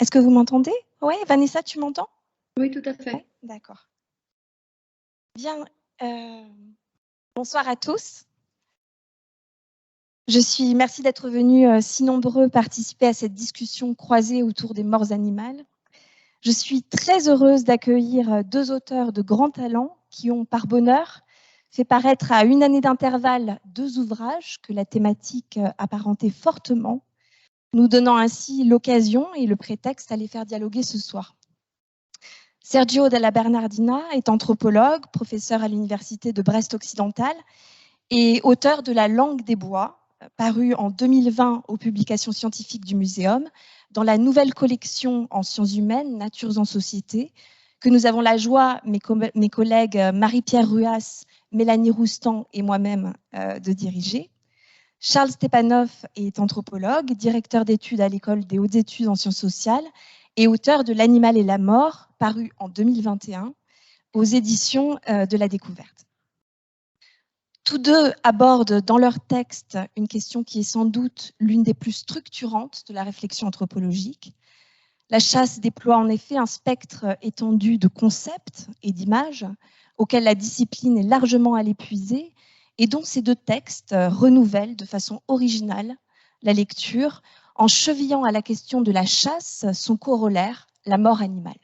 Est-ce que vous m'entendez? Oui, Vanessa, tu m'entends? Oui, tout à fait. Ouais, d'accord. Bien, bonsoir à tous. Merci d'être venus si nombreux participer à cette discussion croisée autour des morts animales. Je suis très heureuse d'accueillir deux auteurs de grand talent qui ont, par bonheur, fait paraître à une année d'intervalle deux ouvrages que la thématique apparentait fortement, nous donnant ainsi l'occasion et le prétexte à les faire dialoguer ce soir. Sergio Della Bernardina est anthropologue, professeur à l'université de Brest occidentale et auteur de La langue des bois, paru en 2020 aux publications scientifiques du Muséum, dans la nouvelle collection en sciences humaines, Natures en société, que nous avons la joie, mes collègues Marie-Pierre Ruas, Mélanie Roustan et moi-même, de diriger. Charles Stepanov est anthropologue, directeur d'études à l'École des hautes études en sciences sociales et auteur de L'animal et la mort, paru en 2021 aux éditions de la Découverte. Tous deux abordent dans leur texte une question qui est sans doute l'une des plus structurantes de la réflexion anthropologique. La chasse déploie en effet un spectre étendu de concepts et d'images auxquels la discipline est largement à l'épuiser et dont ces deux textes renouvellent de façon originale la lecture en chevillant à la question de la chasse son corollaire, la mort animale.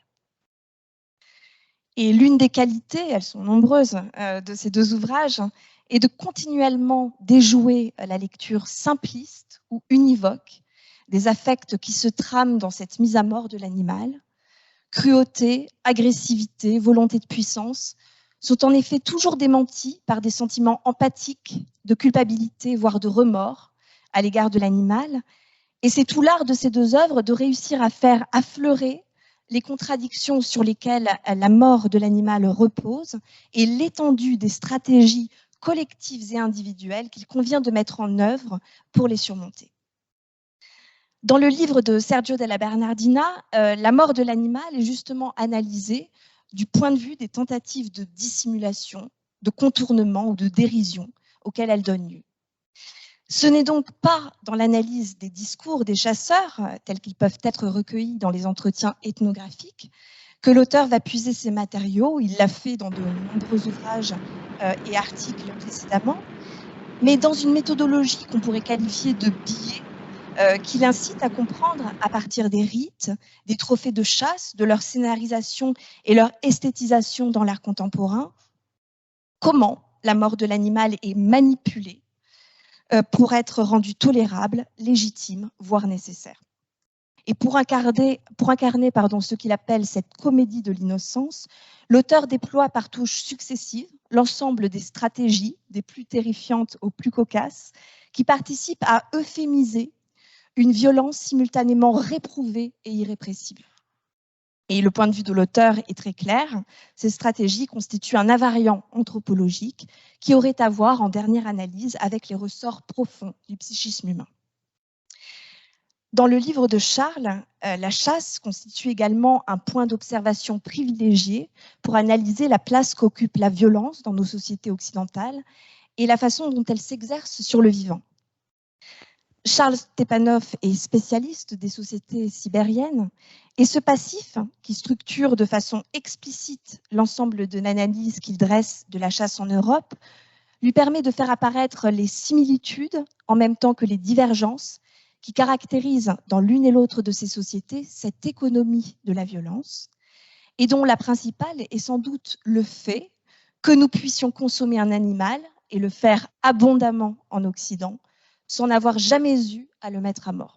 Et l'une des qualités, elles sont nombreuses, de ces deux ouvrages est de continuellement déjouer la lecture simpliste ou univoque des affects qui se trament dans cette mise à mort de l'animal. Cruauté, agressivité, volonté de puissance sont en effet toujours démentis par des sentiments empathiques, de culpabilité, voire de remords à l'égard de l'animal. Et c'est tout l'art de ces deux œuvres de réussir à faire affleurer les contradictions sur lesquelles la mort de l'animal repose et l'étendue des stratégies collectives et individuelles qu'il convient de mettre en œuvre pour les surmonter. Dans le livre de Sergio Della Bernardina, la mort de l'animal est justement analysée du point de vue des tentatives de dissimulation, de contournement ou de dérision auxquelles elle donne lieu. Ce n'est donc pas dans l'analyse des discours des chasseurs, tels qu'ils peuvent être recueillis dans les entretiens ethnographiques, que l'auteur va puiser ses matériaux. Il l'a fait dans de nombreux ouvrages et articles précédemment, mais dans une méthodologie qu'on pourrait qualifier de biais, qui l'incite à comprendre à partir des rites, des trophées de chasse, de leur scénarisation et leur esthétisation dans l'art contemporain, comment la mort de l'animal est manipulée pour être rendue tolérable, légitime, voire nécessaire. Et pour incarner ce qu'il appelle cette comédie de l'innocence, l'auteur déploie par touches successives l'ensemble des stratégies, des plus terrifiantes aux plus cocasses, qui participent à euphémiser une violence simultanément réprouvée et irrépressible. Et le point de vue de l'auteur est très clair, ces stratégies constituent un invariant anthropologique qui aurait à voir en dernière analyse avec les ressorts profonds du psychisme humain. Dans le livre de Charles, la chasse constitue également un point d'observation privilégié pour analyser la place qu'occupe la violence dans nos sociétés occidentales et la façon dont elle s'exerce sur le vivant. Charles Stepanov est spécialiste des sociétés sibériennes et ce passif, qui structure de façon explicite l'ensemble de l'analyse qu'il dresse de la chasse en Europe, lui permet de faire apparaître les similitudes en même temps que les divergences qui caractérisent dans l'une et l'autre de ces sociétés cette économie de la violence et dont la principale est sans doute le fait que nous puissions consommer un animal et le faire abondamment en Occident sans n'avoir jamais eu à le mettre à mort.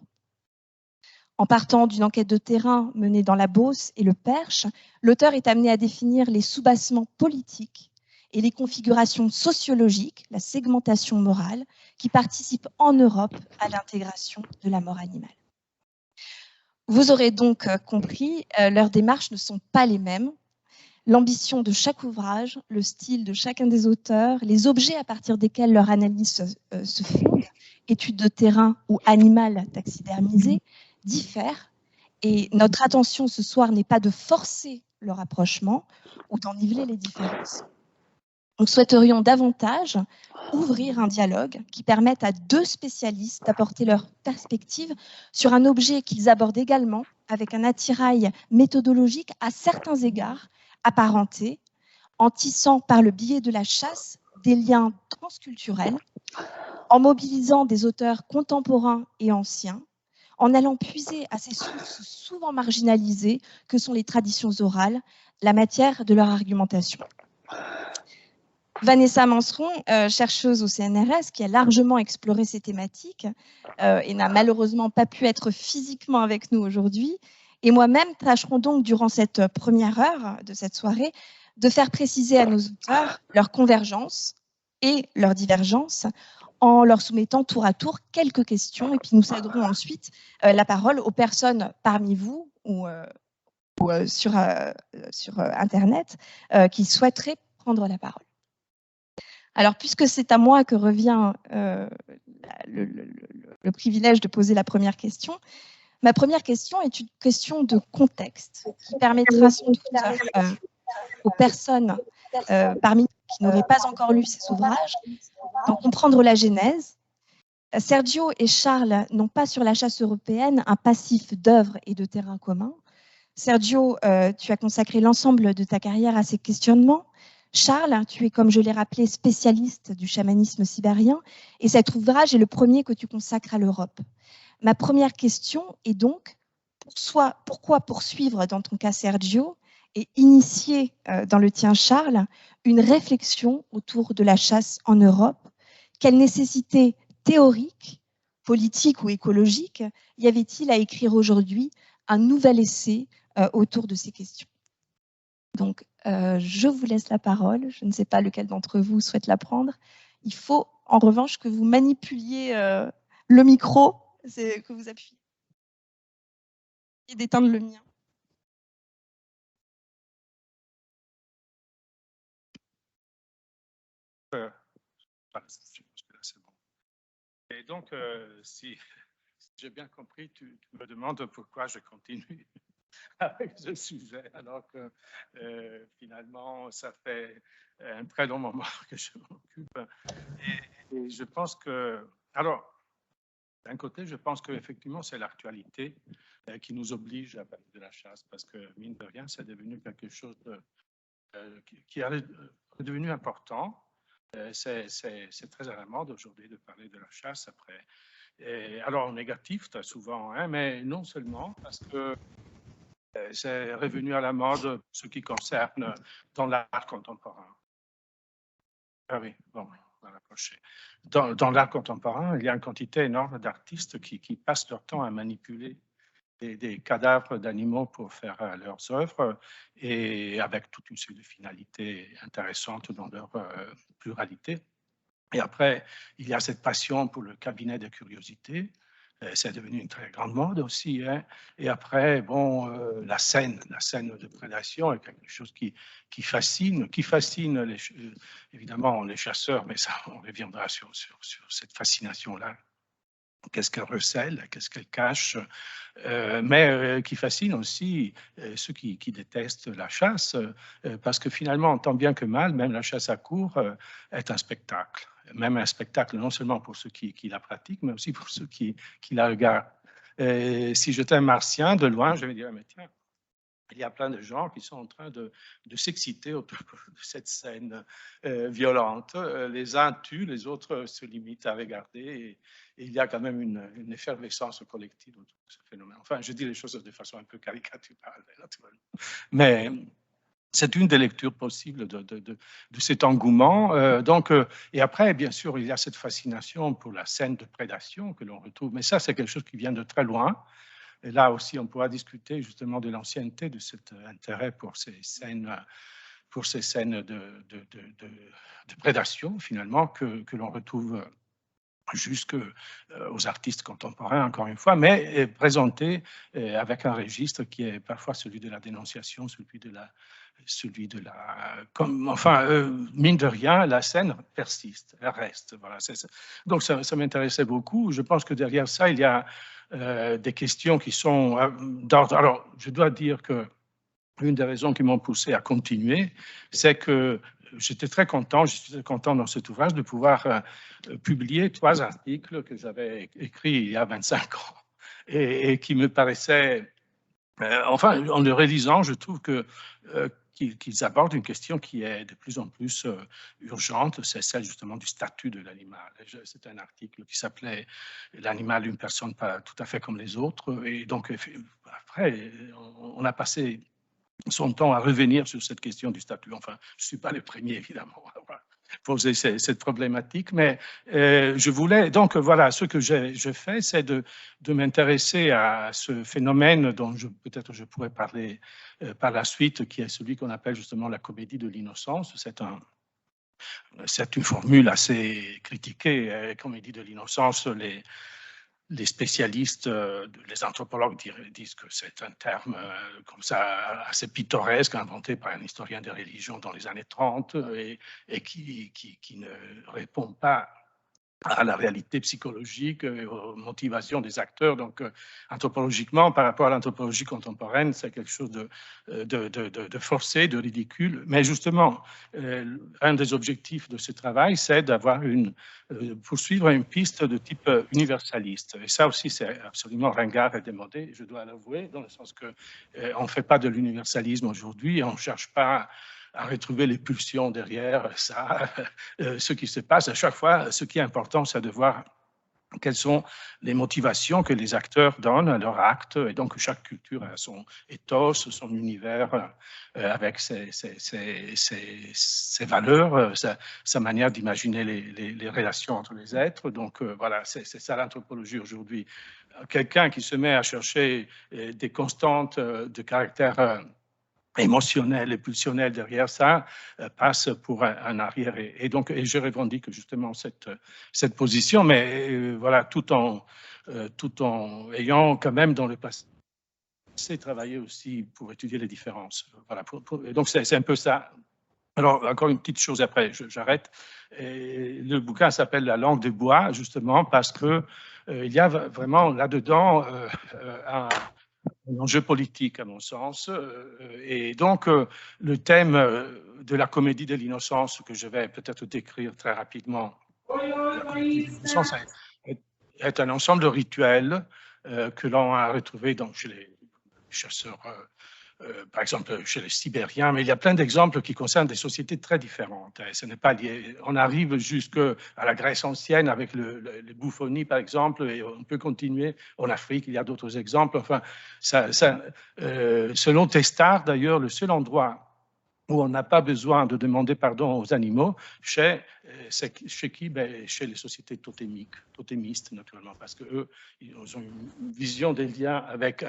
En partant d'une enquête de terrain menée dans la Beauce et le Perche, l'auteur est amené à définir les soubassements politiques et les configurations sociologiques, la segmentation morale, qui participent en Europe à l'intégration de la mort animale. Vous aurez donc compris, leurs démarches ne sont pas les mêmes. L'ambition de chaque ouvrage, le style de chacun des auteurs, les objets à partir desquels leur analyse se fonde, études de terrain ou animal taxidermisé, diffèrent. Et notre attention ce soir n'est pas de forcer le rapprochement ou d'en niveler les différences. Nous souhaiterions davantage ouvrir un dialogue qui permette à deux spécialistes d'apporter leur perspective sur un objet qu'ils abordent également avec un attirail méthodologique à certains égards apparenté, en tissant par le biais de la chasse des liens transculturels, en mobilisant des auteurs contemporains et anciens, en allant puiser à ces sources souvent marginalisées que sont les traditions orales, la matière de leur argumentation. Vanessa Manseron, chercheuse au CNRS, qui a largement exploré ces thématiques et n'a malheureusement pas pu être physiquement avec nous aujourd'hui, et moi-même tâcherons donc durant cette première heure de cette soirée de faire préciser à nos auteurs leur convergence et leur divergence en leur soumettant tour à tour quelques questions, et puis nous céderons ensuite la parole aux personnes parmi vous ou sur Internet qui souhaiteraient prendre la parole. Alors, puisque c'est à moi que revient le privilège de poser la première question, ma première question est une question de contexte qui permettra sans doute aux personnes parmi nous qui n'auraient pas encore lu ces ouvrages d'en comprendre la genèse. Sergio et Charles n'ont pas sur la chasse européenne un passif d'œuvres et de terrain commun. Sergio, tu as consacré l'ensemble de ta carrière à ces questionnements. Charles, tu es, comme je l'ai rappelé, spécialiste du chamanisme sibérien et cet ouvrage est le premier que tu consacres à l'Europe. Ma première question est donc, pourquoi poursuivre dans ton cas Sergio et initier dans le tien Charles une réflexion autour de la chasse en Europe? Quelle nécessité théorique, politique ou écologique y avait-il à écrire aujourd'hui un nouvel essai autour de ces questions? Donc, je vous laisse la parole. Je ne sais pas lequel d'entre vous souhaite la prendre. Il faut, en revanche, que vous manipuliez le micro, que vous appuyez et d'éteindre le mien. Et donc, si j'ai bien compris, tu me demandes pourquoi je continue avec ce sujet, alors que finalement, ça fait un très long moment que je m'occupe. Et je pense que, alors, d'un côté, je pense qu'effectivement, c'est l'actualité qui nous oblige à parler de la chasse, parce que, mine de rien, c'est devenu quelque chose qui est devenu important. C'est très à la mode aujourd'hui de parler de la chasse après. Et alors, en négatif, très souvent, hein, mais non seulement parce que c'est revenu à la mode ce qui concerne dans l'art contemporain. Ah oui, bon, on va l'approcher. Dans l'art contemporain, il y a une quantité énorme d'artistes qui passent leur temps à manipuler des cadavres d'animaux pour faire leurs œuvres et avec toute une série de finalités intéressantes dans leur pluralité. Et après, il y a cette passion pour le cabinet de curiosité. C'est devenu une très grande mode aussi. Hein. Et après, bon, la scène de prédation est quelque chose qui fascine évidemment les chasseurs, mais ça, on reviendra sur cette fascination-là. Qu'est-ce qu'elle recèle, qu'est-ce qu'elle cache, mais qui fascine aussi ceux qui détestent la chasse, parce que finalement, tant bien que mal, même la chasse à courre est un spectacle. Même un spectacle non seulement pour ceux qui la pratiquent, mais aussi pour ceux qui la regardent. Si j'étais un martien, de loin, je vais dire, mais tiens, il y a plein de gens qui sont en train de s'exciter autour de cette scène violente. Les uns tuent, les autres se limitent à regarder. Et il y a quand même une effervescence collective autour de ce phénomène. Enfin, je dis les choses de façon un peu caricaturale, naturellement. Mais c'est une des lectures possibles de cet engouement. Et après, bien sûr, il y a cette fascination pour la scène de prédation que l'on retrouve. Mais ça, c'est quelque chose qui vient de très loin. Et là aussi, on pourra discuter justement de l'ancienneté de cet intérêt pour ces scènes de prédation, finalement, que l'on retrouve jusqu'aux artistes contemporains, encore une fois, mais présenté avec un registre qui est parfois celui de la dénonciation, mine de rien, la scène persiste, elle reste. Voilà, donc ça m'intéressait beaucoup. Je pense que derrière ça, il y a des questions qui sont d'ordre. Alors, je dois dire que une des raisons qui m'ont poussé à continuer, c'est que je suis très content dans cet ouvrage de pouvoir publier 3 articles que j'avais écrits il y a 25 ans et qui me paraissaient Enfin, en le réalisant, je trouve qu'ils abordent une question qui est de plus en plus urgente, c'est celle justement du statut de l'animal. C'est un article qui s'appelait « L'animal, une personne pas tout à fait comme les autres ». Et donc, après, on a passé son temps à revenir sur cette question du statut. Enfin, je ne suis pas le premier, évidemment, à poser cette problématique, mais je voulais, donc voilà, ce que je fais, c'est de m'intéresser à ce phénomène dont peut-être je pourrais parler par la suite, qui est celui qu'on appelle justement la comédie de l'innocence. C'est une formule assez critiquée, comédie de l'innocence. Les spécialistes, les anthropologues disent que c'est un terme comme ça assez pittoresque, inventé par un historien des religions dans les années 30 et qui ne répond pas à la réalité psychologique, aux motivations des acteurs. Donc, anthropologiquement, par rapport à l'anthropologie contemporaine, c'est quelque chose de forcé, de ridicule. Mais justement, un des objectifs de ce travail, c'est d'avoir poursuivre une piste de type universaliste. Et ça aussi, c'est absolument ringard et démodé, je dois l'avouer, dans le sens qu'on ne fait pas de l'universalisme aujourd'hui, on ne cherche pas à retrouver les pulsions derrière ça. Ce qui se passe à chaque fois, ce qui est important, c'est de voir quelles sont les motivations que les acteurs donnent à leur acte. Et donc, chaque culture a son ethos, son univers, avec ses valeurs, sa manière d'imaginer les relations entre les êtres. Donc, voilà, c'est ça l'anthropologie aujourd'hui. Quelqu'un qui se met à chercher des constantes de caractère émotionnel et pulsionnel derrière ça passe pour un arriéré. Et donc, je revendique justement cette position, mais voilà, tout en ayant quand même dans le passé travaillé aussi pour étudier les différences. Voilà, donc c'est un peu ça. Alors, encore une petite chose après, j'arrête. Le bouquin s'appelle La langue de bois, justement, parce que il y a vraiment là-dedans un enjeu politique, à mon sens. Et donc, le thème de la comédie de l'innocence, que je vais peut-être décrire très rapidement, la comédie de l'innocence est un ensemble de rituels que l'on a retrouvés chez les chasseurs, par exemple chez les Sibériens, mais il y a plein d'exemples qui concernent des sociétés très différentes. Ce n'est pas lié. On arrive jusqu'à la Grèce ancienne avec les bouffonies, par exemple, et on peut continuer. En Afrique, il y a d'autres exemples. Enfin, selon Testard, d'ailleurs, le seul endroit où on n'a pas besoin de demander pardon aux animaux, chez qui? Chez les sociétés totémistes, naturellement, parce qu'eux, ils ont une vision des liens avec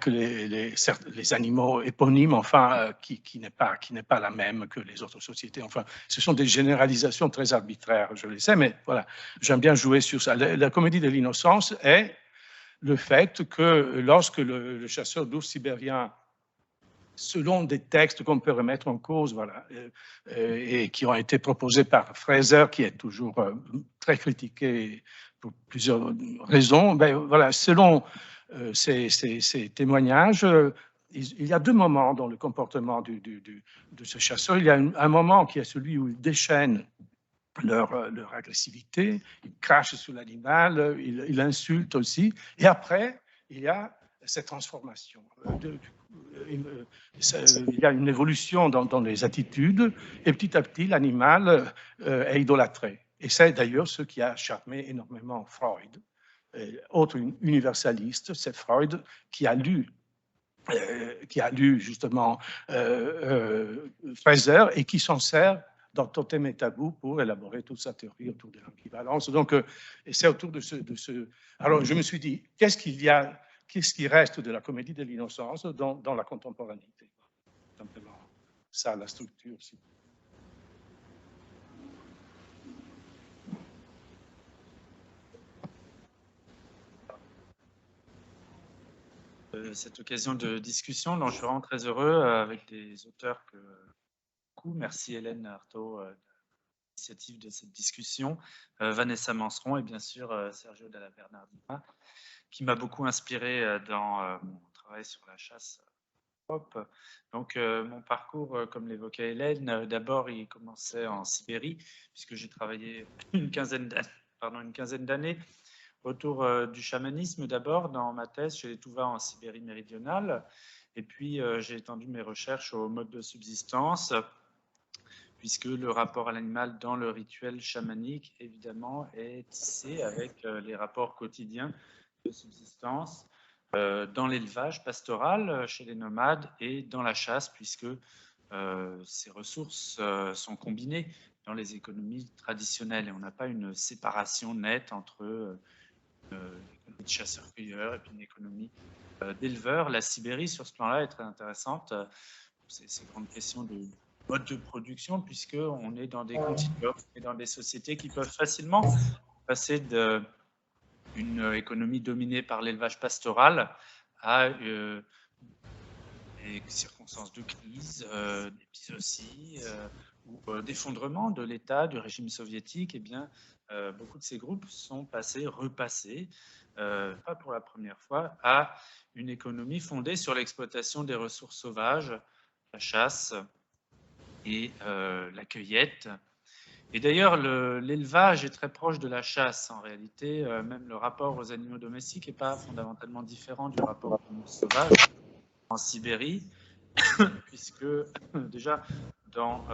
les animaux éponymes, enfin, qui n'est pas la même que les autres sociétés. Enfin, ce sont des généralisations très arbitraires, je le sais, mais voilà, j'aime bien jouer sur ça. La comédie de l'innocence est le fait que lorsque le chasseur d'ours sibérien, selon des textes qu'on peut remettre en cause, voilà, et qui ont été proposés par Fraser, qui est toujours très critiqué pour plusieurs raisons. Ben, voilà, selon ces témoignages, il y a deux moments dans le comportement de ce chasseur. Il y a un moment qui est celui où ils déchaînent leur agressivité, ils crachent sur l'animal, ils insultent aussi, et après, il y a cette transformation. Il y a une évolution dans les attitudes, et petit à petit, l'animal est idolâtré. Et c'est d'ailleurs ce qui a charmé énormément Freud. Autre universaliste, c'est Freud qui a lu justement Fraser et qui s'en sert dans Totem et Tabou pour élaborer toute sa théorie autour de l'ambivalence. Donc, et c'est autour de ce... Alors, je me suis dit, qu'est-ce qui reste de la comédie de l'innocence dans la contemporanité? Simplement, ça, la structure. Cette occasion de discussion, dont je suis vraiment très heureux avec des auteurs que beaucoup. Merci Hélène Artaud de l'initiative de cette discussion, Vanessa Manseron et bien sûr Sergio Dalla Bernardina, qui m'a beaucoup inspiré dans mon travail sur la chasse. Donc mon parcours, comme l'évoquait Hélène, d'abord il commençait en Sibérie, puisque j'ai travaillé une quinzaine d'années autour du chamanisme d'abord. Dans ma thèse chez les Tuva en Sibérie méridionale. Et puis, j'ai étendu mes recherches au mode de subsistance, puisque le rapport à l'animal dans le rituel chamanique, évidemment, est tissé avec les rapports quotidiens de subsistance dans l'élevage pastoral chez les nomades et dans la chasse, puisque ces ressources sont combinées dans les économies traditionnelles et on n'a pas une séparation nette entre l'économie de chasseurs-cueilleurs et puis une économie d'éleveurs. La Sibérie, sur ce plan-là, est très intéressante. Ces grandes questions de mode de production, puisqu'on est dans des continuums et dans des sociétés qui peuvent facilement passer d'une économie dominée par l'élevage pastoral à des circonstances de crise, des aussi, ou d'effondrement de l'État, du régime soviétique. Eh bien, beaucoup de ces groupes sont repassés, pas pour la première fois, à une économie fondée sur l'exploitation des ressources sauvages, la chasse et la cueillette. Et d'ailleurs, l'élevage est très proche de la chasse. En réalité, même le rapport aux animaux domestiques n'est pas fondamentalement différent du rapport aux animaux sauvages en Sibérie, puisque déjà dans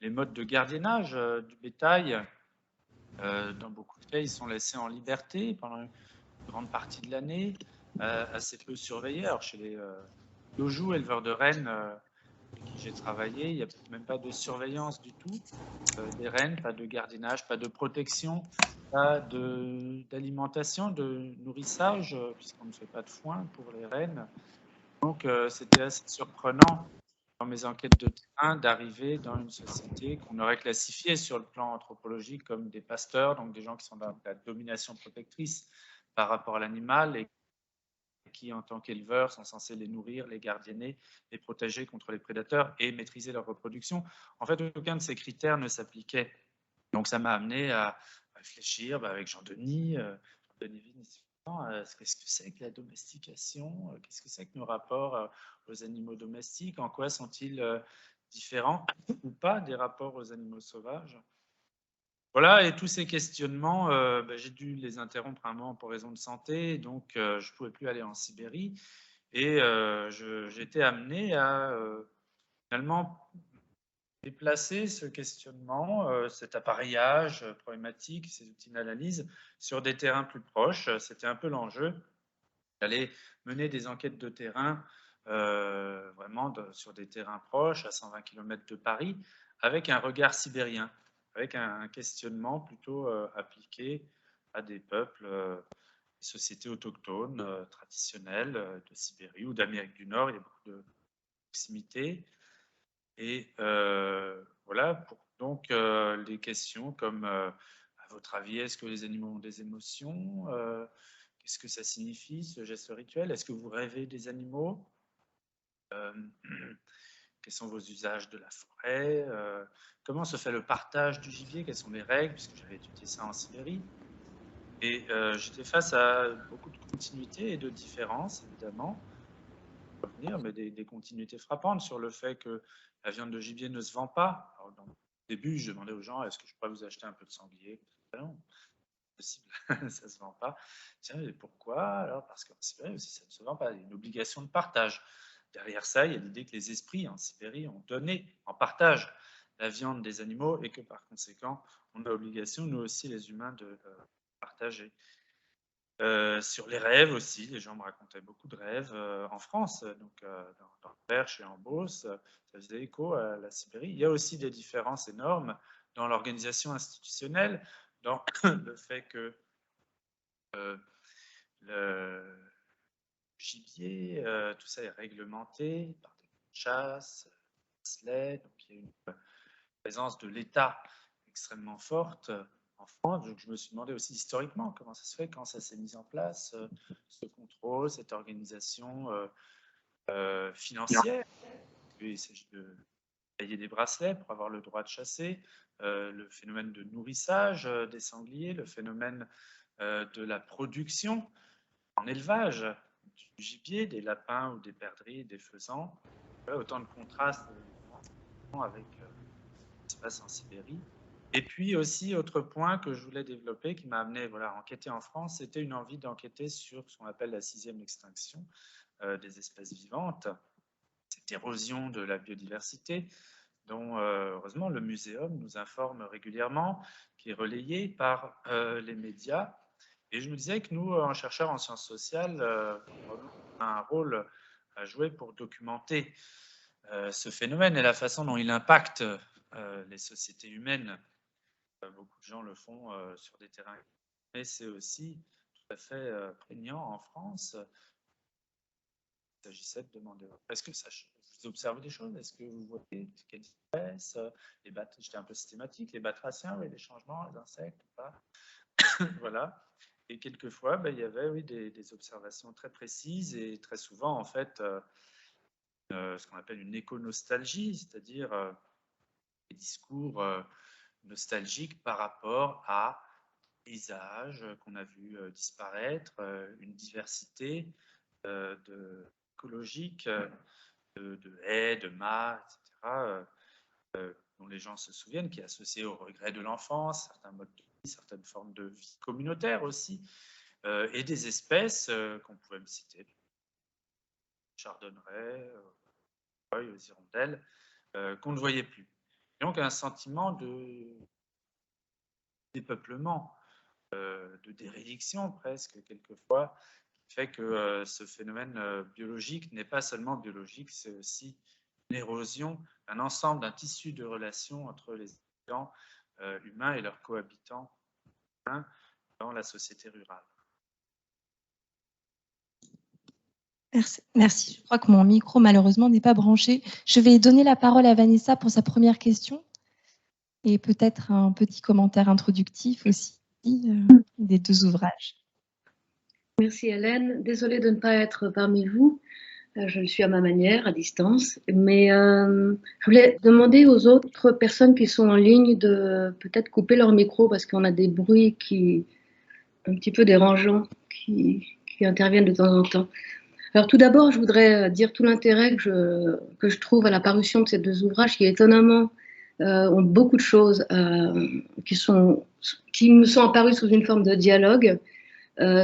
les modes de gardiennage du bétail, dans beaucoup de cas, ils sont laissés en liberté pendant une grande partie de l'année, assez peu surveillés. Alors chez les Dojou, éleveurs de rennes, avec qui j'ai travaillé, il n'y a même pas de surveillance du tout des rennes, pas de gardiennage, pas de protection, pas d'alimentation, de nourrissage, puisqu'on ne fait pas de foin pour les rennes. Donc c'était assez surprenant dans mes enquêtes de terrain d'arriver dans une société qu'on aurait classifiée sur le plan anthropologique comme des pasteurs, donc des gens qui sont dans la domination protectrice par rapport à l'animal et qui, en tant qu'éleveurs, sont censés les nourrir, les gardienner, les protéger contre les prédateurs et maîtriser leur reproduction. En fait, aucun de ces critères ne s'appliquait. Donc, ça m'a amené à réfléchir avec Jean-Denis Vinicius, qu'est-ce que c'est que la domestication? Qu'est-ce que c'est que nos rapports aux animaux domestiques? En quoi sont-ils différents ou pas des rapports aux animaux sauvages? Voilà, et tous ces questionnements, j'ai dû les interrompre un moment pour raison de santé, donc je ne pouvais plus aller en Sibérie. Et j'étais amené à finalement déplacer ce questionnement, cet appareillage problématique, ces outils d'analyse sur des terrains plus proches. C'était un peu l'enjeu d'aller mener des enquêtes de terrain vraiment sur des terrains proches, à 120 km de Paris, avec un regard sibérien, avec un questionnement plutôt appliqué à des peuples, des sociétés autochtones traditionnelles de Sibérie ou d'Amérique du Nord. Il y a beaucoup de proximité. Et voilà, donc les questions comme, à votre avis, est-ce que les animaux ont des émotions? Qu'est-ce que ça signifie, ce geste rituel? Est-ce que vous rêvez des animaux? Quels sont vos usages de la forêt? Comment se fait le partage du gibier? Quelles sont les règles? Puisque j'avais étudié ça en Sibérie. Et j'étais face à beaucoup de continuités et de différences, évidemment. Revenir, mais des continuités frappantes sur le fait que la viande de gibier ne se vend pas. Alors, au début, je demandais aux gens, est-ce que je pourrais vous acheter un peu de sanglier? Non, possible, ça ne se vend pas. Tiens, et pourquoi? Alors, parce qu'en Sibérie aussi, ça ne se vend pas. Il y a une obligation de partage. Derrière ça, il y a l'idée que les esprits en Sibérie ont donné en partage la viande des animaux et que par conséquent, on a l'obligation, nous aussi les humains, de partager. Sur les rêves aussi, les gens me racontaient beaucoup de rêves en France, donc dans le Perche et en Beauce, ça faisait écho à la Sibérie. Il y a aussi des différences énormes dans l'organisation institutionnelle, dans le fait que le gibier, tout ça est réglementé par des chasses, donc il y a une présence de l'État extrêmement forte en France. Donc, je me suis demandé aussi historiquement comment ça se fait, quand ça s'est mis en place, ce contrôle, cette organisation financière. Il s'agit de payer des bracelets pour avoir le droit de chasser, le phénomène de nourrissage des sangliers, le phénomène de la production en élevage du gibier, des lapins ou des perdrix, des faisans. Voilà, autant de contrastes avec ce qui se passe en Sibérie. Et puis aussi, autre point que je voulais développer, qui m'a amené à enquêter en France, c'était une envie d'enquêter sur ce qu'on appelle la 6e extinction des espèces vivantes, cette érosion de la biodiversité, dont heureusement le muséum nous informe régulièrement, qui est relayée par les médias. Et je me disais que nous, en chercheurs en sciences sociales, on a un rôle à jouer pour documenter ce phénomène et la façon dont il impacte les sociétés humaines. Beaucoup de gens le font sur des terrains, mais c'est aussi tout à fait prégnant en France. Il s'agissait de demander, est-ce que vous observez des choses? Est-ce que vous voyez quelles espèces? J'étais un peu systématique, les batraciens, oui, les changements, les insectes, pas. Voilà. Et quelquefois, il y avait des observations très précises et très souvent, en fait, ce qu'on appelle une éco-nostalgie, c'est-à-dire des discours nostalgiques par rapport à des paysages qu'on a vus disparaître, une diversité écologique, de haies, de mâts, etc., dont les gens se souviennent, qui est associée au regret de l'enfance, certains modes de vie, certaines formes de vie communautaire aussi, et des espèces qu'on pouvait me citer, chardonneret, aux hirondelles, qu'on ne voyait plus. Et donc un sentiment de dépeuplement, de dérédiction presque quelquefois, qui fait que ce phénomène biologique n'est pas seulement biologique, c'est aussi une érosion d'un ensemble, d'un tissu de relations entre les habitants humains et leurs cohabitants dans la société rurale. Merci. Je crois que mon micro, malheureusement, n'est pas branché. Je vais donner la parole à Vanessa pour sa première question et peut-être un petit commentaire introductif aussi des deux ouvrages. Merci Hélène. Désolée de ne pas être parmi vous. Je le suis à ma manière, à distance. Mais je voulais demander aux autres personnes qui sont en ligne de peut-être couper leur micro parce qu'on a des bruits un petit peu dérangeants qui interviennent de temps en temps. Alors tout d'abord, je voudrais dire tout l'intérêt que je trouve à la parution de ces deux ouvrages qui étonnamment ont beaucoup de choses qui me sont apparues sous une forme de dialogue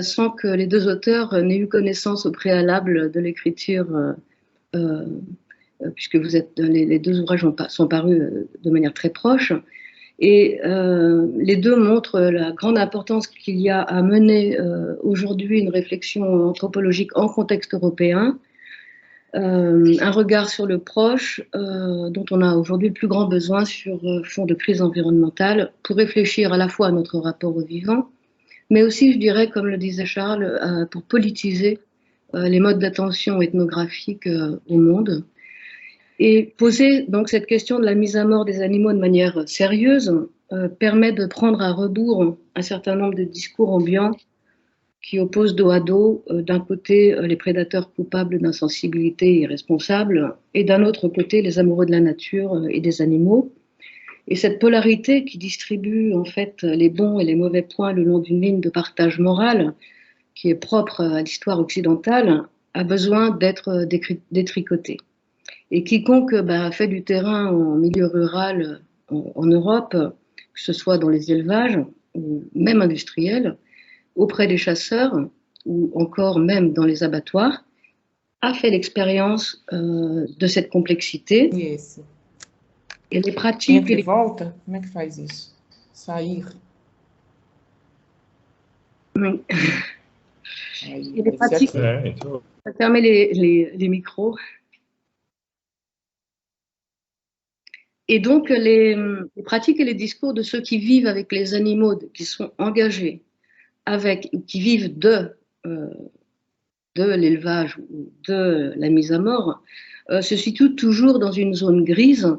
sans que les deux auteurs n'aient eu connaissance au préalable de l'écriture, puisque les deux ouvrages sont parus de manière très proche. Et les deux montrent la grande importance qu'il y a à mener aujourd'hui une réflexion anthropologique en contexte européen, un regard sur le proche dont on a aujourd'hui le plus grand besoin sur fond de crise environnementale pour réfléchir à la fois à notre rapport au vivant, mais aussi, je dirais, comme le disait Charles, pour politiser les modes d'attention ethnographique au monde. Et poser donc cette question de la mise à mort des animaux de manière sérieuse permet de prendre à rebours un certain nombre de discours ambiants qui opposent dos à dos d'un côté les prédateurs coupables d'insensibilité irresponsable et d'un autre côté les amoureux de la nature et des animaux. Et cette polarité qui distribue en fait les bons et les mauvais points le long d'une ligne de partage moral qui est propre à l'histoire occidentale a besoin d'être détricotée. Et quiconque fait du terrain en milieu rural en Europe, que ce soit dans les élevages ou même industriels, auprès des chasseurs ou encore même dans les abattoirs, a fait l'expérience de cette complexité. Esse. Et les pratiques... Entra e volta? Como é que faz isso? Sair? Oui. Aí, Et les pratiques... Fermez les micros. Et donc, les pratiques et les discours de ceux qui vivent avec les animaux, qui sont engagés qui vivent de l'élevage ou de la mise à mort, se situent toujours dans une zone grise,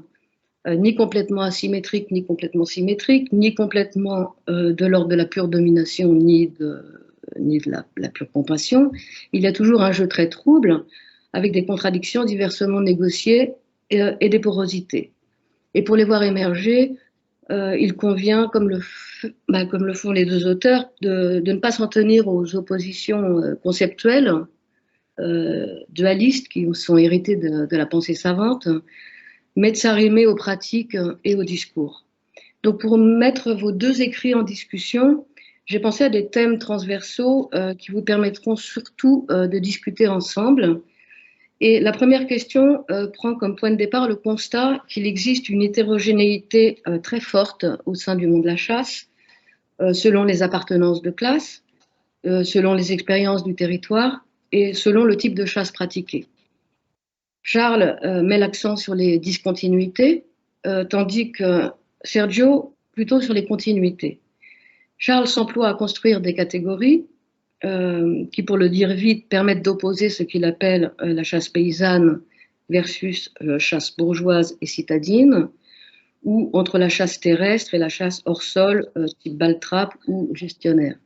ni complètement asymétrique, ni complètement symétrique, ni complètement de l'ordre de la pure domination, ni de la pure compassion. Il y a toujours un jeu très trouble, avec des contradictions diversement négociées et des porosités. Et pour les voir émerger, il convient, comme le font les deux auteurs, de ne pas s'en tenir aux oppositions conceptuelles, dualistes, qui sont héritées de la pensée savante, mais de s'arrimer aux pratiques et aux discours. Donc, pour mettre vos deux écrits en discussion, j'ai pensé à des thèmes transversaux qui vous permettront surtout de discuter ensemble. Et la première question prend comme point de départ le constat qu'il existe une hétérogénéité très forte au sein du monde de la chasse, selon les appartenances de classe, selon les expériences du territoire et selon le type de chasse pratiquée. Charles met l'accent sur les discontinuités, tandis que Sergio plutôt sur les continuités. Charles s'emploie à construire des catégories qui, pour le dire vite, permettent d'opposer ce qu'il appelle la chasse paysanne versus chasse bourgeoise et citadine, ou entre la chasse terrestre et la chasse hors sol, type baltrap ou gestionnaire.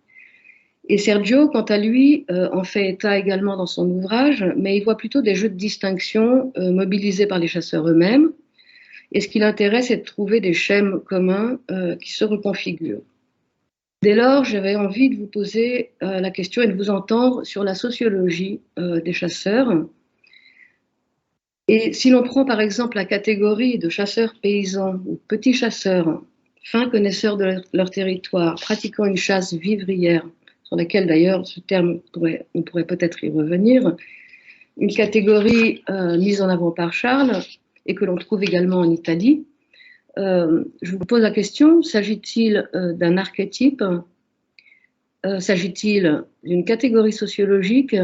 Et Sergio, quant à lui, en fait état également dans son ouvrage, mais il voit plutôt des jeux de distinction mobilisés par les chasseurs eux-mêmes. Et ce qui l'intéresse, c'est de trouver des schèmes communs qui se reconfigurent. Dès lors, j'avais envie de vous poser la question et de vous entendre sur la sociologie des chasseurs. Et si l'on prend par exemple la catégorie de chasseurs paysans ou petits chasseurs, fins connaisseurs de leur territoire, pratiquant une chasse vivrière, sur laquelle d'ailleurs ce terme, on pourrait peut-être y revenir, une catégorie mise en avant par Charles et que l'on trouve également en Italie. Je vous pose la question, s'agit-il d'un archétype? S'agit-il d'une catégorie sociologique?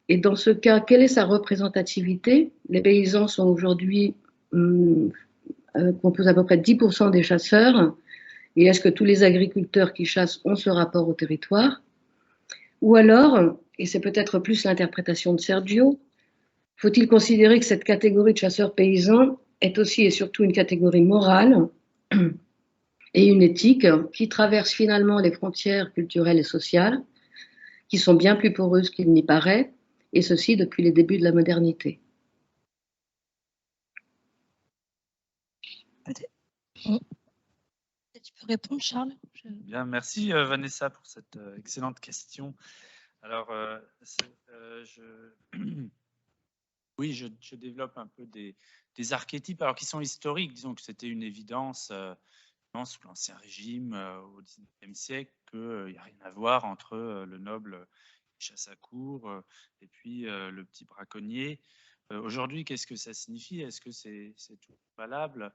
Et dans ce cas, quelle est sa représentativité? Les paysans sont aujourd'hui composent à peu près 10% des chasseurs. Et est-ce que tous les agriculteurs qui chassent ont ce rapport au territoire? Ou alors, et c'est peut-être plus l'interprétation de Sergio, faut-il considérer que cette catégorie de chasseurs paysans est aussi et surtout une catégorie morale et une éthique qui traverse finalement les frontières culturelles et sociales, qui sont bien plus poreuses qu'il n'y paraît, et ceci depuis les débuts de la modernité. Tu peux répondre, Charles? Bien, merci Vanessa pour cette excellente question. Alors, oui, je développe un peu des archétypes, alors qui sont historiques. Disons que c'était une évidence sous l'Ancien Régime, au XIXe siècle, qu'il n'y a rien à voir entre le noble qui chasse à court et puis le petit braconnier. Aujourd'hui, qu'est-ce que ça signifie? Est-ce que c'est tout valable?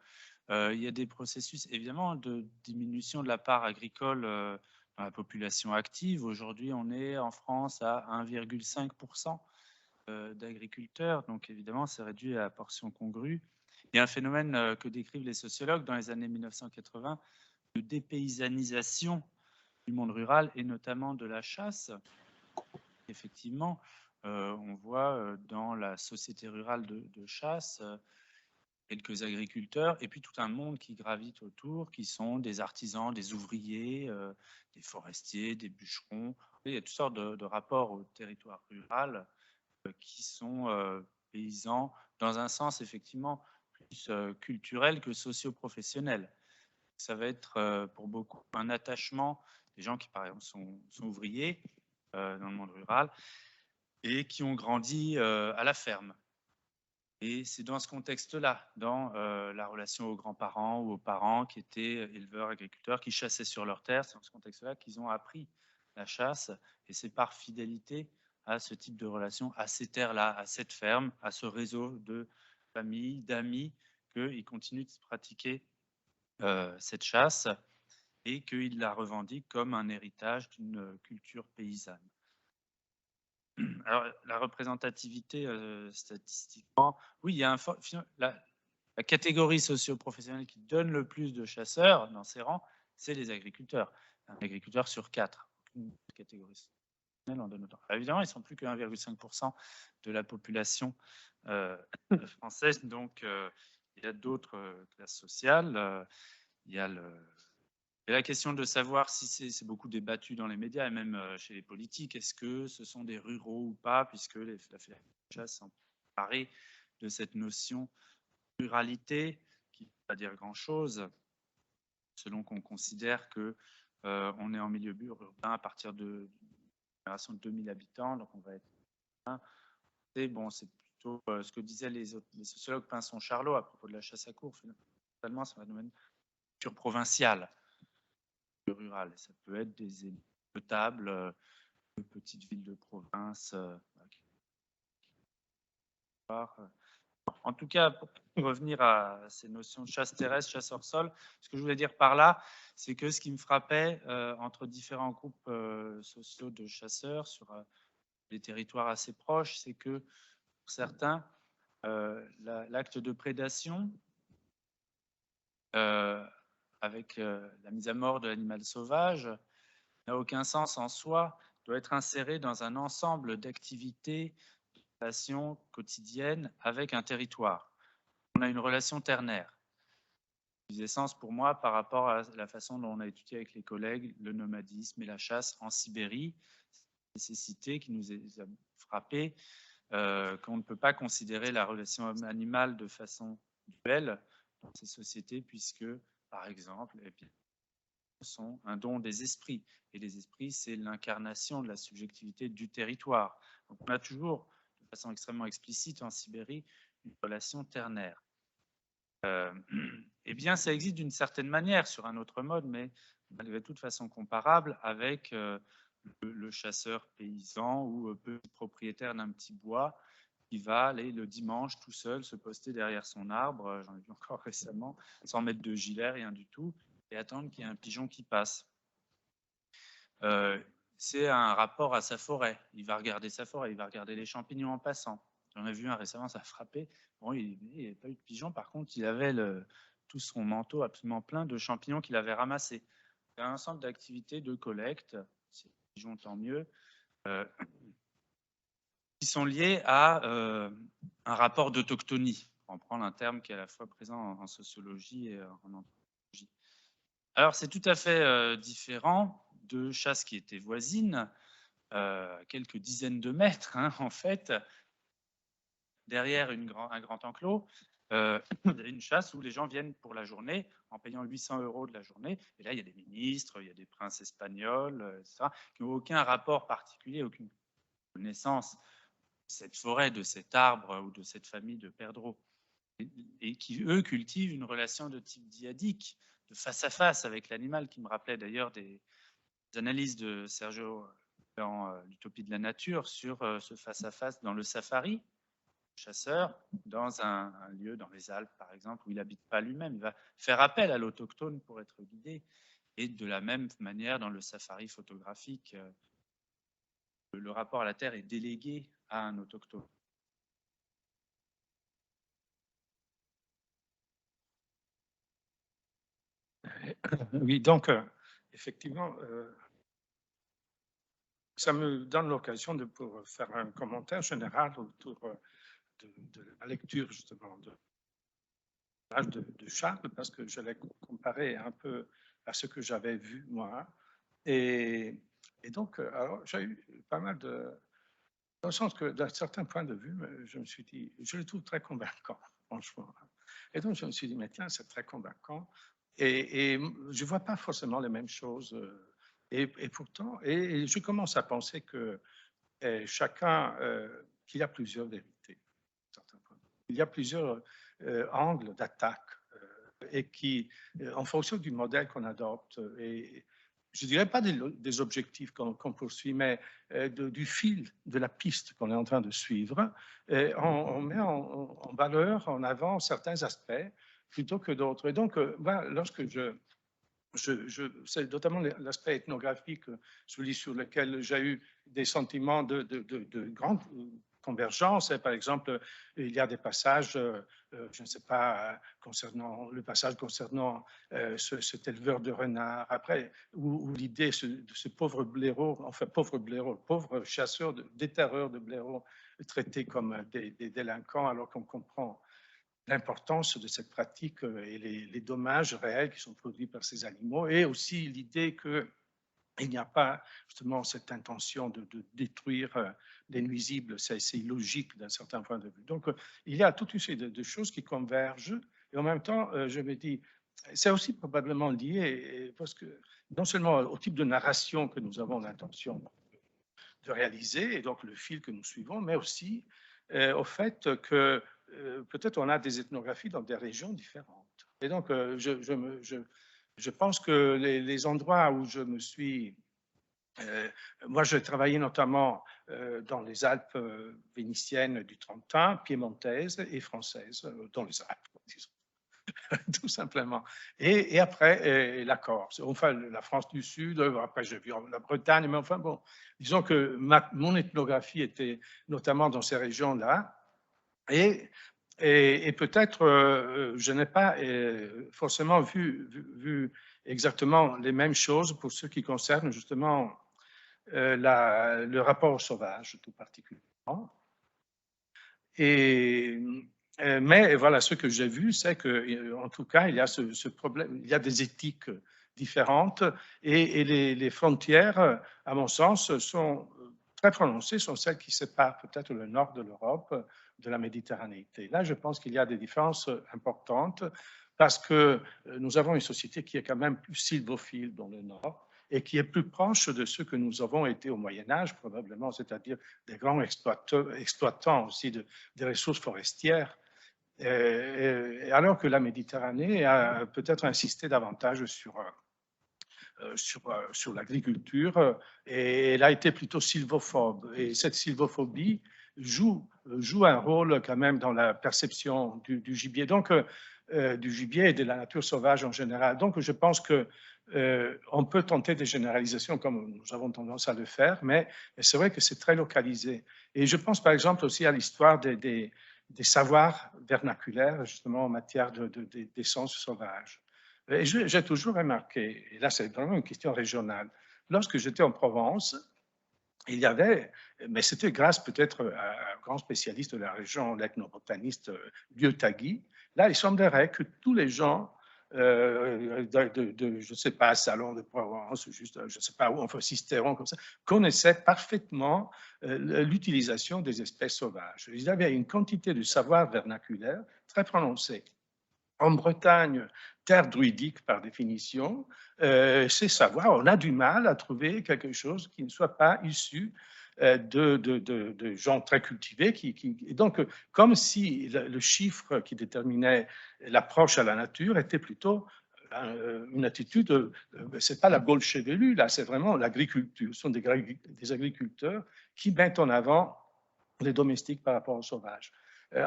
Il y a des processus, évidemment, de diminution de la part agricole dans la population active. Aujourd'hui, on est en France à 1,5% d'agriculteurs. Donc, évidemment, c'est réduit à la portion congrue. Il y a un phénomène que décrivent les sociologues dans les années 1980 de dépaysanisation du monde rural et notamment de la chasse. Effectivement, on voit dans la société rurale de chasse quelques agriculteurs et puis tout un monde qui gravite autour, qui sont des artisans, des ouvriers, des forestiers, des bûcherons. Il y a toutes sortes de rapports au territoire rural qui sont paysans dans un sens effectivement plus culturel que socio-professionnel. Ça va être pour beaucoup un attachement des gens qui, par exemple, sont ouvriers dans le monde rural et qui ont grandi à la ferme. Et c'est dans ce contexte-là, dans la relation aux grands-parents ou aux parents qui étaient éleveurs, agriculteurs, qui chassaient sur leurs terres, c'est dans ce contexte-là qu'ils ont appris la chasse. Et c'est par fidélité à ce type de relation, à ces terres-là, à cette ferme, à ce réseau de familles, d'amis, qu'ils continuent de pratiquer cette chasse et qu'ils la revendiquent comme un héritage d'une culture paysanne. Alors, la représentativité statistiquement, oui, il y a la catégorie socio-professionnelle qui donne le plus de chasseurs dans ses rangs, c'est les agriculteurs. Un agriculteur sur 4, une catégorie en donne autant. Alors, évidemment, ils ne sont plus que 1,5% de la population française, donc il y a d'autres classes sociales. Il y a la question de savoir si c'est beaucoup débattu dans les médias et même chez les politiques. Est-ce que ce sont des ruraux ou pas, puisque la chasse s'emparer de cette notion de ruralité qui ne veut pas dire grand-chose, selon qu'on considère qu'on est en milieu urbain à partir de génération de 2000 habitants, donc on va être bon, c'est plutôt ce que disaient les sociologues Pinson-Charlot à propos de la chasse à courre. Finalement, c'est un phénomène lecture provinciale, rurale. Ça peut être des tables de petites villes de province. En tout cas, pour revenir à ces notions de chasse terrestre, chasse hors sol, ce que je voulais dire par là, c'est que ce qui me frappait entre différents groupes sociaux de chasseurs sur des territoires assez proches, c'est que pour certains, l'acte de prédation, avec la mise à mort de l'animal sauvage, n'a aucun sens en soi, doit être inséré dans un ensemble d'activités, de relations quotidiennes avec un territoire. On a une relation ternaire. Plus sens pour moi par rapport à la façon dont on a étudié avec les collègues le nomadisme et la chasse en Sibérie, nécessité qui nous a frappé, qu'on ne peut pas considérer la relation homme-animal de façon duelle dans ces sociétés, puisque, par exemple, les sont un don des esprits. Et les esprits, c'est l'incarnation de la subjectivité du territoire. Donc on a toujours, de façon extrêmement explicite en Sibérie, une relation ternaire. Eh bien, ça existe d'une certaine manière sur un autre mode, mais malgré tout de façon comparable avec le chasseur paysan ou petit propriétaire d'un petit bois qui va aller le dimanche tout seul se poster derrière son arbre, j'en ai vu encore récemment, sans mettre de gilet, rien du tout, et attendre qu'il y ait un pigeon qui passe. C'est un rapport à sa forêt. Il va regarder sa forêt, il va regarder les champignons en passant. J'en ai vu un récemment, ça a frappé. Bon, il n'y avait pas eu de pigeon, par contre, il avait tout son manteau absolument plein de champignons qu'il avait ramassés. C'est un ensemble d'activités de collecte, c'est pigeons tant mieux, qui sont liées à un rapport d'autochtonie, pour prendre un terme qui est à la fois présent en sociologie et en anthropologie. Alors, c'est tout à fait différent de chasse qui était voisine, quelques dizaines de mètres, hein, en fait, derrière un grand enclos, une chasse où les gens viennent pour la journée en payant 800 € de la journée. Et là, il y a des ministres, il y a des princes espagnols, etc., qui n'ont aucun rapport particulier, aucune connaissance de cette forêt, de cet arbre ou de cette famille de perdreaux. Et qui, eux, cultivent une relation de type dyadique, de face à face avec l'animal, qui me rappelait d'ailleurs des analyses de Sergio dans l'Utopie de la nature sur ce face à face dans le safari. Chasseur dans un lieu dans les Alpes, par exemple, où il n'habite pas lui-même. Il va faire appel à l'autochtone pour être guidé. Et de la même manière, dans le safari photographique, le rapport à la terre est délégué à un autochtone. Oui, donc, effectivement, ça me donne l'occasion de pour faire un commentaire général autour de la lecture, justement, de Charles, parce que je l'ai comparé un peu à ce que j'avais vu, moi. Et donc, alors, j'ai eu pas mal de... Dans le sens que, d'un certain point de vue, je me suis dit, je le trouve très convaincant, franchement. Et donc, je me suis dit, mais tiens, c'est très convaincant. Et je ne vois pas forcément les mêmes choses. Et pourtant, et je commence à penser que chacun, qu'il y a plusieurs vérités. Il y a plusieurs angles d'attaque et qui, en fonction du modèle qu'on adopte, et je ne dirais pas des objectifs qu'on poursuit, mais du fil, de la piste qu'on est en train de suivre, on met en valeur, en avant certains aspects plutôt que d'autres. Et donc, voilà, lorsque c'est notamment l'aspect ethnographique, celui sur lequel j'ai eu des sentiments de grande convergence. Par exemple, il y a des passages, je ne sais pas, concernant le passage concernant cet éleveur de renards, après, où l'idée de ce pauvre blaireau, enfin pauvre chasseur, déterreur de blaireaux, traités comme des délinquants, alors qu'on comprend l'importance de cette pratique et les dommages réels qui sont produits par ces animaux, et aussi l'idée qu'il n'y a pas justement cette intention de détruire les nuisibles, c'est illogique d'un certain point de vue. Donc il y a toute une série de choses qui convergent, et en même temps, je me dis, c'est aussi probablement lié, parce que non seulement au type de narration que nous avons l'intention de réaliser, et donc le fil que nous suivons, mais aussi au fait que peut-être on a des ethnographies dans des régions différentes. Et donc, je pense que les endroits où je me suis... moi, j'ai travaillé notamment dans les Alpes vénitiennes du Trentin, piémontaises et françaises, dans les Alpes, disons. Tout simplement. Et après, la Corse, enfin la France du Sud, après j'ai vu la Bretagne, mais enfin bon, disons que mon ethnographie était notamment dans ces régions-là. Et peut-être je n'ai pas forcément vu exactement les mêmes choses pour ce qui concerne justement le rapport au sauvage tout particulièrement. Mais voilà, ce que j'ai vu, c'est qu'en tout cas, il y a ce problème, il y a des éthiques différentes et les frontières, à mon sens, sont très prononcées, sont celles qui séparent peut-être le nord de l'Europe de la Méditerranée. Là, je pense qu'il y a des différences importantes parce que nous avons une société qui est quand même plus sylvophile dans le nord et qui est plus proche de ce que nous avons été au Moyen-Âge, probablement, c'est-à-dire des grands exploitants aussi des ressources forestières, alors que la Méditerranée a peut-être insisté davantage sur l'agriculture et elle a été plutôt sylvophobe. Et cette sylvophobie joue un rôle quand même dans la perception du gibier. Donc, du gibier et de la nature sauvage en général. Donc, je pense que on peut tenter des généralisations comme nous avons tendance à le faire, mais c'est vrai que c'est très localisé. Et je pense par exemple aussi à l'histoire des savoirs vernaculaires, justement en matière d'essence sauvage. Et j'ai toujours remarqué, et là c'est vraiment une question régionale, lorsque j'étais en Provence, il y avait, mais c'était grâce peut-être à un grand spécialiste de la région, l'ethnobotaniste Lieu-Tagui, là il semblerait que tous les gens je ne sais pas, Salon de Provence, juste, je ne sais pas où, enfin Cisteron, comme ça, connaissaient parfaitement l'utilisation des espèces sauvages. Il y avait une quantité de savoir vernaculaire très prononcée. En Bretagne, terre druidique par définition, ces savoirs, on a du mal à trouver quelque chose qui ne soit pas issu de gens très cultivés. Et donc, comme si le chiffre qui déterminait l'approche à la nature était plutôt une attitude, c'est pas la Gaule chevelue, là, c'est vraiment l'agriculture. Ce sont des agriculteurs qui mettent en avant les domestiques par rapport aux sauvages.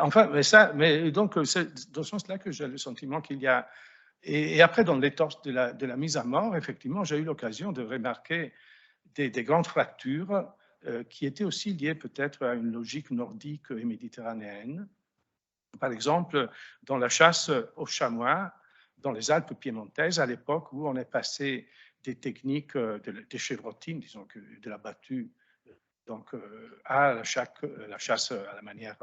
Enfin, mais donc, c'est dans ce sens-là que j'ai le sentiment qu'il y a. Et après, dans l'étorche de la mise à mort, effectivement, j'ai eu l'occasion de remarquer des grandes fractures qui étaient aussi liées peut-être à une logique nordique et méditerranéenne. Par exemple, dans la chasse aux chamois, dans les Alpes piémontaises, à l'époque où on est passé des techniques des chevrotines, disons que de la battue, donc à la chasse à la manière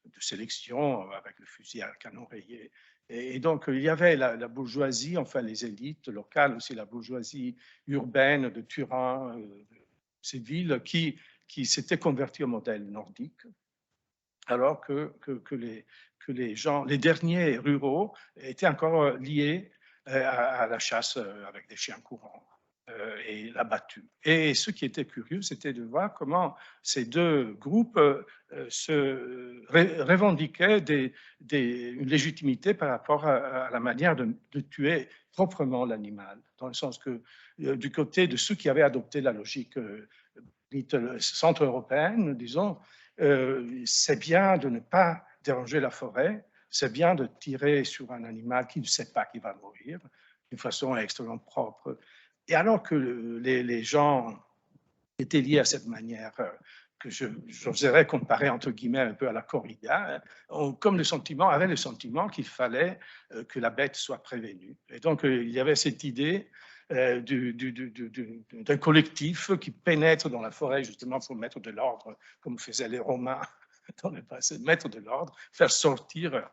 de sélection avec le fusil à canon rayé. Et donc il y avait la bourgeoisie, enfin les élites locales, aussi la bourgeoisie urbaine de Turin, ces villes qui s'étaient converties au modèle nordique, alors que les gens, les derniers ruraux étaient encore liés à la chasse avec des chiens courants et la battue. Et ce qui était curieux, c'était de voir comment ces deux groupes se revendiquaient une légitimité par rapport à la manière de tuer proprement l'animal, dans le sens que du côté de ceux qui avaient adopté la logique centre-européenne, disons, c'est bien de ne pas déranger la forêt, c'est bien de tirer sur un animal qui ne sait pas qu'il va mourir d'une façon extrêmement propre. Et alors que les gens étaient liés à cette manière que j'oserais comparer entre guillemets un peu à la corrida, avaient le sentiment qu'il fallait que la bête soit prévenue. Et donc il y avait cette idée d'un collectif qui pénètre dans la forêt justement pour mettre de l'ordre, comme faisaient les Romains dans le passé, mettre de l'ordre, faire sortir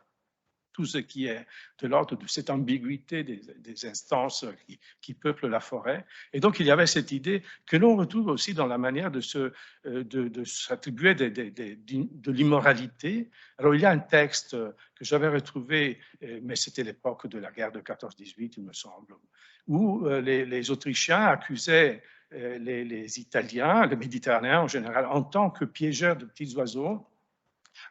tout ce qui est de l'ordre de cette ambiguïté des instances qui peuplent la forêt. Et donc, il y avait cette idée que l'on retrouve aussi dans la manière de s'attribuer de l'immoralité. Alors, il y a un texte que j'avais retrouvé, mais c'était l'époque de la guerre de 14-18, il me semble, où les Autrichiens accusaient les Italiens, les Méditerranéens en général, en tant que piégeurs de petits oiseaux,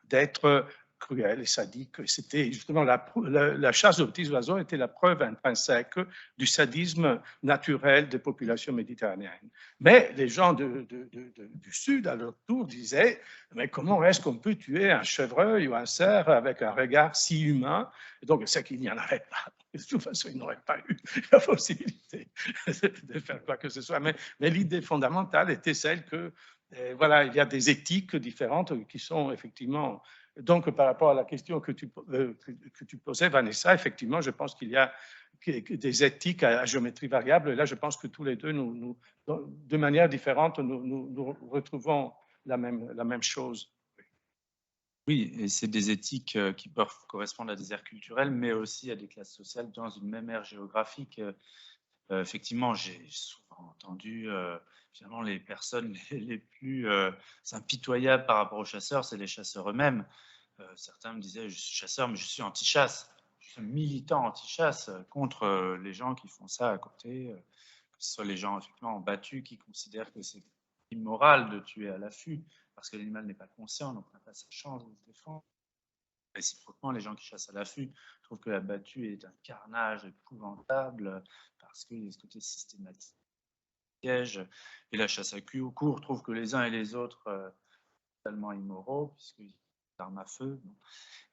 d'être cruelle et sadique. C'était justement la chasse aux petits oiseaux était la preuve intrinsèque du sadisme naturel des populations méditerranéennes. Mais les gens du Sud, à leur tour, disaient « Mais comment est-ce qu'on peut tuer un chevreuil ou un cerf avec un regard si humain ?» Donc, c'est qu'il n'y en avait pas. De toute façon, il n'aurait pas eu la possibilité de faire quoi que ce soit. Mais l'idée fondamentale était celle que, voilà, il y a des éthiques différentes qui sont effectivement... Donc, par rapport à la question que tu posais, Vanessa, effectivement, je pense qu'il y a des éthiques à géométrie variable. Et là, je pense que tous les deux, de manière différente, nous retrouvons la même chose. Oui, et c'est des éthiques qui peuvent correspondre à des aires culturelles, mais aussi à des classes sociales dans une même aire géographique. Effectivement, j'ai souvent entendu, finalement, les personnes les plus impitoyables par rapport aux chasseurs, c'est les chasseurs eux-mêmes. Certains me disaient, je suis chasseur, mais je suis anti-chasse. Je suis militant anti-chasse contre les gens qui font ça à côté, que ce soit les gens effectivement battus qui considèrent que c'est immoral de tuer à l'affût parce que l'animal n'est pas conscient, donc n'a pas sa chance de se défendre. Réciproquement, les gens qui chassent à l'affût trouvent que la battue est un carnage épouvantable parce qu'il y a ce côté systématique piège. Et la chasse à court trouve que les uns et les autres sont totalement immoraux puisqu'ils ont l'arme à feu.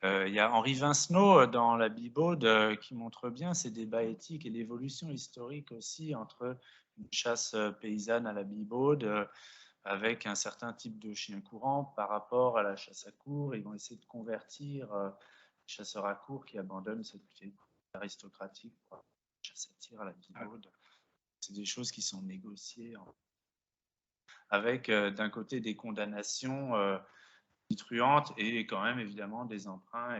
Il y a Henri Vincenot dans la Bibaude qui montre bien ces débats éthiques et l'évolution historique aussi entre une chasse paysanne à la Bibaude avec un certain type de chien courant par rapport à la chasse à court. Ils vont essayer de convertir les chasseurs à court qui abandonnent cette vie aristocratique pour la chasse à tir à la Bibaude. C'est des choses qui sont négociées avec d'un côté des condamnations truantes et quand même évidemment des emprunts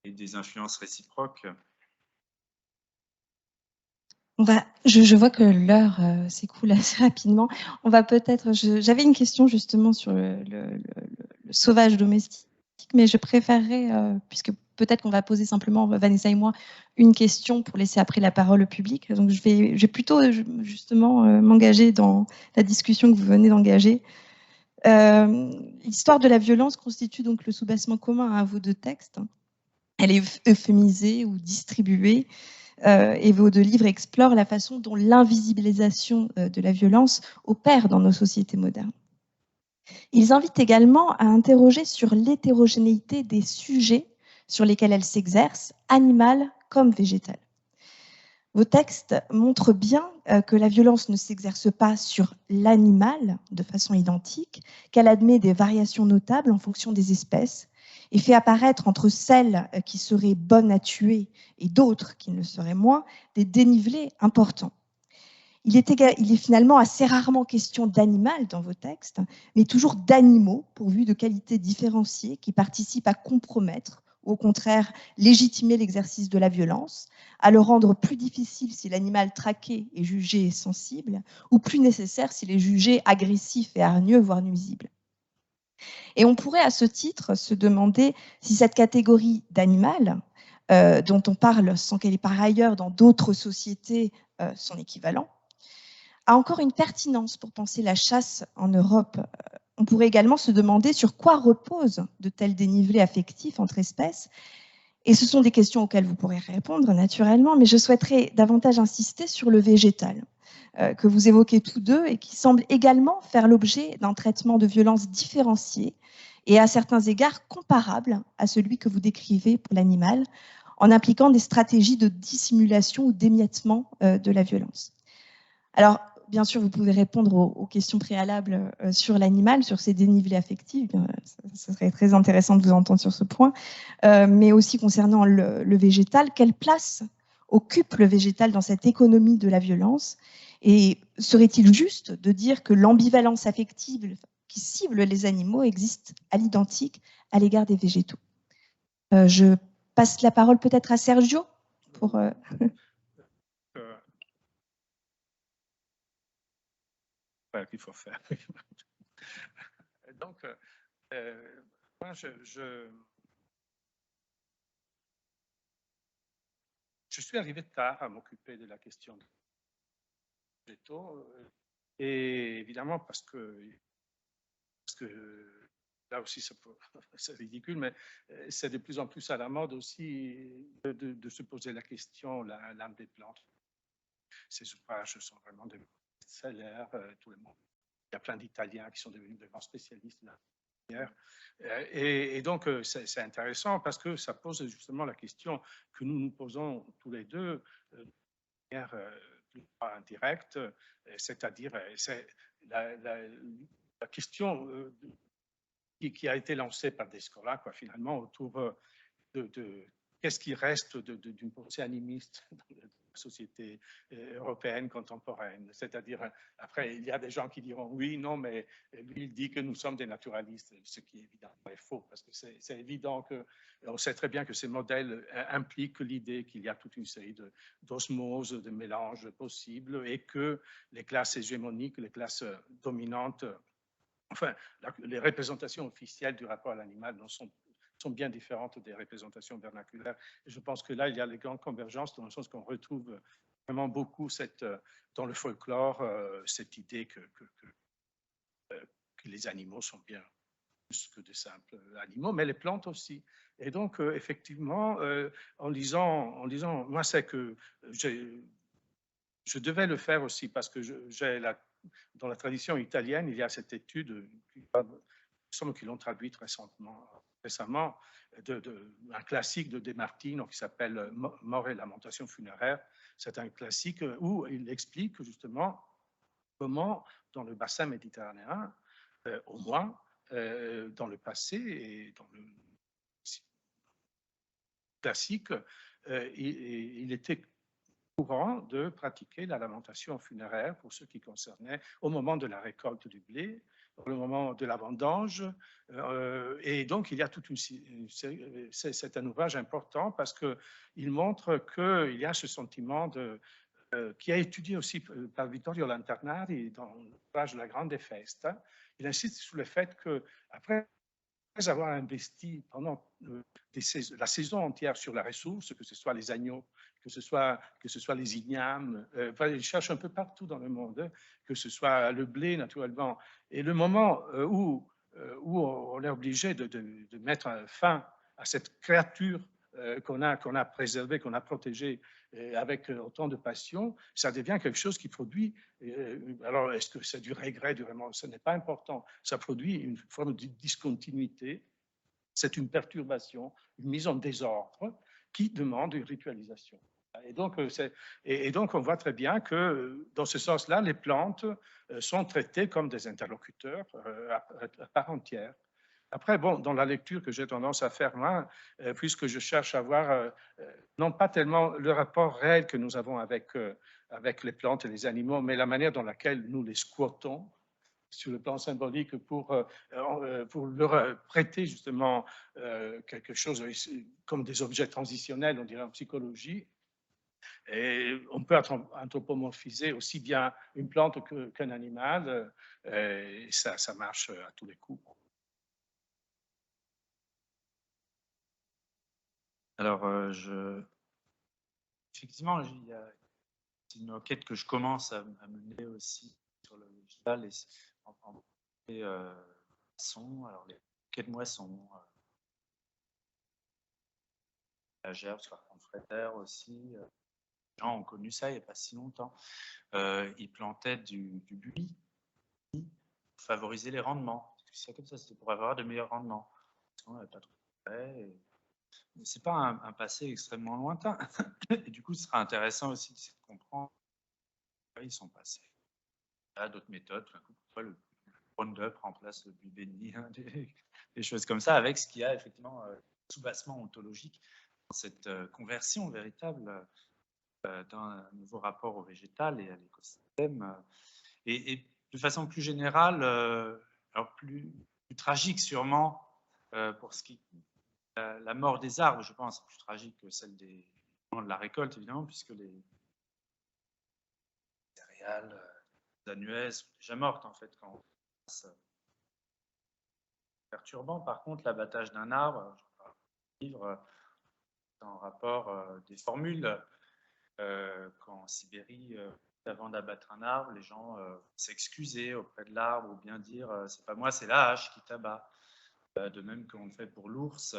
et des influences réciproques. Je vois que l'heure s'écoule assez rapidement. On va peut-être. J'avais une question justement sur le sauvage domestique, mais je préférerais, puisque peut-être qu'on va poser simplement, Vanessa et moi, une question pour laisser après la parole au public. Donc je vais plutôt justement m'engager dans la discussion que vous venez d'engager. L'histoire de la violence constitue donc le soubassement commun à vos deux textes. Elle est euphémisée ou distribuée. Et vos deux livres explorent la façon dont l'invisibilisation de la violence opère dans nos sociétés modernes. Ils invitent également à interroger sur l'hétérogénéité des sujets sur lesquels elle s'exerce, animal comme végétal. Vos textes montrent bien que la violence ne s'exerce pas sur l'animal de façon identique, qu'elle admet des variations notables en fonction des espèces, et fait apparaître entre celles qui seraient bonnes à tuer et d'autres qui ne le seraient moins, des dénivelés importants. Il est finalement assez rarement question d'animal dans vos textes, mais toujours d'animaux pourvus de qualités différenciées qui participent à compromettre ou au contraire légitimer l'exercice de la violence, à le rendre plus difficile si l'animal traqué est jugé sensible, ou plus nécessaire s'il est jugé agressif et hargneux, voire nuisible. Et on pourrait à ce titre se demander si cette catégorie d'animal, dont on parle sans qu'elle ait par ailleurs dans d'autres sociétés son équivalent, a encore une pertinence pour penser la chasse en Europe. On pourrait également se demander sur quoi reposent de tels dénivelés affectifs entre espèces. Et ce sont des questions auxquelles vous pourrez répondre naturellement, mais je souhaiterais davantage insister sur le végétal, que vous évoquez tous deux et qui semble également faire l'objet d'un traitement de violence différencié et à certains égards comparable à celui que vous décrivez pour l'animal, en appliquant des stratégies de dissimulation ou d'émiettement de la violence. Alors, bien sûr, vous pouvez répondre aux questions préalables sur l'animal, sur ses dénivelés affectifs. Ce serait très intéressant de vous entendre sur ce point. Mais aussi concernant le végétal, quelle place occupe le végétal dans cette économie de la violence? Et serait-il juste de dire que l'ambivalence affective qui cible les animaux existe à l'identique à l'égard des végétaux? Je passe la parole peut-être à Sergio pour... qu'il faut faire. Donc, moi, je suis arrivé tard à m'occuper de la question des végétaux, et évidemment parce que là aussi c'est ridicule, mais c'est de plus en plus à la mode aussi de se poser la question, l'âme des plantes. Ces ouvrages sont vraiment des best-sellers, tout le monde. Il y a plein d'Italiens qui sont devenus de grands spécialistes de la manière. Et donc, c'est intéressant parce que ça pose justement la question que nous nous posons tous les deux de manière plus indirecte, c'est-à-dire c'est la question qui a été lancée par Descola, quoi, finalement, autour de qu'est-ce qui reste d'une pensée animiste dans la société européenne contemporaine. C'est-à-dire, après, il y a des gens qui diront oui, non, mais lui, il dit que nous sommes des naturalistes, ce qui est évidemment faux, parce que c'est évident qu'on sait très bien que ces modèles impliquent l'idée qu'il y a toute une série d'osmoses, de mélanges possibles, et que les classes hégémoniques, les classes dominantes, enfin, les représentations officielles du rapport à l'animal sont bien différentes des représentations vernaculaires. Et je pense que là, il y a les grandes convergences dans le sens qu'on retrouve vraiment beaucoup dans le folklore cette idée que les animaux sont bien plus que de simples animaux, mais les plantes aussi. Et donc, effectivement, en lisant, moi, c'est que je devais le faire aussi parce que dans la tradition italienne, il y a cette étude, il semble qu'ils l'ont traduite récemment, un classique de De Martino qui s'appelle Mort et lamentation funéraire. C'est un classique où il explique justement comment, dans le bassin méditerranéen, au moins dans le passé et dans le classique, il était courant de pratiquer la lamentation funéraire pour ce qui concernait au moment de la récolte du blé, au moment de la vendange. Et donc, il y a toute une série. C'est un ouvrage important parce qu'il montre qu'il y a ce sentiment qui a étudié aussi par Vittorio Lanternari dans l'ouvrage La Grande Festa. Il insiste sur le fait qu'après avoir investi pendant la saison entière sur la ressource, que ce soit les agneaux, que ce soit les ignames, il cherche un peu partout dans le monde, que ce soit le blé naturellement. Et le moment où on est obligé de mettre fin à cette créature qu'on a préservée, qu'on a protégée avec autant de passion, ça devient quelque chose qui produit. Alors, est-ce que c'est du regret, vraiment? Ce n'est pas important. Ça produit une forme de discontinuité. C'est une perturbation, une mise en désordre qui demande une ritualisation. Et donc, on voit très bien que dans ce sens-là, les plantes sont traitées comme des interlocuteurs à part entière. Après, bon, dans la lecture que j'ai tendance à faire, moi, puisque je cherche à voir, non pas tellement le rapport réel que nous avons avec les plantes et les animaux, mais la manière dans laquelle nous les squattons sur le plan symbolique pour leur prêter justement quelque chose comme des objets transitionnels, on dirait en psychologie. Et on peut anthropomorphiser aussi bien une plante qu'un animal, et ça marche à tous les coups. Alors, effectivement, il y a une enquête que je commence à mener aussi sur le végétal et moissons. Alors, les quais de moisson, la gerbe, soit confrétaire aussi. Les gens ont connu ça il n'y a pas si longtemps. Ils plantaient du buis pour favoriser les rendements. C'est comme ça, c'était pour avoir de meilleurs rendements. Parce qu'on n'avait pas trop de frais. C'est pas un passé extrêmement lointain. Et du coup, ce sera intéressant aussi de comprendre pourquoi ils sont passés. Il y a d'autres méthodes, pourquoi le Roundup remplace le buis béni, des choses comme ça, avec ce qu'il y a effectivement sous-bassement ontologique dans cette conversion véritable d'un nouveau rapport au végétal et à l'écosystème. Et de façon plus générale, alors plus tragique sûrement, pour ce qui la mort des arbres, je pense, est plus tragique que celle de la récolte, évidemment, puisque les céréales, les annuelles sont déjà mortes, en fait, quand on passe. Perturbant. Par contre, l'abattage d'un arbre, livre en rapport des formules, qu'en Sibérie, avant d'abattre un arbre, les gens s'excusaient auprès de l'arbre ou bien dire c'est pas moi, c'est la hache qui t'abat. De même qu'on le fait pour l'ours.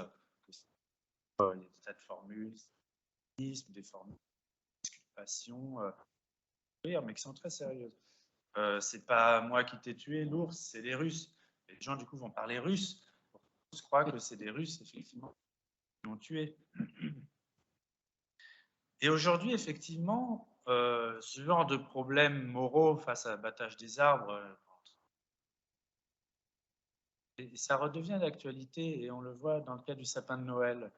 Il y a des tas de formules, des formules de disculpation, mais qui sont très sérieuses. C'est pas moi qui t'ai tué, l'ours, c'est les Russes. Et les gens, du coup, vont parler russe. Tous croient que c'est des Russes, effectivement, qui l'ont tué. Et aujourd'hui, effectivement, ce genre de problèmes moraux face à l'abattage des arbres, et ça redevient d'actualité, et on le voit dans le cas du sapin de Noël.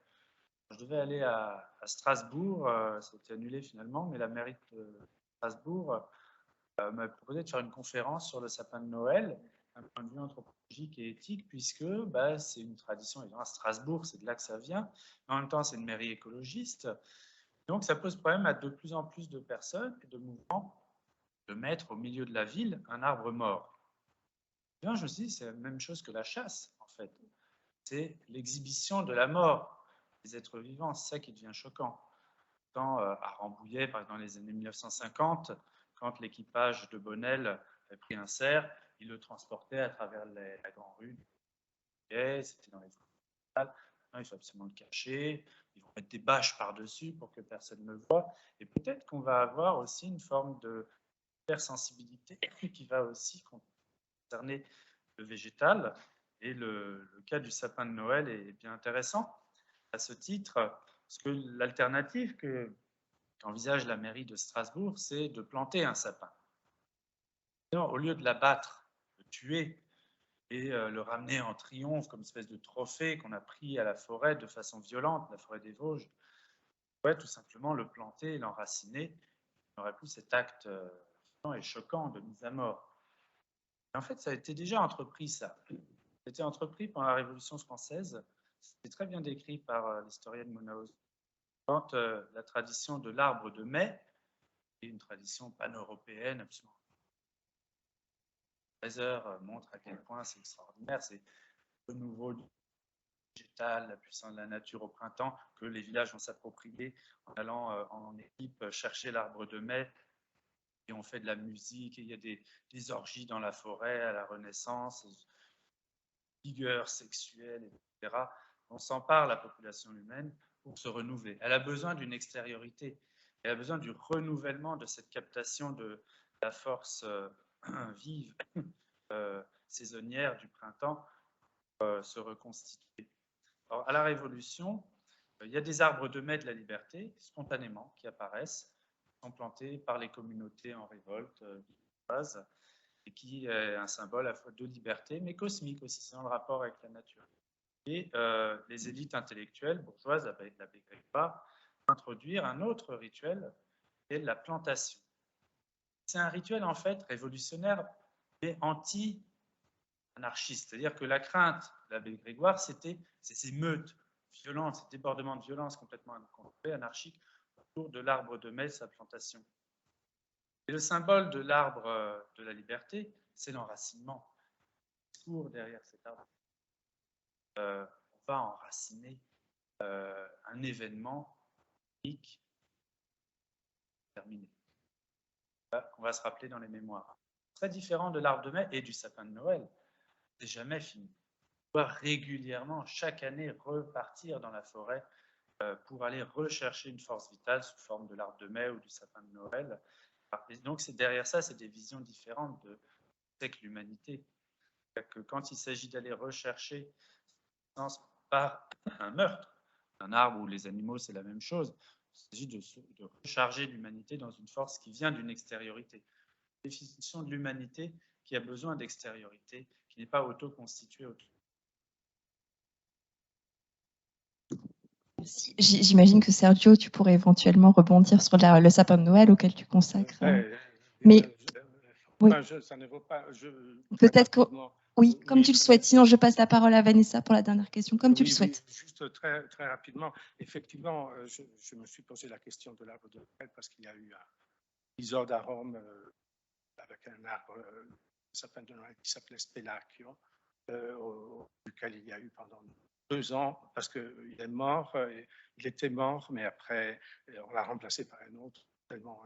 Je devais aller à Strasbourg, ça a été annulé finalement, mais la mairie de Strasbourg m'a proposé de faire une conférence sur le sapin de Noël, d'un point de vue anthropologique et éthique, puisque c'est une tradition, évidemment, à Strasbourg, c'est de là que ça vient, mais en même temps, c'est une mairie écologiste. Donc, ça pose problème à de plus en plus de personnes et de mouvements de mettre au milieu de la ville un arbre mort. Et bien, je me suis dit, c'est la même chose que la chasse, en fait. C'est l'exhibition de la mort des êtres vivants, c'est ça qui devient choquant. Quand, à Rambouillet, par exemple, dans les années 1950, quand l'équipage de Bonnel avait pris un cerf, il le transportait à travers la grande rue. C'était dans les salles. Maintenant, il faut absolument le cacher. Ils vont mettre des bâches par-dessus pour que personne ne le voie. Et peut-être qu'on va avoir aussi une forme d'hypersensibilité qui va aussi concerner le végétal. Et le cas du sapin de Noël est bien intéressant à ce titre, parce que l'alternative qu'envisage la mairie de Strasbourg, c'est de planter un sapin. Non, au lieu de l'abattre, de tuer et le ramener en triomphe comme une espèce de trophée qu'on a pris à la forêt de façon violente, la forêt des Vosges, on pourrait tout simplement le planter et l'enraciner. Il n'y aurait plus cet acte violent et choquant de mise à mort. Et en fait, ça a été déjà entrepris, ça. Ça a été entrepris pendant la Révolution française. C'était très bien décrit par l'historienne Mona Ozon. Quand la tradition de l'arbre de mai est une tradition pan-européenne absolument. Fraser montre à quel point c'est extraordinaire, c'est le nouveau végétal, la puissance de la nature au printemps, que les villages vont s'approprier en allant en équipe chercher l'arbre de mai. Et on fait de la musique, et il y a des orgies dans la forêt à la Renaissance, vigueur sexuelle, etc. On s'empare, la population humaine, pour se renouveler. Elle a besoin d'une extériorité. Elle a besoin du renouvellement de cette captation de la force vive, saisonnière du printemps, pour se reconstituer. Alors, à la Révolution, il y a des arbres de mai de la liberté, spontanément, qui apparaissent, qui sont plantés par les communautés en révolte, et qui est un symbole à la fois de liberté, mais cosmique aussi, c'est dans le rapport avec la nature. Et les élites intellectuelles bourgeoises, avec l'abbé Grégoire, introduire un autre rituel, qui est la plantation. C'est un rituel, en fait, révolutionnaire, mais anti-anarchiste. C'est-à-dire que la crainte de l'abbé Grégoire, c'était ces meutes violentes, ces débordements de violence complètement anarchiques autour de l'arbre de mai, sa plantation. Et le symbole de l'arbre de la liberté, c'est l'enracinement. Le discours derrière cet arbre. On va enraciner un événement unique terminé. On va se rappeler dans les mémoires. Très différent de l'arbre de mai et du sapin de Noël. C'est jamais fini. On doit régulièrement, chaque année, repartir dans la forêt pour aller rechercher une force vitale sous forme de l'arbre de mai ou du sapin de Noël. Et donc, derrière ça, c'est des visions différentes de ce qu'est l'humanité. Que quand il s'agit d'aller rechercher par un meurtre, un arbre ou les animaux, c'est la même chose. Il s'agit de recharger l'humanité dans une force qui vient d'une extériorité. Une définition de l'humanité qui a besoin d'extériorité, qui n'est pas auto-constituée. J'imagine que Sergio, tu pourrais éventuellement rebondir sur le sapin de Noël auquel tu consacres. Mais oui. Ça ne vaut pas. Peut-être que oui, comme tu le souhaites. Sinon, je passe la parole à Vanessa pour la dernière question, comme tu le souhaites. Juste très, très rapidement. Effectivement, je me suis posé la question de l'arbre de Noël parce qu'il y a eu un épisode à Rome avec un arbre, sapin de Noël qui s'appelait Spelacchio, auquel il y a eu pendant 2 ans, parce qu'il est mort, il était mort, mais après, on l'a remplacé par un autre, tellement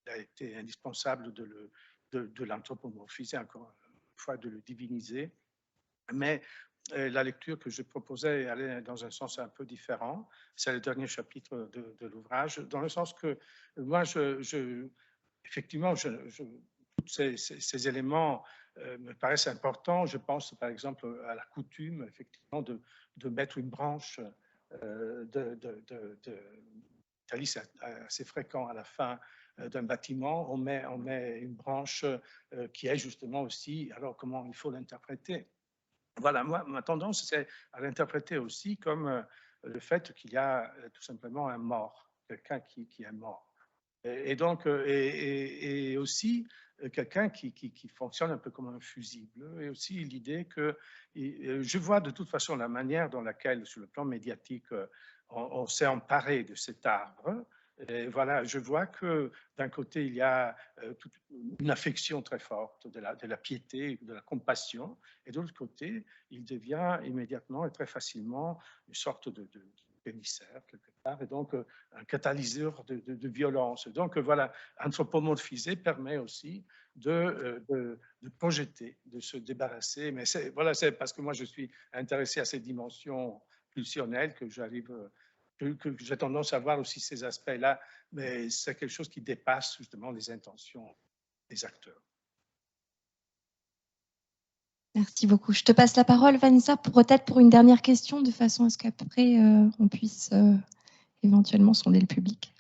il a été indispensable de l'anthropomorphiser, encore une fois, de le diviniser. Mais la lecture que je proposais allait dans un sens un peu différent. C'est le dernier chapitre de l'ouvrage, dans le sens que moi, effectivement, tous ces éléments me paraissent importants. Je pense par exemple à la coutume, effectivement, de mettre une branche d'Italie, c'est assez fréquent à la fin d'un bâtiment, on met une branche qui est justement aussi, alors comment il faut l'interpréter? Voilà, moi, ma tendance, c'est à l'interpréter aussi comme le fait qu'il y a tout simplement un mort, quelqu'un qui est mort. Et donc, et aussi quelqu'un qui fonctionne un peu comme un fusible. Et aussi l'idée que je vois de toute façon la manière dans laquelle, sur le plan médiatique, on s'est emparé de cet arbre. Et voilà, je vois que d'un côté, il y a toute une affection très forte de la piété, de la compassion, et de l'autre côté, il devient immédiatement et très facilement une sorte de émissaire, quelque part, et donc un catalyseur de violence. Donc voilà, anthropomorphiser permet aussi de projeter, de se débarrasser. Mais voilà, c'est parce que moi, je suis intéressé à ces dimensions pulsionnelles que j'arrive, que j'ai tendance à voir aussi ces aspects-là, mais c'est quelque chose qui dépasse justement les intentions des acteurs. Merci beaucoup. Je te passe la parole, Vanessa, peut-être pour une dernière question, de façon à ce qu'après, on puisse éventuellement sonder le public.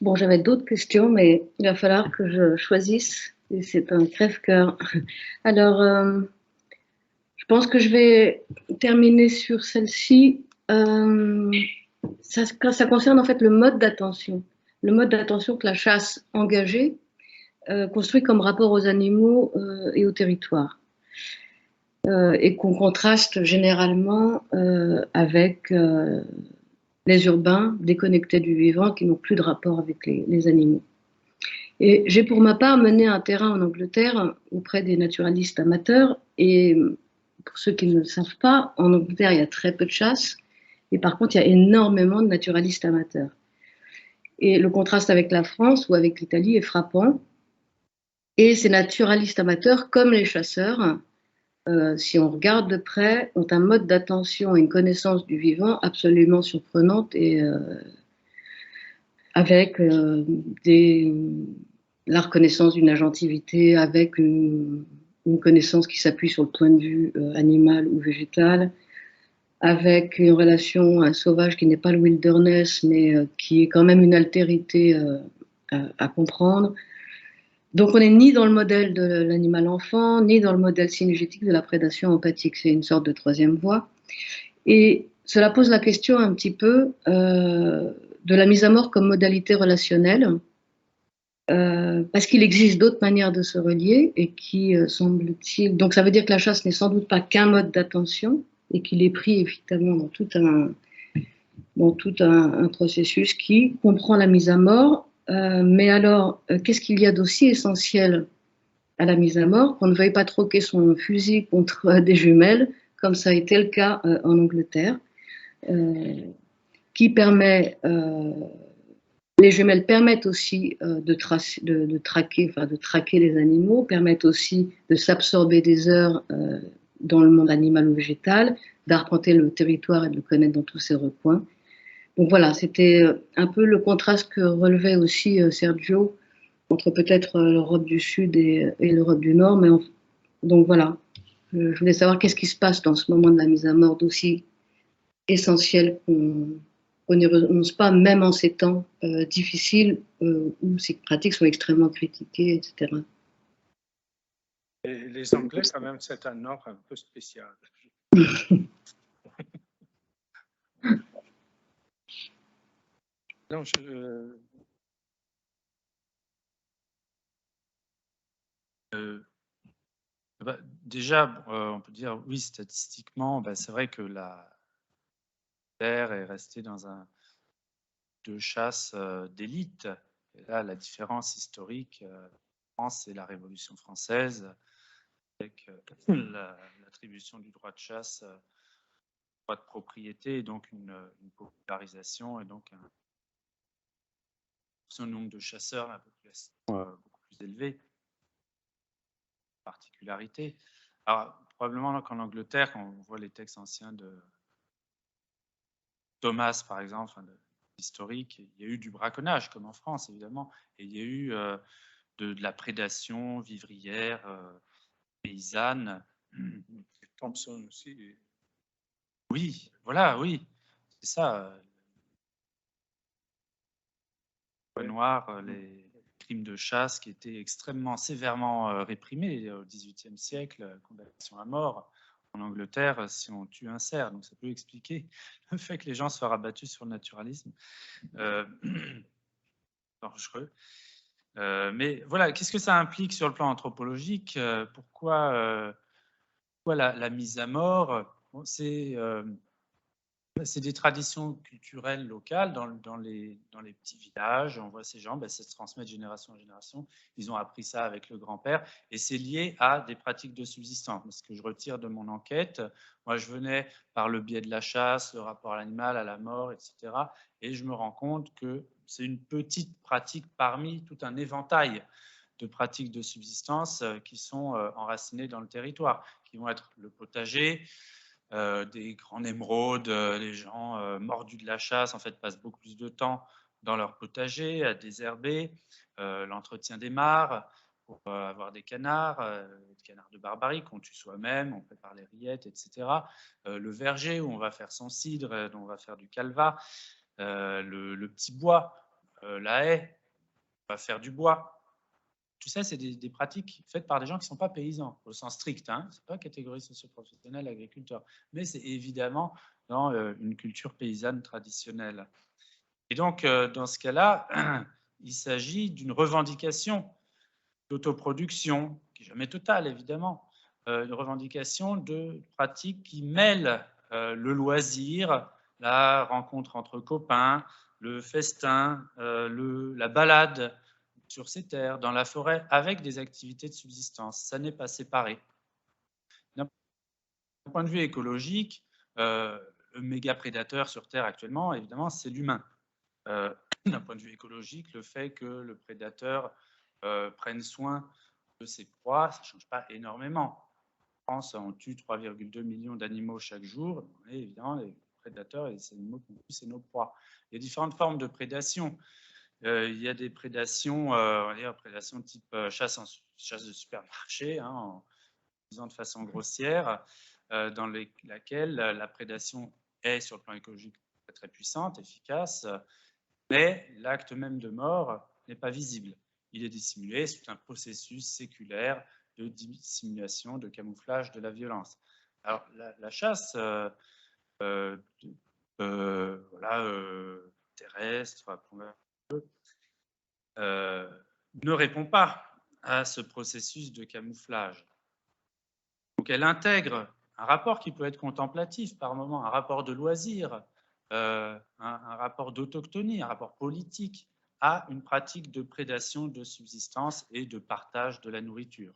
Bon, j'avais d'autres questions, mais il va falloir que je choisisse, et c'est un crève-cœur. Alors, je pense que je vais terminer sur celle-ci. Ça concerne en fait le mode d'attention que la chasse engagée construit comme rapport aux animaux et au territoire. Et qu'on contraste généralement avec les urbains déconnectés du vivant qui n'ont plus de rapport avec les animaux. Et j'ai pour ma part mené un terrain en Angleterre auprès des naturalistes amateurs. Et pour ceux qui ne le savent pas, en Angleterre, il y a très peu de chasse. Et par contre, il y a énormément de naturalistes amateurs. Et le contraste avec la France ou avec l'Italie est frappant. Et ces naturalistes amateurs, comme les chasseurs, si on regarde de près, ont un mode d'attention et une connaissance du vivant absolument surprenante et avec la reconnaissance d'une agentivité, avec une connaissance qui s'appuie sur le point de vue animal ou végétal, avec une relation à un sauvage qui n'est pas le wilderness, mais qui est quand même une altérité à comprendre. Donc on n'est ni dans le modèle de l'animal enfant, ni dans le modèle synergétique de la prédation empathique. C'est une sorte de troisième voie. Et cela pose la question un petit peu de la mise à mort comme modalité relationnelle, parce qu'il existe d'autres manières de se relier et qui semble-t-il... Donc ça veut dire que la chasse n'est sans doute pas qu'un mode d'attention et qu'il est pris évidemment dans tout un processus qui comprend la mise à mort. Mais alors, qu'est-ce qu'il y a d'aussi essentiel à la mise à mort qu'on ne veuille pas troquer son fusil contre des jumelles, comme ça a été le cas en Angleterre, qui permet... les jumelles permettent aussi de traquer les animaux, permettent aussi de s'absorber des heures dans le monde animal ou végétal, d'arpenter le territoire et de le connaître dans tous ses recoins. Donc voilà, c'était un peu le contraste que relevait aussi Sergio entre peut-être l'Europe du Sud et l'Europe du Nord. Donc voilà, je voulais savoir qu'est-ce qui se passe dans ce moment de la mise à mort d'aussi essentiel qu'on n'y renonce pas, même en ces temps difficiles où ces pratiques sont extrêmement critiquées, etc. Et les Anglais, quand même, c'est un ordre un peu spécial. Non, déjà, on peut dire, oui, statistiquement, c'est vrai que la terre est restée dans un de chasse d'élite. Et là, la différence historique en France, c'est la Révolution française, avec l'attribution du droit de chasse, droit de propriété, et donc une popularisation, et donc un nombre de chasseurs, la population beaucoup plus élevée. particularité. Alors, probablement qu'en Angleterre, quand on voit les textes anciens de Thomas, par exemple, enfin, historique, il y a eu du braconnage, comme en France, évidemment, et il y a eu de la prédation vivrière, paysanne. Thompson aussi. Oui, voilà, oui, c'est ça. Oui. Noir, les crimes de chasse qui étaient extrêmement sévèrement réprimés au XVIIIe siècle, condamnation à mort en Angleterre si on tue un cerf. Donc ça peut expliquer le fait que les gens soient rabattus sur le naturalisme dangereux. Mais voilà, qu'est-ce que ça implique sur le plan anthropologique? Pourquoi la mise à mort? Bon, c'est des traditions culturelles locales dans les petits villages. On voit ces gens, ça se transmet de génération en génération. Ils ont appris ça avec le grand-père et c'est lié à des pratiques de subsistance. Ce que je retire de mon enquête, moi je venais par le biais de la chasse, le rapport à l'animal, à la mort, etc. Et je me rends compte que c'est une petite pratique parmi tout un éventail de pratiques de subsistance qui sont enracinées dans le territoire, qui vont être le potager, des grands émeraudes, les gens mordus de la chasse en fait passent beaucoup plus de temps dans leur potager, à désherber, l'entretien des mares pour avoir des canards de barbarie qu'on tue soi-même, on prépare les rillettes, etc. Le verger où on va faire son cidre, dont on va faire du calva, le petit bois, la haie, on va faire du bois. Tout ça, c'est des pratiques faites par des gens qui ne sont pas paysans, au sens strict. Hein. Ce n'est pas catégorie socio-professionnelle, agriculteur. Mais c'est évidemment dans une culture paysanne traditionnelle. Et donc, dans ce cas-là, il s'agit d'une revendication d'autoproduction, qui n'est jamais totale, évidemment, une revendication de pratiques qui mêlent le loisir, la rencontre entre copains, le festin, la balade sur ces terres, dans la forêt, avec des activités de subsistance. Ça n'est pas séparé. D'un point de vue écologique, le méga prédateur sur Terre actuellement, évidemment, c'est l'humain. D'un point de vue écologique, le fait que le prédateur prenne soin de ses proies, ça ne change pas énormément. En France, on tue 3,2 millions d'animaux chaque jour. Et évidemment, les prédateurs et les animaux qu'on tue, c'est nos proies. Il y a différentes formes de prédation. Il y a des prédations, on va dire prédation type chasse de supermarché, hein, en disant de façon grossière, dans laquelle la prédation est sur le plan écologique très, très puissante, efficace, mais l'acte même de mort n'est pas visible. Il est dissimulé, c'est un processus séculaire de dissimulation, de camouflage de la violence. Alors la chasse terrestre, ne répond pas à ce processus de camouflage. Donc elle intègre un rapport qui peut être contemplatif par moment, un rapport de loisir, un rapport d'autochtonie, un rapport politique à une pratique de prédation, de subsistance et de partage de la nourriture.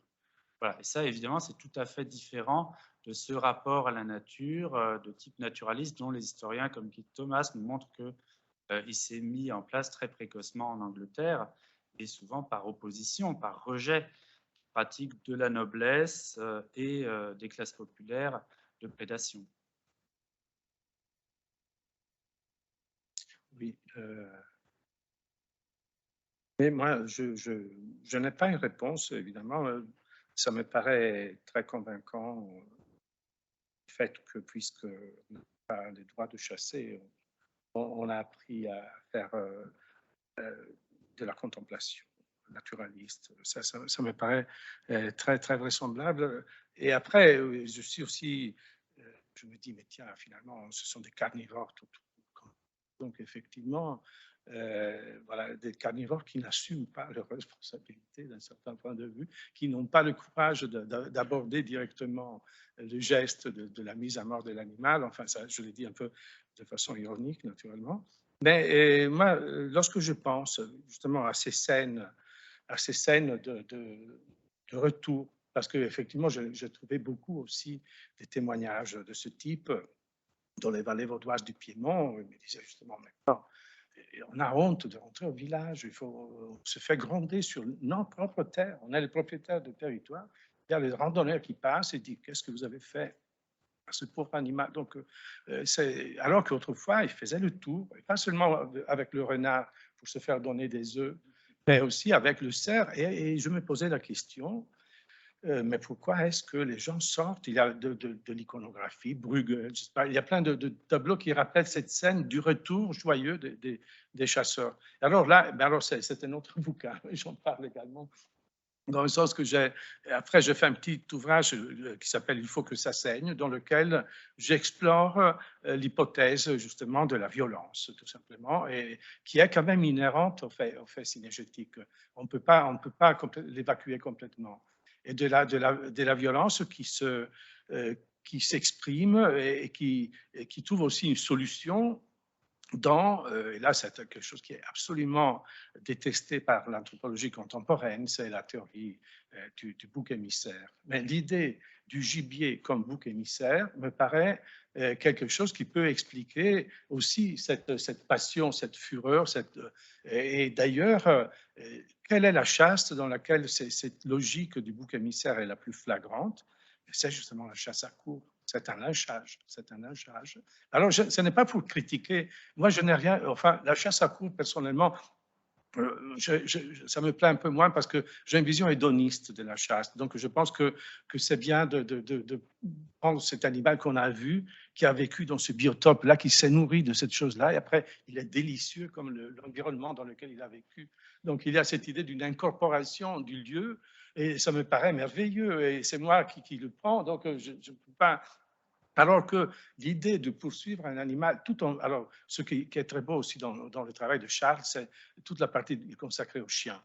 Voilà. Et ça, évidemment, c'est tout à fait différent de ce rapport à la nature de type naturaliste dont les historiens comme Keith Thomas nous montrent qu'il s'est mis en place très précocement en Angleterre et souvent par opposition, par rejet pratique de la noblesse et des classes populaires de prédation. Oui. Mais moi, je n'ai pas une réponse, évidemment. Ça me paraît très convaincant le fait que, puisque on n'a pas les droits de chasser, on a appris à faire de la contemplation naturaliste. Ça me paraît très, très vraisemblable. Et après, je suis aussi, je me dis, mais tiens, finalement, ce sont des carnivores. Donc, effectivement, voilà, des carnivores qui n'assument pas leurs responsabilités d'un certain point de vue, qui n'ont pas le courage d'aborder directement le geste de la mise à mort de l'animal. Enfin, ça, je l'ai dit un peu de façon ironique, naturellement. Mais moi, lorsque je pense justement à ces scènes de retour, parce qu'effectivement, j'ai trouvé beaucoup aussi des témoignages de ce type dans les vallées vaudoises du Piémont. Ils me disaient justement, maintenant, on a honte de rentrer au village, on se fait gronder sur notre propre terre, on est les propriétaires de territoire, il y a les randonneurs qui passent et disent qu'est-ce que vous avez fait à ce pauvre animal. Donc, alors qu'autrefois, ils faisaient le tour, et pas seulement avec le renard pour se faire donner des œufs, mais aussi avec le cerf. Et je me posais la question, mais pourquoi est-ce que les gens sortent? Il y a de l'iconographie, Bruegel, il y a plein de tableaux qui rappellent cette scène du retour joyeux des chasseurs. Alors là, c'est un autre bouquin, j'en parle également. Dans le sens que après j'ai fait un petit ouvrage qui s'appelle Il faut que ça saigne, dans lequel j'explore l'hypothèse justement de la violence, tout simplement, et qui est quand même inhérente au fait synergétique. On ne peut pas l'évacuer complètement. Et de la violence qui s'exprime et qui trouve aussi une solution et là c'est quelque chose qui est absolument détesté par l'anthropologie contemporaine, c'est la théorie du bouc émissaire. Mais l'idée du gibier comme bouc émissaire me paraît quelque chose qui peut expliquer aussi cette passion, cette fureur. Et d'ailleurs, quelle est la chasse dans laquelle cette logique du bouc émissaire est la plus flagrante? C'est justement la chasse à courre. C'est un lynchage. C'est un lynchage. Alors, ce n'est pas pour critiquer. Moi, je n'ai rien. Enfin, la chasse à courre, personnellement, ça me plaît un peu moins parce que j'ai une vision hédoniste de la chasse. Donc, je pense que c'est bien de prendre cet animal qu'on a vu, qui a vécu dans ce biotope-là, qui s'est nourri de cette chose-là, et après, il est délicieux comme l'environnement dans lequel il a vécu. Donc, il y a cette idée d'une incorporation du lieu, et ça me paraît merveilleux, et c'est moi qui le prends, donc je ne peux pas. Alors que l'idée de poursuivre un animal, alors ce qui est très beau aussi dans le travail de Charles, c'est toute la partie consacrée aux chiens.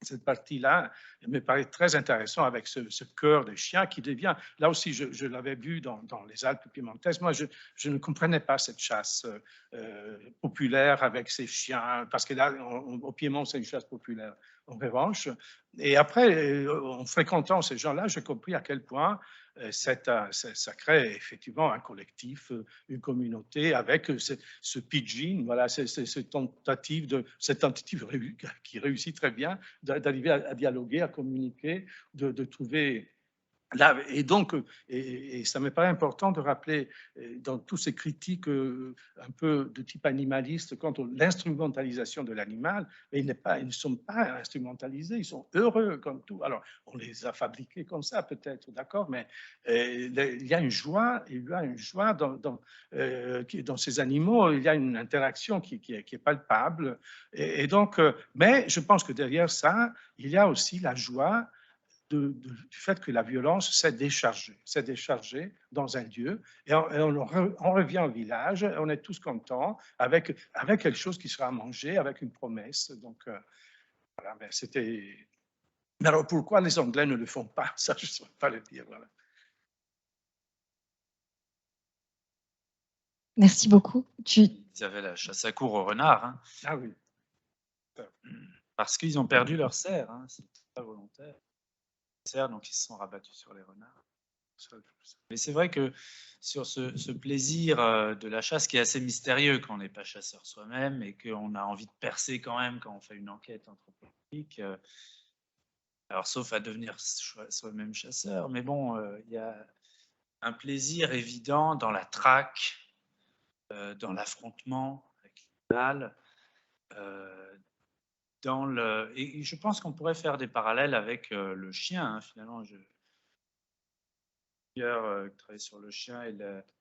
Cette partie-là me paraît très intéressante avec ce cœur des chiens qui devient, là aussi je l'avais vu dans les Alpes piémontaises, moi je ne comprenais pas cette chasse populaire avec ces chiens, parce que là au Piémont c'est une chasse populaire en revanche. Et après, en fréquentant ces gens-là, j'ai compris à quel point ça crée effectivement un collectif, une communauté avec ce pidgin, voilà, cette tentative qui réussit très bien d'arriver à dialoguer, à communiquer, de trouver. Là, et donc, et ça me paraît important de rappeler dans toutes ces critiques un peu de type animaliste quant à l'instrumentalisation de l'animal, ils ne sont pas instrumentalisés, ils sont heureux comme tout. Alors, on les a fabriqués comme ça peut-être, d'accord, mais il y a une joie, dans ces animaux, il y a une interaction qui est palpable. Et donc, mais je pense que derrière ça, il y a aussi la joie du fait que la violence s'est déchargée dans un lieu, et on revient au village, on est tous contents, avec quelque chose qui sera mangé, avec une promesse. Donc, voilà, mais c'était. Mais alors, pourquoi les Anglais ne le font pas? Ça, je ne saurais pas le dire. Voilà. Merci beaucoup. Ils avaient la chasse à courre au renard. Hein. Ah oui. Parce qu'ils ont perdu leur cerf. Hein. C'est pas volontaire. Donc ils se sont rabattus sur les renards. Mais c'est vrai que sur ce plaisir de la chasse qui est assez mystérieux quand on n'est pas chasseur soi-même et qu'on a envie de percer quand même quand on fait une enquête anthropologique, alors sauf à devenir soi-même chasseur, mais bon, il y a un plaisir évident dans la traque, dans l'affrontement avec l'animal, et je pense qu'on pourrait faire des parallèles avec le chien, hein, finalement. Travailler sur le chien et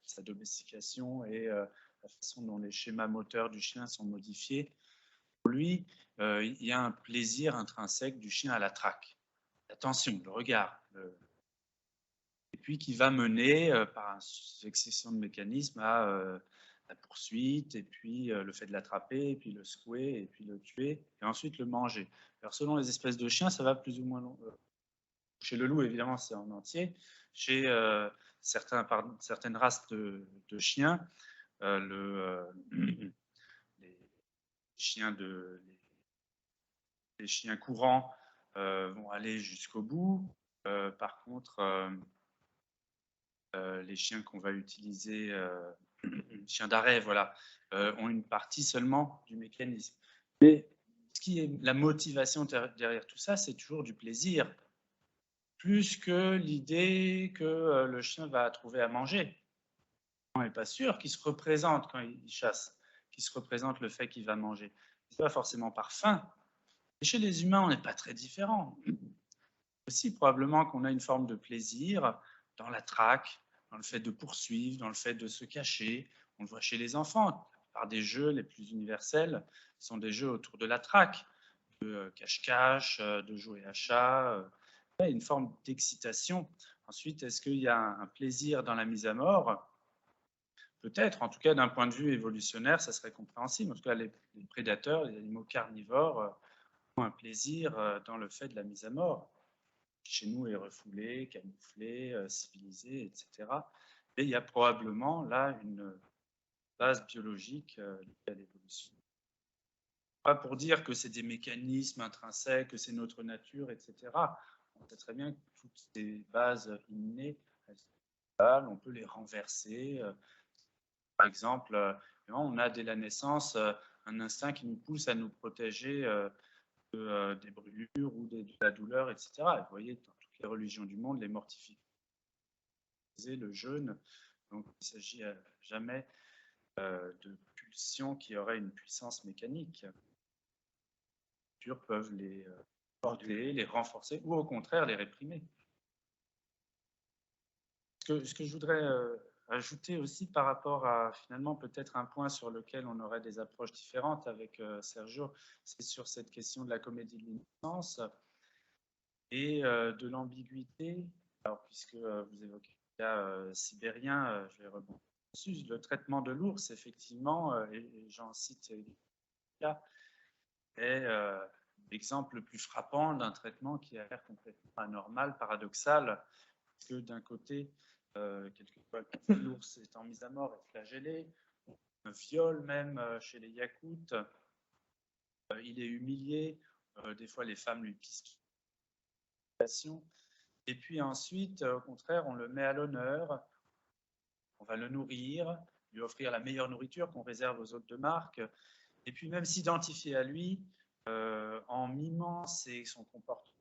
sa domestication et la façon dont les schémas moteurs du chien sont modifiés. Pour lui, il y a un plaisir intrinsèque du chien à la traque. L'attention, le regard. Et puis qui va mener par une succession de mécanismes à la poursuite, et puis le fait de l'attraper, et puis le secouer, et puis le tuer, et ensuite le manger. Alors selon les espèces de chiens, ça va plus ou moins long. Chez le loup, évidemment, c'est en entier. Chez certaines races de chiens, les chiens courants vont aller jusqu'au bout. Par contre, les chiens qu'on va utiliser, chiens d'arrêt, voilà, ont une partie seulement du mécanisme. Mais ce qui est la motivation derrière tout ça, c'est toujours du plaisir. plus que l'idée que le chien va trouver à manger. On n'est pas sûr qu'il se représente quand il chasse, qu'il se représente le fait qu'il va manger. C'est pas forcément par faim. Et chez les humains, on n'est pas très différent. Aussi, probablement qu'on a une forme de plaisir dans la traque, dans le fait de poursuivre, dans le fait de se cacher. On le voit chez les enfants. Par des jeux les plus universels sont des jeux autour de la traque, de cache-cache, de jouer à chat. Une forme d'excitation. Ensuite, est-ce qu'il y a un plaisir dans la mise à mort? Peut-être, en tout cas d'un point de vue évolutionnaire, ça serait compréhensible. En tout cas, les prédateurs, les animaux carnivores ont un plaisir dans le fait de la mise à mort. Chez nous est refoulé, camouflé, civilisé, etc. Et il y a probablement là une base biologique liée à l'évolution. Pas pour dire que c'est des mécanismes intrinsèques, que c'est notre nature, etc. On sait très bien que toutes ces bases innées, on peut les renverser. Par exemple, on a dès la naissance un instinct qui nous pousse à nous protéger des brûlures ou de la douleur, etc. Et vous voyez, dans toutes les religions du monde, les mortifications, le jeûne, donc il ne s'agit jamais de pulsions qui auraient une puissance mécanique. Les cultures peuvent les porter, les renforcer ou au contraire les réprimer. Ce que je voudrais ajouter aussi par rapport à finalement peut-être un point sur lequel on aurait des approches différentes avec Sergio, c'est sur cette question de la comédie de l'innocence et de l'ambiguïté. Alors puisque vous évoquez le cas sibérien, je vais rebondir dessus. Le traitement de l'ours, effectivement, et j'en cite des cas, est l'exemple le plus frappant d'un traitement qui a l'air complètement anormal, paradoxal, parce que d'un côté, quelquefois, l'ours étant mis à mort et flagellé, un viol même chez les Yakoutes, il est humilié, des fois les femmes lui piquent. Et puis ensuite, au contraire, on le met à l'honneur, on va le nourrir, lui offrir la meilleure nourriture qu'on réserve aux hôtes de marque, et puis même s'identifier à lui en mimant son comportement.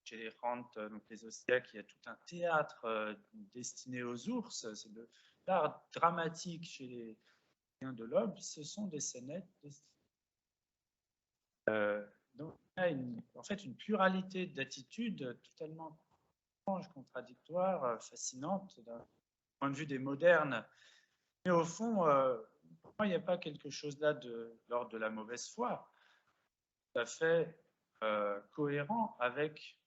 Chez les Rant, donc les Osséaques, il y a tout un théâtre destiné aux ours. C'est l'art dramatique chez les chiens de l'homme. Ce sont des scénettes destinées. Donc, il y a en fait une pluralité d'attitudes totalement étrange, contradictoire, fascinante d'un point de vue des modernes. Mais au fond, pour moi, il n'y a pas quelque chose là de l'ordre de la mauvaise foi. Tout à fait cohérent avec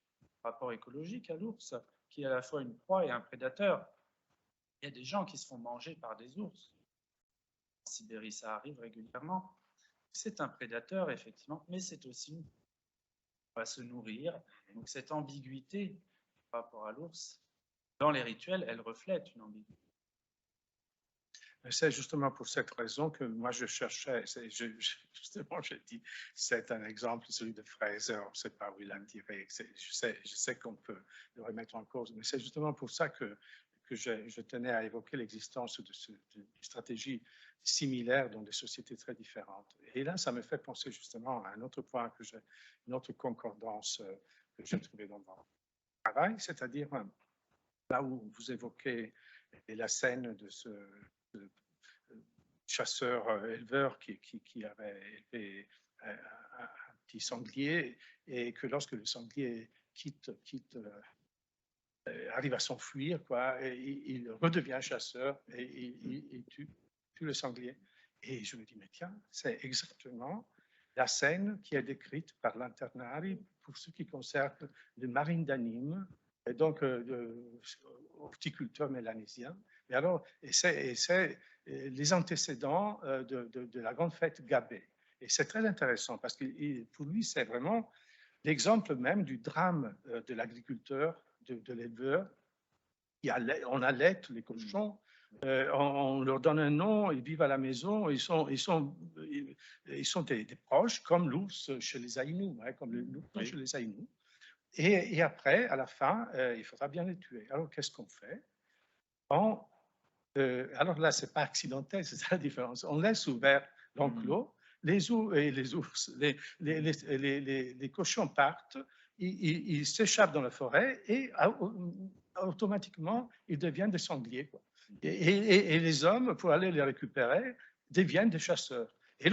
rapport écologique à l'ours, qui est à la fois une proie et un prédateur. Il y a des gens qui se font manger par des ours. En Sibérie, ça arrive régulièrement. C'est un prédateur, effectivement, mais c'est aussi une proie. On va se nourrir. Donc cette ambiguïté par rapport à l'ours, dans les rituels, elle reflète une ambiguïté. C'est justement pour cette raison que moi je cherchais, justement j'ai dit, c'est un exemple, celui de Fraser, on ne sait pas où il a tiré, je sais qu'on peut le remettre en cause, mais c'est justement pour ça que je tenais à évoquer l'existence de stratégies similaires dans des sociétés très différentes. Et là, ça me fait penser justement à un autre point, une autre concordance que j'ai trouvée dans mon travail, c'est-à-dire là où vous évoquez la scène de ce chasseur-éleveur qui avait élevé un petit sanglier et que lorsque le sanglier arrive à s'enfuir, il redevient chasseur et il tue le sanglier. Et je me dis, mais tiens, c'est exactement la scène qui est décrite par l'Internari pour ce qui concerne le marine d'anime, et donc horticulteur mélanésien. Et c'est les antécédents de la grande fête Gabé. Et c'est très intéressant parce que pour lui, c'est vraiment l'exemple même du drame de l'agriculteur, de l'éleveur. On allait les cochons, on leur donne un nom, ils vivent à la maison, ils sont des proches, comme l'ours chez les Aïnous, comme l'ours chez les Aïnous. Et après, à la fin, il faudra bien les tuer. Alors, qu'est-ce qu'on fait? Alors là, ce n'est pas accidentel, c'est ça la différence. On laisse ouvert l'enclos, les cochons partent, ils s'échappent dans la forêt et automatiquement, ils deviennent des sangliers, quoi. Et les hommes, pour aller les récupérer, deviennent des chasseurs. Et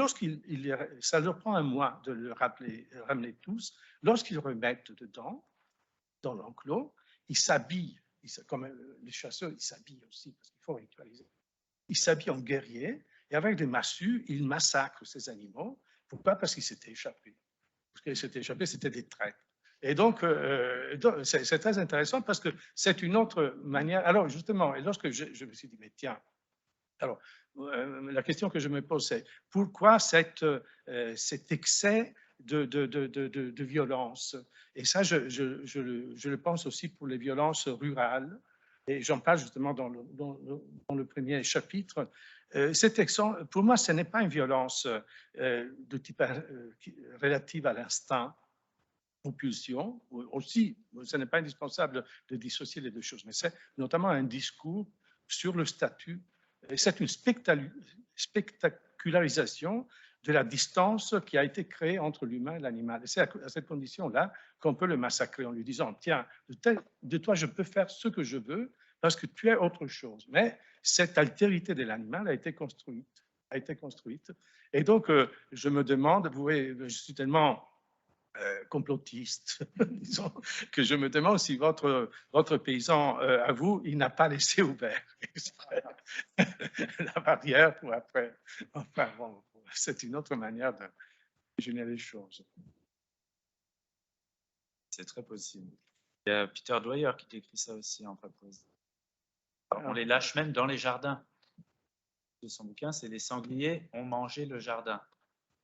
ça leur prend un mois de les ramener tous. Lorsqu'ils remettent dedans, dans l'enclos, ils s'habillent, comme les chasseurs, ils s'habillent aussi, parce qu'il faut ritualiser. Ils s'habillent en guerriers, et avec des massues, ils massacrent ces animaux. Pourquoi? Parce qu'ils s'étaient échappés. Parce qu'ils s'étaient échappés, c'était des traîtres. Et donc, c'est très intéressant parce que c'est une autre manière. Alors, justement, et lorsque je me suis dit, mais tiens, alors, la question que je me pose, c'est pourquoi cet excès de violence? Et ça, je le pense aussi pour les violences rurales. Et j'en parle justement dans le premier chapitre. Cet excès, pour moi, ce n'est pas une violence de type relative à l'instinct, aux pulsions. Aussi, ce n'est pas indispensable de dissocier les deux choses, mais c'est notamment un discours sur le statut. C'est une spectacularisation de la distance qui a été créée entre l'humain et l'animal. Et c'est à cette condition-là qu'on peut le massacrer en lui disant, tiens, de toi, je peux faire ce que je veux parce que tu es autre chose. Mais cette altérité de l'animal a été construite. Et donc, je me demande, vous voyez, je suis tellement complotiste, disons, que je me demande si votre paysan, à vous, il n'a pas laissé ouvert la barrière pour après. Enfin, bon, c'est une autre manière de générer les choses. C'est très possible. Il y a Peter Dwyer qui décrit ça aussi en poésie. On les lâche même dans les jardins. De son bouquin, c'est les sangliers ont mangé le jardin.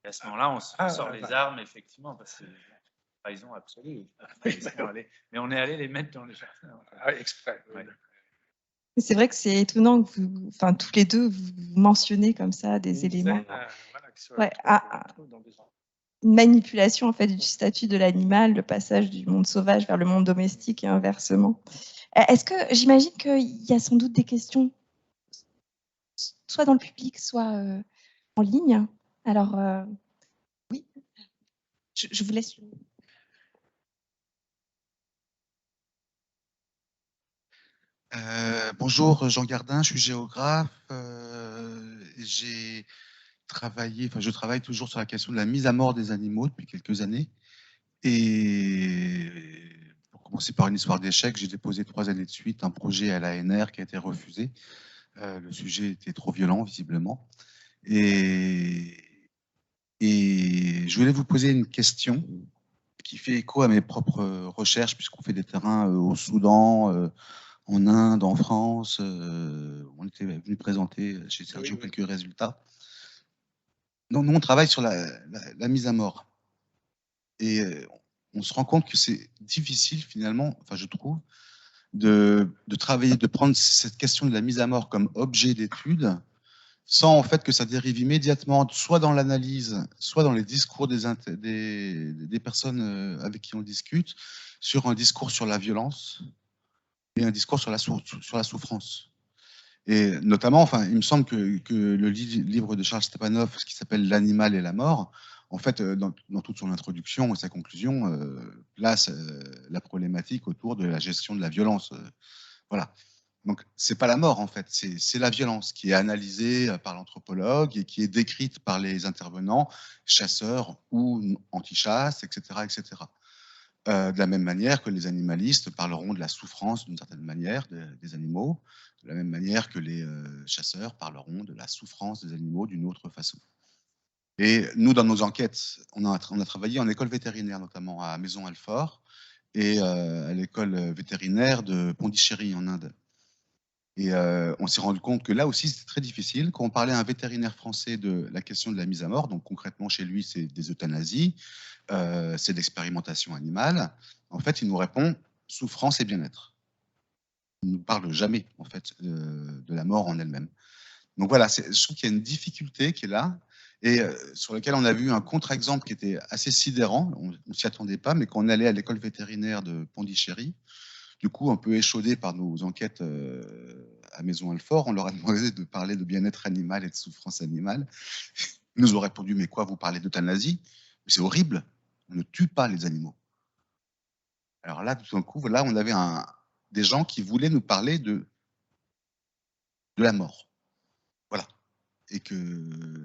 Et à ce moment-là, on sort les armes, effectivement, parce que trahison absolue. Mais on est allé les mettre dans les jardins. Exprès. Ouais. C'est vrai que c'est étonnant que enfin, tous les deux, vous mentionnez comme ça des éléments. Une manipulation en fait du statut de l'animal, le passage du monde sauvage vers le monde domestique et inversement. Est-ce que j'imagine qu'il y a sans doute des questions, soit dans le public, soit en ligne. Alors oui, je vous laisse. Bonjour, Jean Gardin, je suis géographe. Je travaille toujours sur la question de la mise à mort des animaux depuis quelques années. Et pour commencer par une histoire d'échec, j'ai déposé 3 années de suite un projet à l'ANR qui a été refusé. Le sujet était trop violent, visiblement. Et je voulais vous poser une question qui fait écho à mes propres recherches, puisqu'on fait des terrains au Soudan, en Inde, en France. On était venu présenter chez Sergio quelques résultats. Donc, nous, on travaille sur la mise à mort. Et on se rend compte que c'est difficile, finalement, enfin, je trouve, de travailler, de prendre cette question de la mise à mort comme objet d'étude, sans en fait que ça dérive immédiatement, soit dans l'analyse, soit dans les discours des personnes avec qui on discute, sur un discours sur la violence et un discours sur la souffrance. Et notamment, enfin, il me semble que le livre de Charles Stepanov, ce qui s'appelle L'animal et la mort, en fait, dans toute son introduction et sa conclusion, place la problématique autour de la gestion de la violence. Voilà. Donc, c'est pas la mort, en fait, c'est la violence qui est analysée par l'anthropologue et qui est décrite par les intervenants, chasseurs ou anti-chasse, etc., etc. De la même manière que les animalistes parleront de la souffrance d'une certaine manière des animaux, de la même manière que les chasseurs parleront de la souffrance des animaux d'une autre façon. Et nous, dans nos enquêtes, on a travaillé en école vétérinaire, notamment à Maison-Alfort, et à l'école vétérinaire de Pondichéry, en Inde. Et on s'est rendu compte que là aussi, c'était très difficile. Quand on parlait à un vétérinaire français de la question de la mise à mort, donc concrètement chez lui, c'est des euthanasies, c'est de l'expérimentation animale, en fait, il nous répond souffrance et bien-être. Il ne nous parle jamais, en fait, de la mort en elle-même. Donc voilà, je trouve qu'il y a une difficulté qui est là, et sur laquelle on a vu un contre-exemple qui était assez sidérant, on ne s'y attendait pas, mais quand on allait à l'école vétérinaire de Pondichéry, du coup, un peu échaudé par nos enquêtes à Maison-Alfort, on leur a demandé de parler de bien-être animal et de souffrance animale. Ils nous ont répondu, mais quoi, vous parlez d'euthanasie? C'est horrible, on ne tue pas les animaux. Alors là, tout d'un coup, là, on avait des gens qui voulaient nous parler de la mort. Voilà. Et que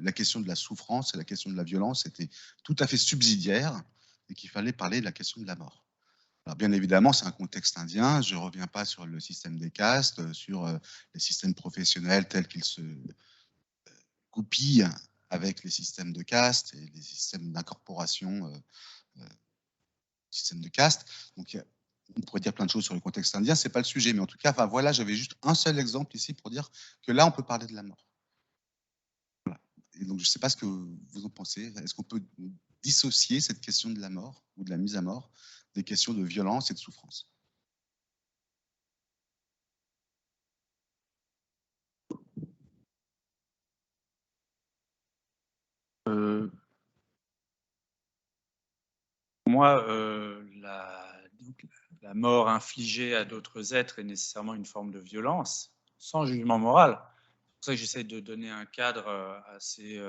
la question de la souffrance et la question de la violence était tout à fait subsidiaire et qu'il fallait parler de la question de la mort. Alors bien évidemment, c'est un contexte indien. Je ne reviens pas sur le système des castes, sur les systèmes professionnels tels qu'ils se goupillent avec les systèmes de castes et les systèmes d'incorporation, système de castes. Donc, on pourrait dire plein de choses sur le contexte indien, c'est pas le sujet, mais en tout cas, enfin, voilà, j'avais juste un seul exemple ici pour dire que là, on peut parler de la mort. Voilà. Et donc, je ne sais pas ce que vous en pensez. Est-ce qu'on peut dissocier cette question de la mort ou de la mise à mort des questions de violence et de souffrance? Moi, la mort infligée à d'autres êtres est nécessairement une forme de violence, sans jugement moral. C'est pour ça que j'essaie de donner un cadre assez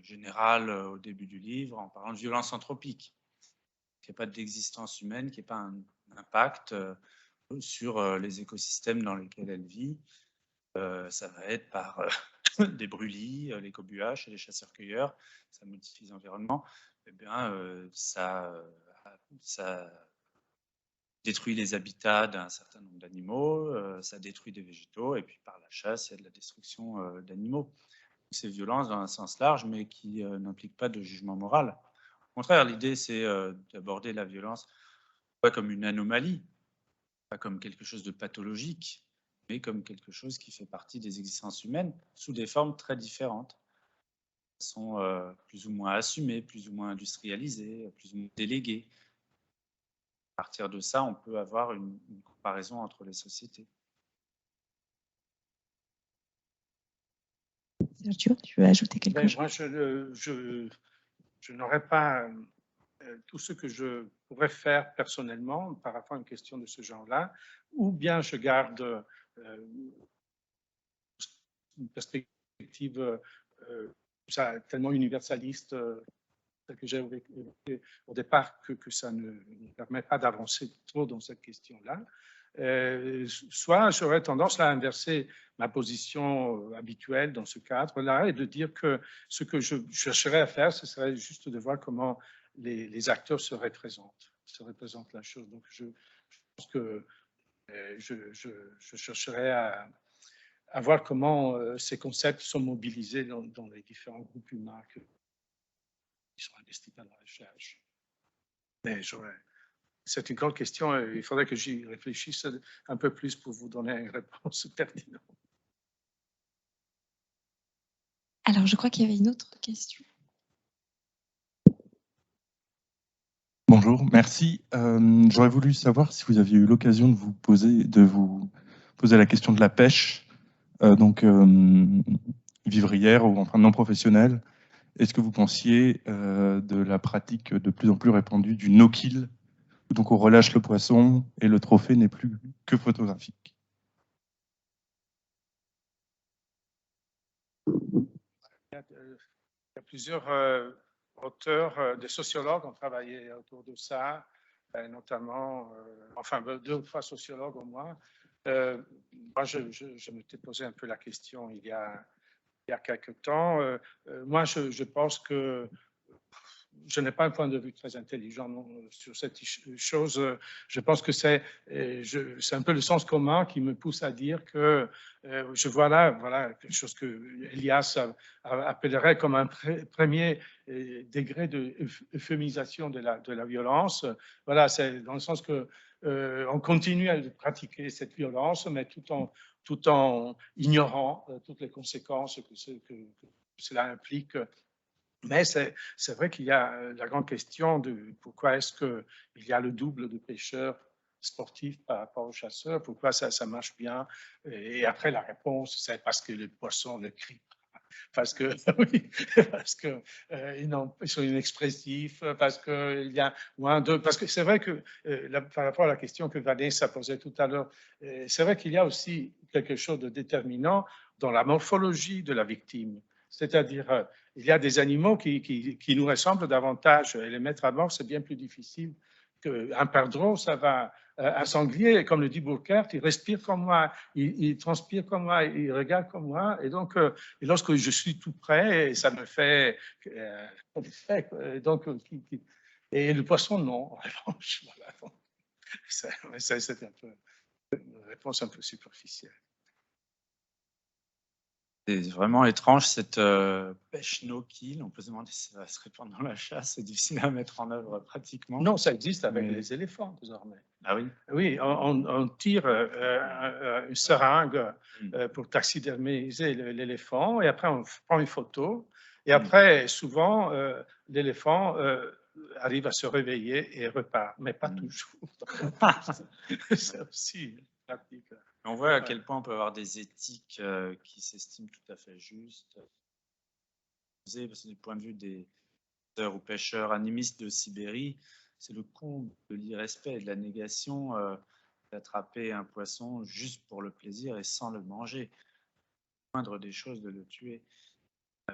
général au début du livre, en parlant de violence anthropique, qu'il n'y a pas d'existence humaine, qu'il n'y ait pas un impact sur les écosystèmes dans lesquels elle vit. Ça va être par des brûlis, les cobuaches et les chasseurs-cueilleurs, ça modifie l'environnement. Eh bien, ça détruit les habitats d'un certain nombre d'animaux, ça détruit des végétaux, et puis par la chasse, il y a de la destruction d'animaux. C'est violence dans un sens large, mais qui n'implique pas de jugement moral. Au contraire, l'idée, c'est d'aborder la violence pas comme une anomalie, pas comme quelque chose de pathologique, mais comme quelque chose qui fait partie des existences humaines, sous des formes très différentes. Elles sont plus ou moins assumées, plus ou moins industrialisées, plus ou moins déléguées. À partir de ça, on peut avoir une comparaison entre les sociétés. Sergio, tu veux ajouter quelque chose? Moi, je n'aurais pas tout ce que je pourrais faire personnellement par rapport à une question de ce genre-là, ou bien je garde une perspective tellement universaliste que j'ai évoqué au départ que ça ne me permet pas d'avancer trop dans cette question-là. Soit j'aurais tendance à inverser ma position habituelle dans ce cadre-là et de dire que ce que je chercherais à faire, ce serait juste de voir comment les acteurs se représentent la chose. Donc, je pense que je chercherais à voir comment ces concepts sont mobilisés dans les différents groupes humains qui sont investis dans la recherche. Mais c'est une grande question. Il faudrait que j'y réfléchisse un peu plus pour vous donner une réponse pertinente. Alors, je crois qu'il y avait une autre question. Bonjour, merci. J'aurais voulu savoir si vous aviez eu l'occasion de vous poser la question de la pêche, vivrière ou enfin non professionnelle. Est-ce que vous pensiez de la pratique de plus en plus répandue du no-kill, donc on relâche le poisson et le trophée n'est plus que photographique? Il y a plusieurs auteurs, des sociologues ont travaillé autour de ça, notamment, enfin 2 ou 3 sociologues au moins. Moi, je m'étais posé un peu la question il y a quelque temps. Moi, je pense que je n'ai pas un point de vue très intelligent sur cette chose. Je pense que c'est un peu le sens commun qui me pousse à dire que je vois là voilà, quelque chose que Elias appellerait comme un premier degré d'euphémisation de la violence. Voilà, c'est dans le sens que on continue à pratiquer cette violence, mais tout en ignorant toutes les conséquences que cela implique. Mais c'est vrai qu'il y a la grande question de pourquoi est-ce qu'il y a le double de pêcheurs sportifs par rapport aux chasseurs, pourquoi ça marche bien. Et après, la réponse, c'est parce que les poissons ne crient pas, parce que oui, parce que ils sont inexpressifs, parce qu'il y a moins de... Parce que c'est vrai que par rapport à la question que Vanessa posait tout à l'heure, c'est vrai qu'il y a aussi quelque chose de déterminant dans la morphologie de la victime. C'est-à-dire, il y a des animaux qui nous ressemblent davantage et les mettre à mort, c'est bien plus difficile Un perdreau, ça va. Un sanglier, comme le dit Burkert, il respire comme moi, il transpire comme moi, il regarde comme moi. Et donc, et lorsque je suis tout près, ça me fait. Donc, et le poisson, non, en revanche. Voilà. C'est un peu une réponse un peu superficielle. C'est vraiment étrange cette pêche no-kill. On peut se demander si ça va se répandre dans la chasse. C'est difficile à mettre en œuvre pratiquement. Non, ça existe avec les éléphants désormais. Ah oui? Oui, on tire une seringue pour taxidermiser l'éléphant et après on prend une photo. Et après, souvent, l'éléphant arrive à se réveiller et repart, mais pas toujours. C'est aussi pratique. On voit à quel point on peut avoir des éthiques qui s'estiment tout à fait justes. Parce que du point de vue des pêcheurs ou pêcheurs animistes de Sibérie, c'est le comble de l'irrespect et de la négation d'attraper un poisson juste pour le plaisir et sans le manger. La moindre des choses de le tuer. On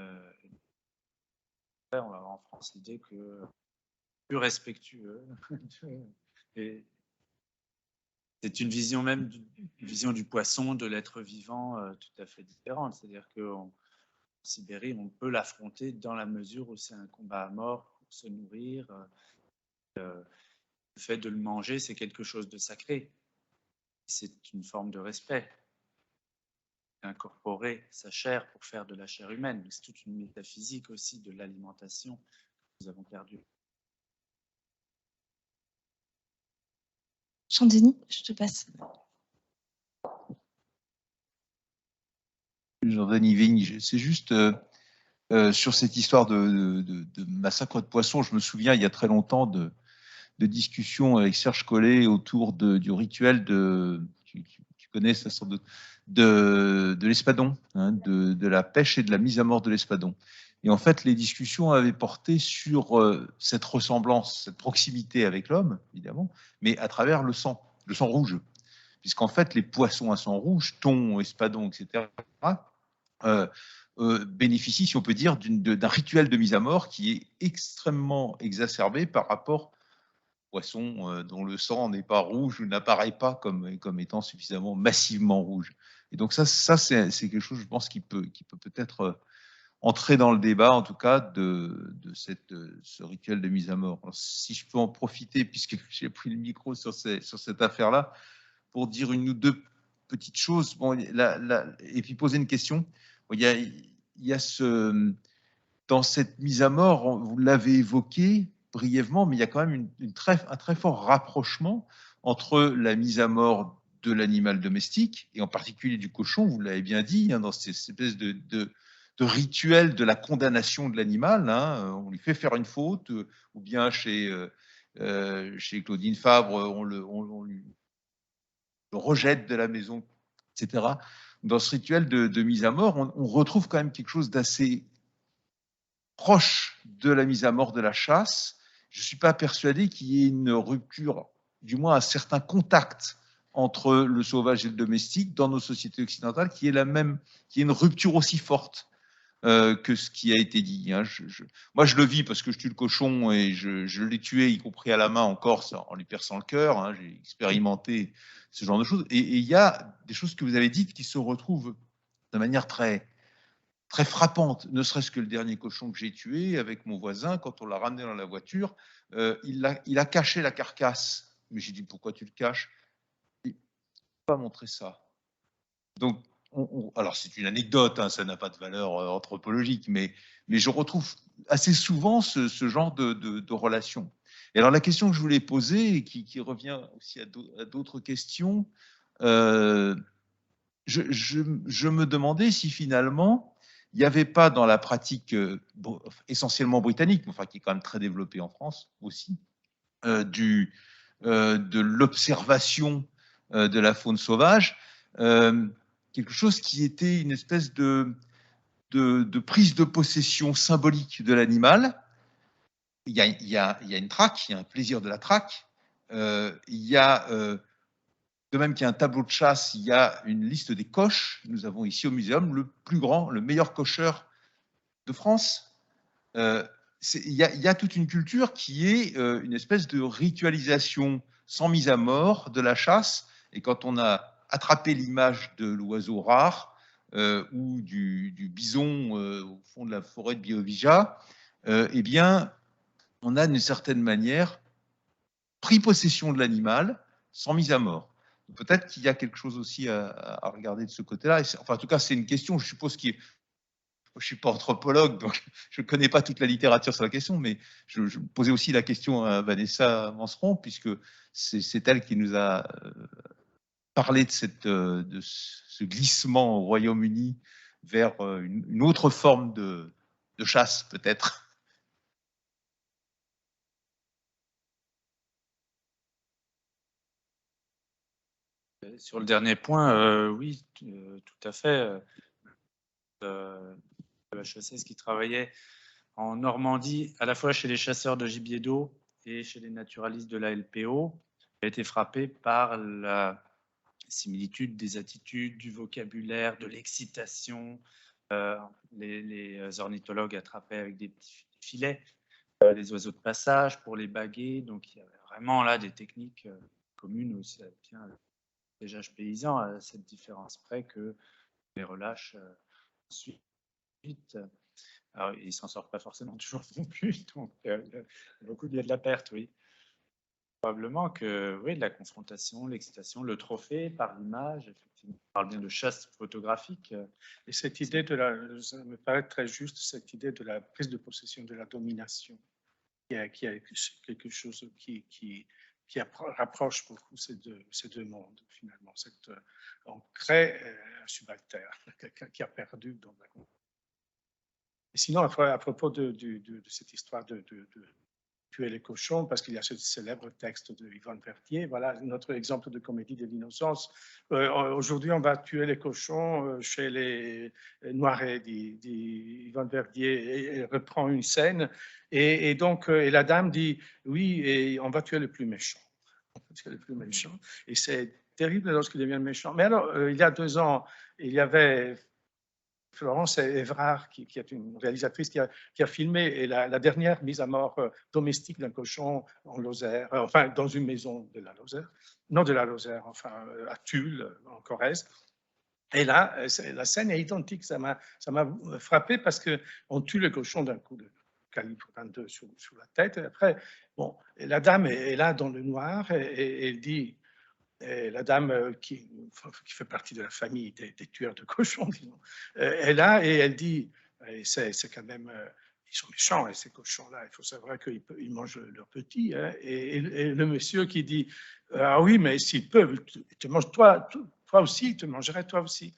va avoir en France l'idée que plus respectueux. Et c'est une vision même, une vision du poisson, de l'être vivant tout à fait différente. C'est-à-dire qu'en Sibérie, on peut l'affronter dans la mesure où c'est un combat à mort pour se nourrir. Le fait de le manger, c'est quelque chose de sacré. C'est une forme de respect. Incorporer sa chair pour faire de la chair humaine. C'est toute une métaphysique aussi de l'alimentation que nous avons perdue. Jean-Denis, je te passe. Jean-Denis Vigne, c'est juste sur cette histoire de massacre de poissons. Je me souviens, il y a très longtemps, de discussions avec Serge Collet autour du rituel tu connais ça sans doute, de l'espadon, hein, de la pêche et de la mise à mort de l'espadon. Et en fait, les discussions avaient porté sur cette ressemblance, cette proximité avec l'homme, évidemment, mais à travers le sang rouge. Puisqu'en fait, les poissons à sang rouge, thon, espadon, etc., bénéficient, si on peut dire, d'un rituel de mise à mort qui est extrêmement exacerbé par rapport aux poissons dont le sang n'est pas rouge ou n'apparaît pas comme étant suffisamment massivement rouge. Et donc ça c'est quelque chose, je pense, qui peut peut-être entrer dans le débat, en tout cas, de ce rituel de mise à mort. Alors, si je peux en profiter, puisque j'ai pris le micro sur cette affaire-là, pour dire une ou deux petites choses, bon, et puis poser une question. Il y a dans cette mise à mort, vous l'avez évoqué brièvement, mais il y a quand même un très fort rapprochement entre la mise à mort de l'animal domestique, et en particulier du cochon, vous l'avez bien dit, hein, dans cette espèce de rituel de la condamnation de l'animal, hein, on lui fait faire une faute, ou bien chez Claudine Fabre, on le rejette de la maison, etc. Dans ce rituel de mise à mort, on retrouve quand même quelque chose d'assez proche de la mise à mort de la chasse. Je ne suis pas persuadé qu'il y ait une rupture, du moins un certain contact entre le sauvage et le domestique dans nos sociétés occidentales, qui est une rupture aussi forte que ce qui a été dit. Hein. Moi, je le vis parce que je tue le cochon et je l'ai tué, y compris à la main en Corse, en lui perçant le cœur. Hein. J'ai expérimenté ce genre de choses. Et il y a des choses que vous avez dites qui se retrouvent de manière très, très frappante. Ne serait-ce que le dernier cochon que j'ai tué avec mon voisin, quand on l'a ramené dans la voiture, il a caché la carcasse. Mais j'ai dit, pourquoi tu le caches? Il ne peut pas montrer ça. Donc, alors c'est une anecdote, hein, ça n'a pas de valeur anthropologique, mais je retrouve assez souvent ce genre de relation. Et alors la question que je voulais poser, et qui revient aussi à d'autres questions, je me demandais si finalement il n'y avait pas dans la pratique essentiellement britannique, enfin qui est quand même très développée en France aussi, de l'observation de la faune sauvage, quelque chose qui était une espèce de prise de possession symbolique de l'animal. Il y a une traque, il y a un plaisir de la traque. Il y a, de même qu'il y a un tableau de chasse, il y a une liste des coches. Nous avons ici au muséum le plus grand, le meilleur cocheur de France. il y a toute une culture qui est une espèce de ritualisation sans mise à mort de la chasse. Et quand on a attrapé l'image de l'oiseau rare ou du bison au fond de la forêt de Biovija, eh bien, on a d'une certaine manière pris possession de l'animal sans mise à mort. Peut-être qu'il y a quelque chose aussi à regarder de ce côté-là. Enfin, en tout cas, c'est une question, je suppose, qui est... Je ne suis pas anthropologue, donc je ne connais pas toute la littérature sur la question, mais je posais aussi la question à Vanessa Manseron, puisque c'est elle qui nous a parlé de ce glissement au Royaume-Uni vers une autre forme de chasse, peut-être. Sur le dernier point, oui, tout à fait. Le HESS qui travaillait en Normandie, à la fois chez les chasseurs de gibier d'eau et chez les naturalistes de la LPO, a été frappé par la similitude des attitudes, du vocabulaire, de l'excitation. Les ornithologues attrapaient avec des petits filets les oiseaux de passage pour les baguer. Donc, il y avait vraiment là des techniques communes aussi avec le piégeage paysan, à cette différence près que les relâches ensuite. Alors, ils ne s'en sortent pas forcément toujours non plus, donc beaucoup il y a de la perte, oui. Probablement que, oui, la confrontation, l'excitation, le trophée par l'image, effectivement, on parle bien de chasse photographique. Et cette idée ça me paraît très juste, cette idée de la prise de possession, de la domination, qui a quelque chose qui rapproche beaucoup ces deux mondes, finalement. On crée un subalterne, quelqu'un qui a perdu dans la... Et sinon, à propos de cette histoire de tuer les cochons, parce qu'il y a ce célèbre texte de Yvan Verdier, voilà notre exemple de comédie de l'innocence. Aujourd'hui, on va tuer les cochons chez les Noiret, dit Yvan Verdier, et reprend une scène, et donc et la dame dit, oui, et on va tuer le plus méchant. On va tuer le plus méchant. Et c'est terrible lorsqu'il devient méchant. Mais alors, il y a 2 ans, il y avait Florence Évrard, qui est une réalisatrice qui a filmé la dernière mise à mort domestique d'un cochon en Lozère, enfin dans une maison de la Lozère, non de la Lozère, enfin à Tulle, en Corrèze. Et là, la scène est identique. Ça m'a frappé parce qu'on tue le cochon d'un coup de calibre 22 sur la tête. Et après, bon, la dame est là dans le noir et elle dit... Et la dame qui fait partie de la famille des tueurs de cochons, disons, est là et elle dit, c'est quand même, ils sont méchants, ces cochons-là, il faut savoir qu'ils mangent leurs petits. Hein, et le monsieur qui dit, ah oui, mais s'ils peuvent, ils te mangent toi aussi, ils te mangeraient toi aussi.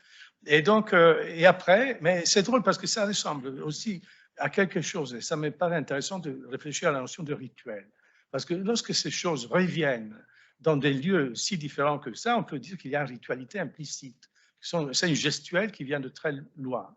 Et donc, et après, mais c'est drôle parce que ça ressemble aussi à quelque chose, et ça me paraît intéressant de réfléchir à la notion de rituel. Parce que lorsque ces choses reviennent dans des lieux si différents que ça, on peut dire qu'il y a une ritualité implicite. C'est une gestuelle qui vient de très loin.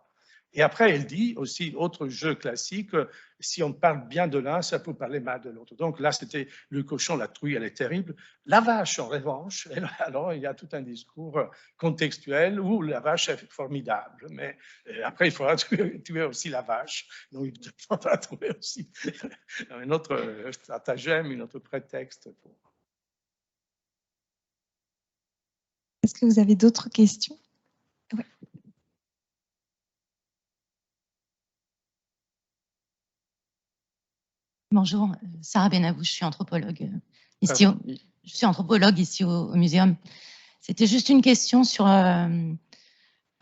Et après, elle dit aussi, autre jeu classique, si on parle bien de l'un, ça peut parler mal de l'autre. Donc là, c'était le cochon, la truie, elle est terrible. La vache, en revanche, alors il y a tout un discours contextuel où la vache est formidable. Mais après, il faudra tuer aussi la vache. Donc il faudra trouver aussi un autre stratagème, un autre prétexte pour... Est-ce que vous avez d'autres questions? Ouais. Bonjour, Sarah Benabou, je suis anthropologue ici. Je suis anthropologue ici au Muséum. C'était juste une question sur, comme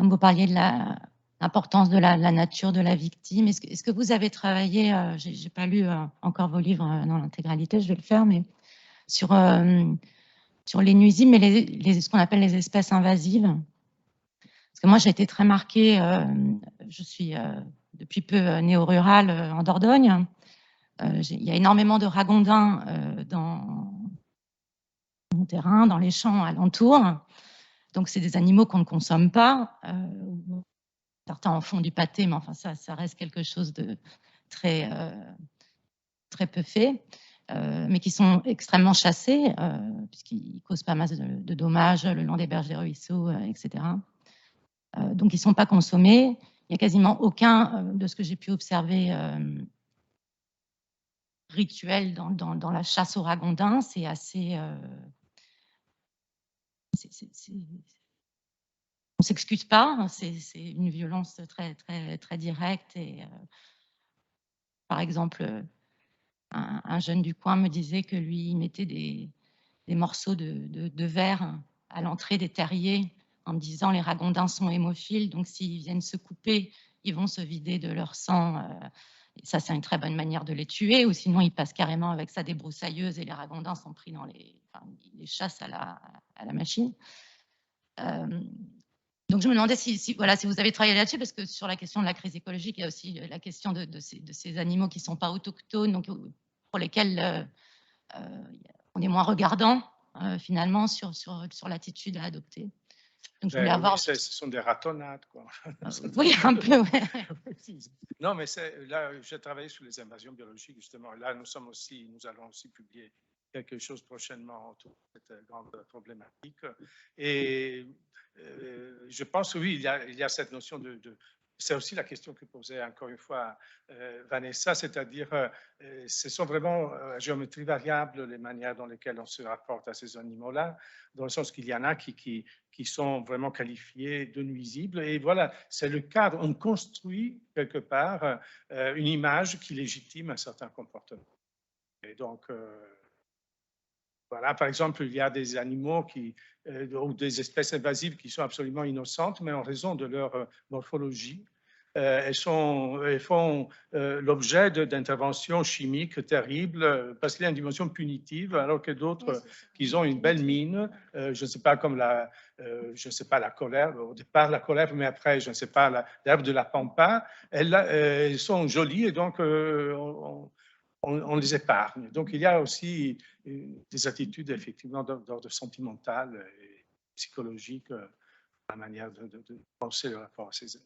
vous parliez de l'importance de la nature de la victime. Est-ce que vous avez travaillé, je n'ai pas lu encore vos livres dans l'intégralité, je vais le faire, mais sur les nuisibles, mais ce qu'on appelle les espèces invasives. Parce que moi, j'ai été très marquée, je suis depuis peu néo-rurale en Dordogne. Il y a énormément de ragondins dans mon terrain, dans les champs alentours. Donc, c'est des animaux qu'on ne consomme pas. Certains en font du pâté, mais enfin, ça reste quelque chose de très, très peu fait. Mais qui sont extrêmement chassés, puisqu'ils causent pas mal de dommages le long des berges des ruisseaux, etc. Donc, ils ne sont pas consommés. Il n'y a quasiment aucun, de ce que j'ai pu observer rituel dans la chasse aux ragondins. C'est assez... on s'excuse pas, hein, c'est une violence très directe. Et, par exemple, un jeune du coin me disait que lui, il mettait des morceaux de verre à l'entrée des terriers en me disant les ragondins sont hémophiles, donc s'ils viennent se couper, ils vont se vider de leur sang. Et ça, c'est une très bonne manière de les tuer, ou sinon ils passent carrément avec sa débroussailleuse et les ragondins sont pris dans les chassent à la machine. Donc je me demandais si vous avez travaillé là-dessus, parce que sur la question de la crise écologique, il y a aussi la question de ces animaux qui ne sont pas autochtones, donc pour lesquels on est moins regardant finalement sur l'attitude à adopter. Donc je voulais avoir... Oui, ce sont des ratonnades, quoi. Oui, un peu, ouais. Non, mais là, j'ai travaillé sur les invasions biologiques, justement. Là, nous allons aussi publier quelque chose prochainement autour de cette grande problématique. Et je pense, oui, il y a cette notion c'est aussi la question que posait encore une fois Vanessa, c'est-à-dire ce sont vraiment à géométrie variable les manières dans lesquelles on se rapporte à ces animaux-là, dans le sens qu'il y en a qui sont vraiment qualifiés de nuisibles. Et voilà, c'est le cadre, on construit quelque part une image qui légitime un certain comportement. Et donc, voilà, par exemple, il y a des animaux ou des espèces invasives qui sont absolument innocentes, mais en raison de leur morphologie, elles font l'objet d'interventions chimiques terribles parce qu'il y a une dimension punitive, alors que d'autres qui ont une belle mine, je ne sais pas, comme la colère, au départ la colère, mais après, je ne sais pas, l'herbe de la pampa, elles sont jolies et donc on les épargne. Donc, il y a aussi des attitudes, effectivement, d'ordre sentimental et psychologique, la manière de penser le rapport à ces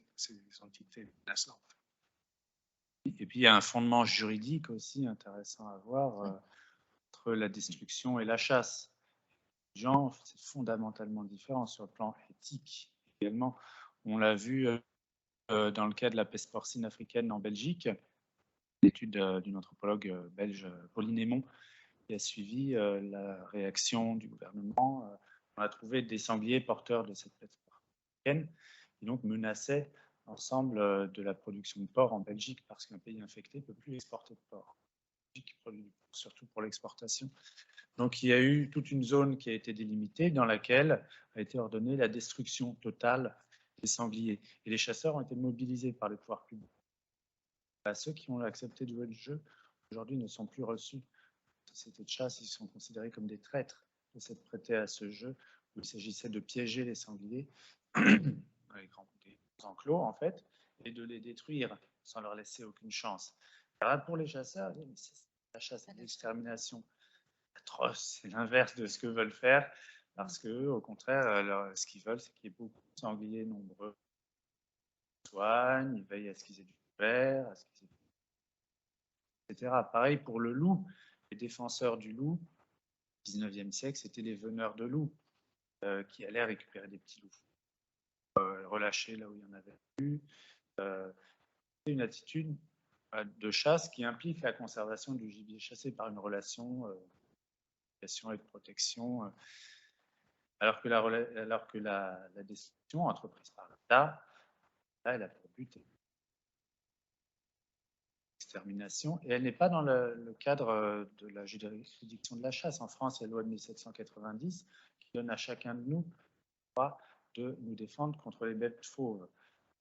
entités menaçantes. Et puis, il y a un fondement juridique aussi intéressant à voir entre la destruction et la chasse. Genre, c'est fondamentalement différent sur le plan éthique également. On l'a vu dans le cas de la peste porcine africaine en Belgique, l'étude d'une anthropologue belge, Pauline Aymon, qui a suivi la réaction du gouvernement. On a trouvé des sangliers porteurs de cette peste africaine qui donc menaçaient l'ensemble de la production de porc en Belgique, parce qu'un pays infecté ne peut plus exporter de porc, surtout pour l'exportation. Donc il y a eu toute une zone qui a été délimitée dans laquelle a été ordonnée la destruction totale des sangliers. Et les chasseurs ont été mobilisés par les pouvoirs publics. Ceux qui ont accepté de jouer le jeu, aujourd'hui, ne sont plus reçus. Les sociétés de chasse, ils sont considérés comme des traîtres de s'être prêtés à ce jeu où il s'agissait de piéger les sangliers dans les grands enclos, en fait, et de les détruire sans leur laisser aucune chance. Alors, pour les chasseurs, la chasse et l'extermination atroce, c'est l'inverse de ce que veulent faire, parce que, au contraire, ce qu'ils veulent, c'est qu'il y ait beaucoup de sangliers nombreux. Ils soignent, ils veillent à ce qu'ils aient du vert, à ce qu'ils aient etc. Pareil pour le loup. Les défenseurs du loup, au XIXe siècle, c'était les veneurs de loups qui allaient récupérer des petits loups, relâchés là où il y en avait eu. C'est une attitude de chasse qui implique la conservation du gibier chassé par une relation et de protection, alors que la destruction entreprise par l'État, elle a pour but l'extermination, et elle n'est pas dans le cadre de la juridiction de la chasse. En France, il y a la loi de 1790 qui donne à chacun de nous le droit de nous défendre contre les bêtes fauves.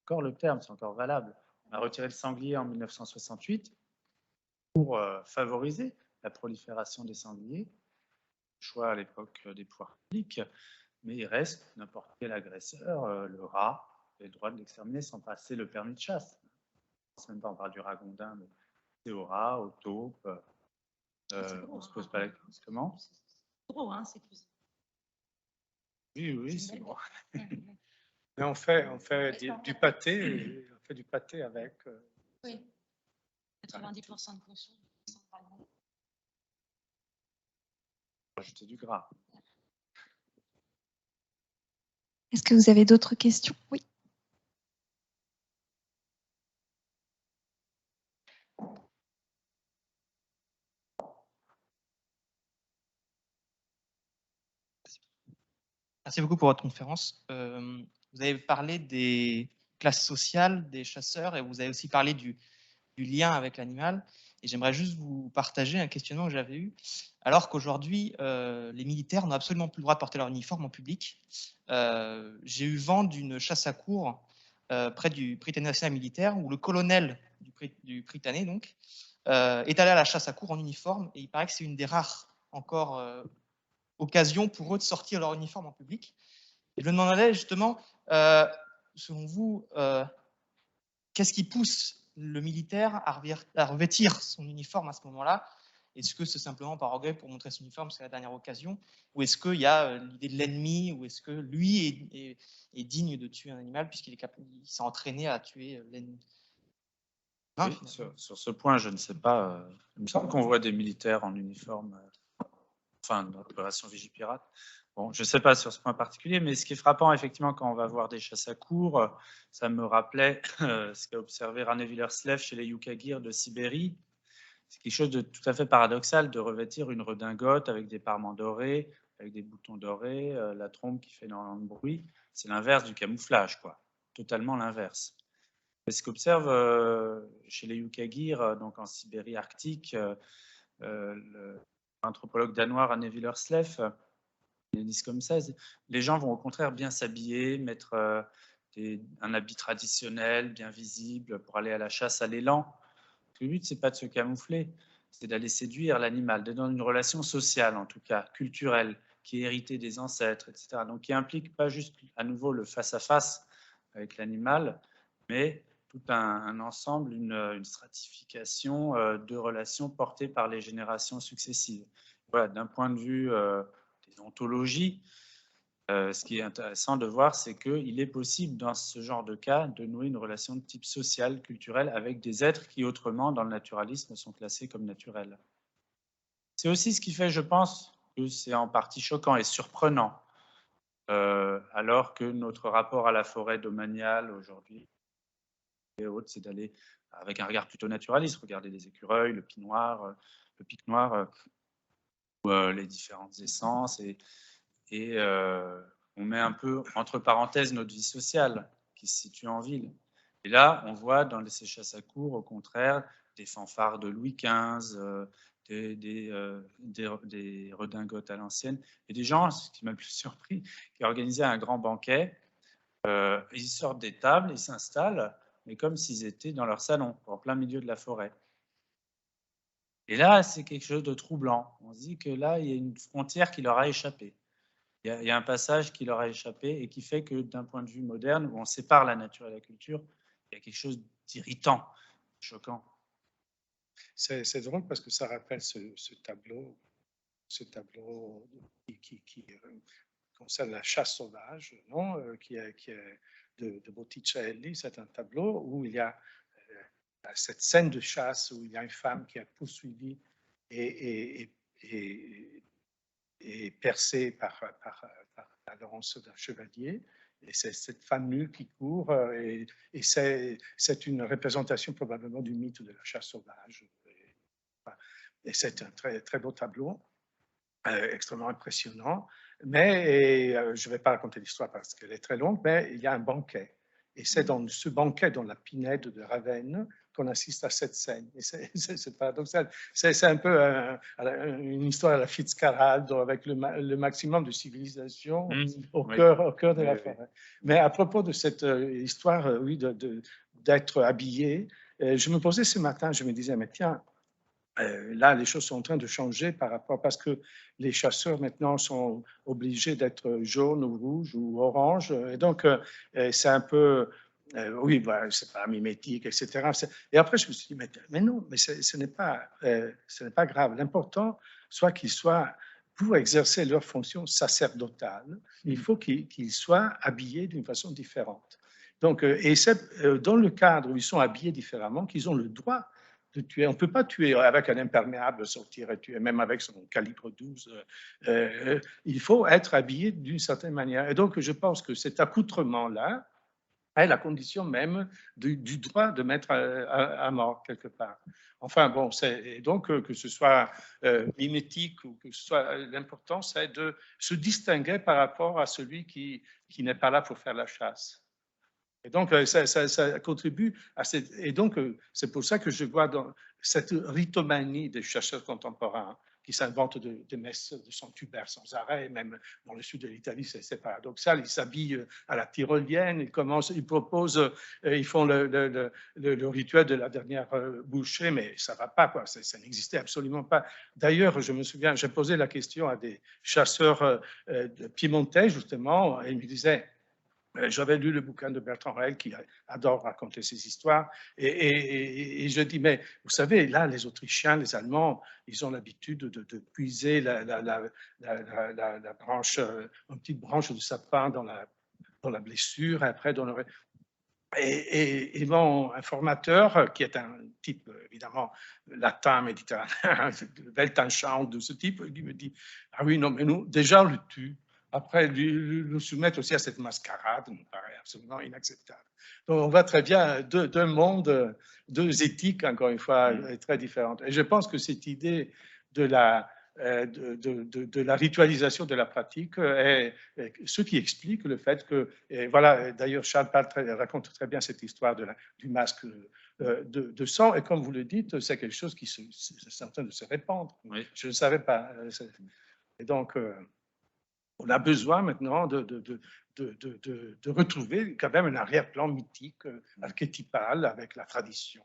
Encore le terme, c'est encore valable. On a retiré le sanglier en 1968 pour favoriser la prolifération des sangliers, choix à l'époque des pouvoirs publics, mais il reste n'importe quel agresseur, le rat, a le droit de l'exterminer sans passer le permis de chasse. Même pas, on parle du ragondin, mais c'est au rat, au taupe. On ne se pose pas la question. Comment? C'est gros, hein, c'est plus. Oui, c'est gros. Mais on fait du pâté, on fait du pâté avec. Oui. 90% de conscience. Rajouter du gras. Est-ce que vous avez d'autres questions? Oui. Merci beaucoup pour votre conférence. Vous avez parlé des classes sociales des chasseurs et vous avez aussi parlé du lien avec l'animal. Et j'aimerais juste vous partager un questionnement que j'avais eu. Alors qu'aujourd'hui, les militaires n'ont absolument plus le droit de porter leur uniforme en public, j'ai eu vent d'une chasse à courre près du Prytanée national militaire où le colonel du Prytanée donc, est allé à la chasse à courre en uniforme et il paraît que c'est une des rares encore occasions pour eux de sortir leur uniforme en public. Et je me demandais justement, selon vous, qu'est-ce qui pousse le militaire à revêtir son uniforme à ce moment-là? Est-ce que c'est simplement par orgueil pour montrer son uniforme, c'est la dernière occasion? Ou est-ce qu'il y a l'idée de l'ennemi? Ou est-ce que lui est digne de tuer un animal puisqu'il s'est entraîné à tuer l'ennemi? Oui, sur ce point, je ne sais pas. Il me semble qu'on voit des militaires en uniforme, enfin, dans l'opération Vigipirate. Bon, je ne sais pas sur ce point particulier, mais ce qui est frappant, effectivement, quand on va voir des chasses à courre, ça me rappelait ce qu'a observé Rane Willerslev chez les Yukagir de Sibérie. C'est quelque chose de tout à fait paradoxal de revêtir une redingote avec des parements dorés, avec des boutons dorés, la trompe qui fait énormément de bruit. C'est l'inverse du camouflage, quoi. Totalement l'inverse. Ce qu'observe chez les Yukagir, donc en Sibérie arctique, l'anthropologue danois Rane Willerslev, ils disent comme ça, les gens vont au contraire bien s'habiller, mettre un habit traditionnel, bien visible, pour aller à la chasse à l'élan. Le but, c'est pas de se camoufler, c'est d'aller séduire l'animal, d'être dans une relation sociale, en tout cas, culturelle, qui est héritée des ancêtres, etc. Donc, qui implique pas juste, à nouveau, le face-à-face avec l'animal, mais tout un ensemble, une stratification de relations portées par les générations successives. Voilà, d'un point de vue des ontologies, ce qui est intéressant de voir, c'est qu'il est possible, dans ce genre de cas, de nouer une relation de type social, culturel, avec des êtres qui, autrement, dans le naturalisme, sont classés comme naturels. C'est aussi ce qui fait, je pense, que c'est en partie choquant et surprenant, alors que notre rapport à la forêt domaniale, aujourd'hui, et autres, c'est d'aller avec un regard plutôt naturaliste, regarder les écureuils, le pic noir, ou les différentes essences, et on met un peu entre parenthèses notre vie sociale qui se situe en ville. Et là, on voit dans ces chasses à courre, au contraire, des fanfares de Louis XV, des redingotes à l'ancienne, et des gens, ce qui m'a le plus surpris, qui organisaient un grand banquet. Ils sortent des tables, ils s'installent, mais comme s'ils étaient dans leur salon, en plein milieu de la forêt. Et là, c'est quelque chose de troublant. On se dit que là, il y a une frontière qui leur a échappé. Il y a un passage qui leur a échappé et qui fait que d'un point de vue moderne, où on sépare la nature et la culture, il y a quelque chose d'irritant, choquant. C'est drôle parce que ça rappelle ce tableau qui concerne la chasse sauvage, non, qui est de Botticelli. C'est un tableau où il y a cette scène de chasse où il y a une femme qui est poursuivie et percée par la lance d'un chevalier. Et c'est cette femme nue qui court, et c'est une représentation probablement du mythe de la chasse sauvage. Et c'est un très, très beau tableau, extrêmement impressionnant. Mais je ne vais pas raconter l'histoire parce qu'elle est très longue, mais il y a un banquet. Et c'est dans ce banquet, dans la Pinède de Ravenne, qu'on assiste à cette scène. Et c'est paradoxal. C'est un peu une histoire à la Fitzcarraldo, avec le maximum de civilisation au cœur de la forêt. Mais à propos de cette histoire, oui, d'être habillé, je me posais ce matin, je me disais, mais tiens, là, les choses sont en train de changer parce que les chasseurs maintenant sont obligés d'être jaunes ou rouges ou oranges. Et donc, c'est un peu, oui, bah, c'est pas mimétique, etc. Et après, je me suis dit, mais non, mais ce n'est pas grave. L'important, soit qu'ils soient, pour exercer leur fonction sacerdotale, il faut qu'ils soient habillés d'une façon différente. Donc, et c'est dans le cadre où ils sont habillés différemment qu'ils ont le droit de tuer. On ne peut pas tuer avec un imperméable, sortir et tuer, même avec son calibre 12. Il faut être habillé d'une certaine manière. Et donc, je pense que cet accoutrement-là est la condition même du droit de mettre à mort quelque part. Enfin bon, et donc que ce soit mimétique ou que ce soit, l'important c'est de se distinguer par rapport à celui qui n'est pas là pour faire la chasse. Et donc ça contribue à cette, et donc c'est pour ça que je vois dans cette rithomanie des chercheurs contemporains qui s'inventent des messes de centubaires sans arrêt, même dans le sud de l'Italie, c'est paradoxal. Ils s'habillent à la tyrolienne, ils proposent, ils font le rituel de la dernière bouchée, mais ça ne va pas, quoi. Ça n'existait absolument pas. D'ailleurs, je me souviens, j'ai posé la question à des chasseurs piémontais, justement, et ils me disaient, j'avais lu le bouquin de Bertrand Rael qui adore raconter ces histoires et je dis, mais vous savez, là, les Autrichiens, les Allemands, ils ont l'habitude de puiser la branche, une petite branche de sapin dans la blessure, après dans le... Et mon informateur, qui est un type évidemment latin, méditerranéen, weltanschauung de ce type, il me dit, ah oui, non, mais nous, déjà on le tue. Après, nous soumettre aussi à cette mascarade me paraît absolument inacceptable. Donc, on voit très bien deux mondes, deux éthiques, encore une fois, très différentes. Et je pense que cette idée de la ritualisation de la pratique est ce qui explique le fait que, et voilà, d'ailleurs, Charles raconte très bien cette histoire du masque de sang, et comme vous le dites, c'est quelque chose qui est en train de se répandre. Oui. Je ne savais pas. Et donc, on a besoin maintenant de retrouver quand même un arrière-plan mythique, archétypal, avec la tradition.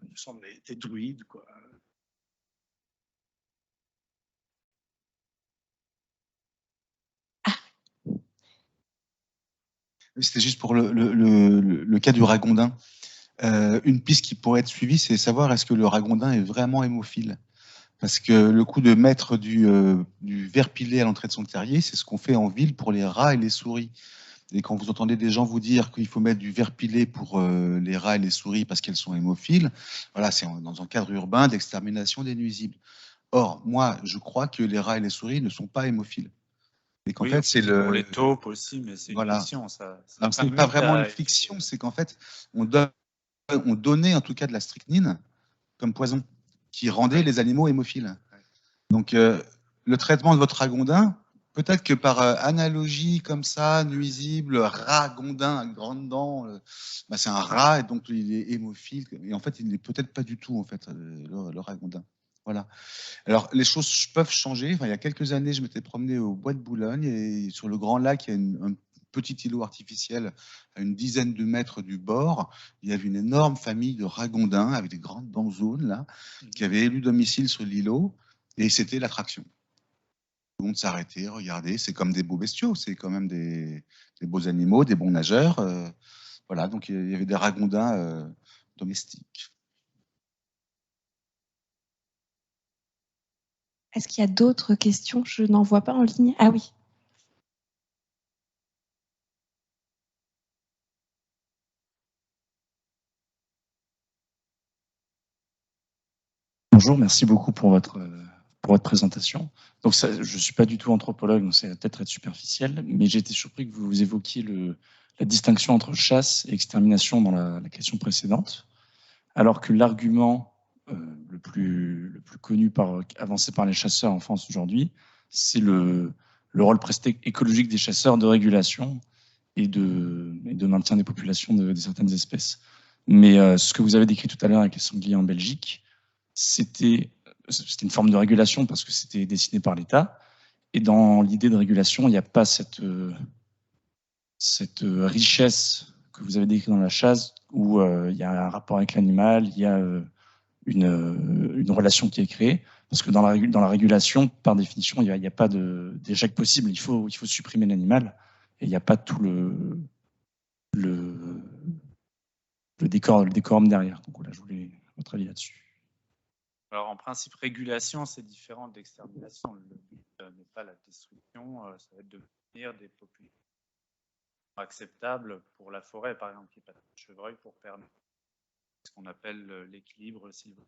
Nous sommes des druides, quoi. C'était juste pour le cas du ragondin. Une piste qui pourrait être suivie, c'est savoir est-ce que le ragondin est vraiment hémophile. Parce que le coup de mettre du verre pilé à l'entrée de son terrier, c'est ce qu'on fait en ville pour les rats et les souris. Et quand vous entendez des gens vous dire qu'il faut mettre du verre pilé pour les rats et les souris parce qu'elles sont hémophiles, voilà, c'est dans un cadre urbain d'extermination des nuisibles. Or, moi, je crois que les rats et les souris ne sont pas hémophiles. Et qu'en fait, c'est pour les taupes aussi, mais c'est une fiction. Ça c'est pas vraiment une fiction, c'est qu'en fait, on donnait en tout cas de la strychnine comme poison qui rendait les animaux hémophiles. Donc, le traitement de votre ragondin, peut-être que par analogie comme ça, nuisible, ragondin à grandes dents, bah, c'est un rat et donc il est hémophile. Et en fait, il n'est peut-être pas du tout en fait le ragondin. Voilà. Alors, les choses peuvent changer. Enfin, il y a quelques années, je m'étais promené au Bois de Boulogne et sur le Grand Lac, il y a un petit îlot artificiel à une dizaine de mètres du bord. Il y avait une énorme famille de ragondins avec des grandes dents jaunes là, qui avaient élu domicile sur l'îlot et c'était l'attraction. Tout le monde s'arrêtait, regardait. C'est comme des beaux bestiaux, c'est quand même des beaux animaux, des bons nageurs. Voilà, donc il y avait des ragondins domestiques. Est-ce qu'il y a d'autres questions? Je n'en vois pas en ligne. Ah oui. Bonjour, merci beaucoup pour votre présentation. Donc ça, je ne suis pas du tout anthropologue, donc c'est peut-être être superficiel, mais j'ai été surpris que vous évoquiez la distinction entre chasse et extermination dans la question précédente, alors que l'argument le plus connu avancé par les chasseurs en France aujourd'hui, c'est le rôle presque écologique des chasseurs de régulation et de maintien des populations de certaines espèces. Mais ce que vous avez décrit tout à l'heure avec les sangliers en Belgique, c'était une forme de régulation parce que c'était décidé par l'État. Et dans l'idée de régulation, il n'y a pas cette richesse que vous avez décrite dans la chasse où il y a un rapport avec l'animal, il y a une relation qui est créée. Parce que dans la régulation, par définition, il n'y a pas d'échec possible. Il faut supprimer l'animal et il n'y a pas tout le décorum derrière. Donc voilà, je voulais votre avis là-dessus. Alors, en principe, régulation, c'est différent d'extermination. Le but n'est pas la destruction, ça va être de maintenir des populations acceptables pour la forêt, par exemple, qui n'est pas de chevreuil, pour permettre ce qu'on appelle l'équilibre sylvain,